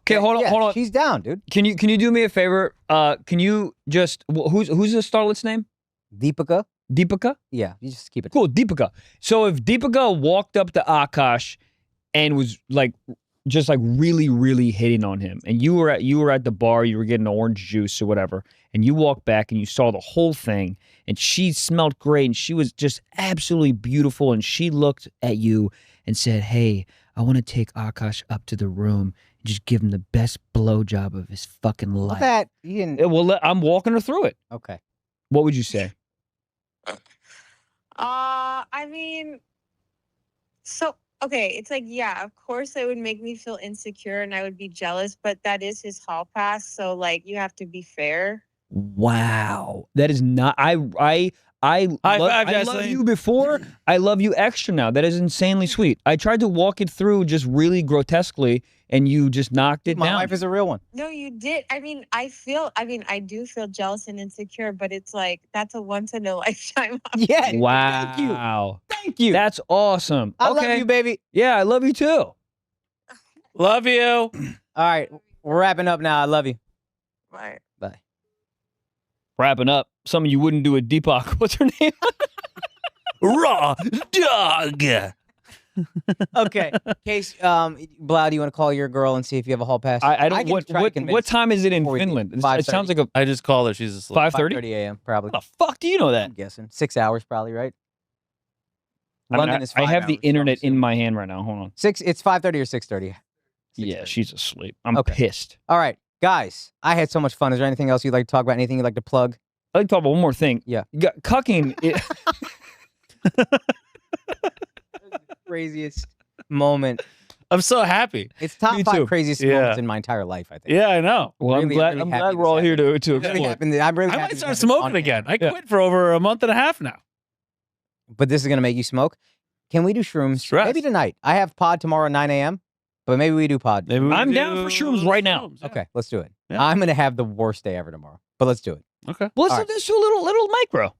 Okay, hold Yeah, on. She's down, dude. Can you do me a favor? Can you just who's the starlet's name? Deepika? Deepika? Yeah, you just keep it. Cool, Deepika. So if Deepika walked up to Akaash and was like just like really, really hitting on him, and you were at the bar, you were getting orange juice or whatever, and you walked back and you saw the whole thing, and she smelled great and she was just absolutely beautiful, and she looked at you and said, "Hey, I want to take Akaash up to the room and just give him the best blowjob of his fucking life." That you didn't. Well, I'm walking her through it. Okay. What would you say? I mean, so okay, it's like, yeah, of course it would make me feel insecure and I would be jealous, but that is his hall pass, so like you have to be fair. Wow, that is not. I five, love Jocelyn. you before. I love you extra now. That is insanely sweet. I tried to walk it through just really grotesquely, and you just knocked it My down. wife is a real one. No, you did. I mean, I do feel jealous and insecure, but it's like that's a once in a lifetime. Yeah. Wow. Thank you. That's awesome. I okay. love you, baby. Yeah, I love you too. Love you. All right, we're wrapping up now. I love you. Right. Bye. Wrapping up. Something you wouldn't do with Deepak. What's her name? Raw dog. Okay. Case, Blau, do you want to call your girl and see if you have a hall pass? I don't. can try to What convince time is it in before we leave. Finland? It 5:30. sounds like a I just called her. She's asleep. 5:30. 5:30 a.m. probably. How the fuck do you know that? I'm guessing 6 hours probably, right? I mean, London is I 5 have the hours, so internet I'm in my hand right now. Hold on. It's 5:30 or 6:30. Yeah, she's asleep. I'm Okay. pissed. All right, guys. I had so much fun. Is there anything else you'd like to talk about? Anything you'd like to plug? I'd like to talk about one more thing. Yeah. Cucking. Craziest moment. I'm so happy. It's top Me 5 too. craziest Yeah. moments in my entire life, I think. Yeah, I know. Well, Really, I'm really glad happy we're all this here to Really explore. happy- I'm really I happy might this start happened smoking on again. I Yeah. quit for over a month and a half now. But this is going to make you smoke. Can we do shrooms? Stress. Maybe tonight. I have pod tomorrow at 9 a.m., but maybe we do pod. Maybe we I'm do down for shrooms right now. yeah. Okay, let's do it. Yeah. I'm going to have the worst day ever tomorrow, but let's do it. Okay. Well, All let's do a little micro.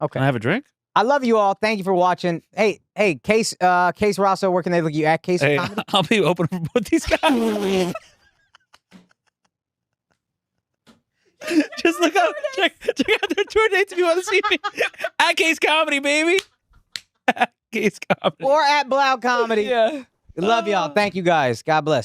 Okay. Can I have a drink? I love you all. Thank you for watching. Hey, Case Rosso, where can they look you at? Case Hey, Comedy? I'll be open for both these guys. Just look up, check out their tour dates if you want to see me. At Case Comedy, baby. At Case Comedy. Or at Blau Comedy. Yeah. Love y'all. Thank you guys. God bless.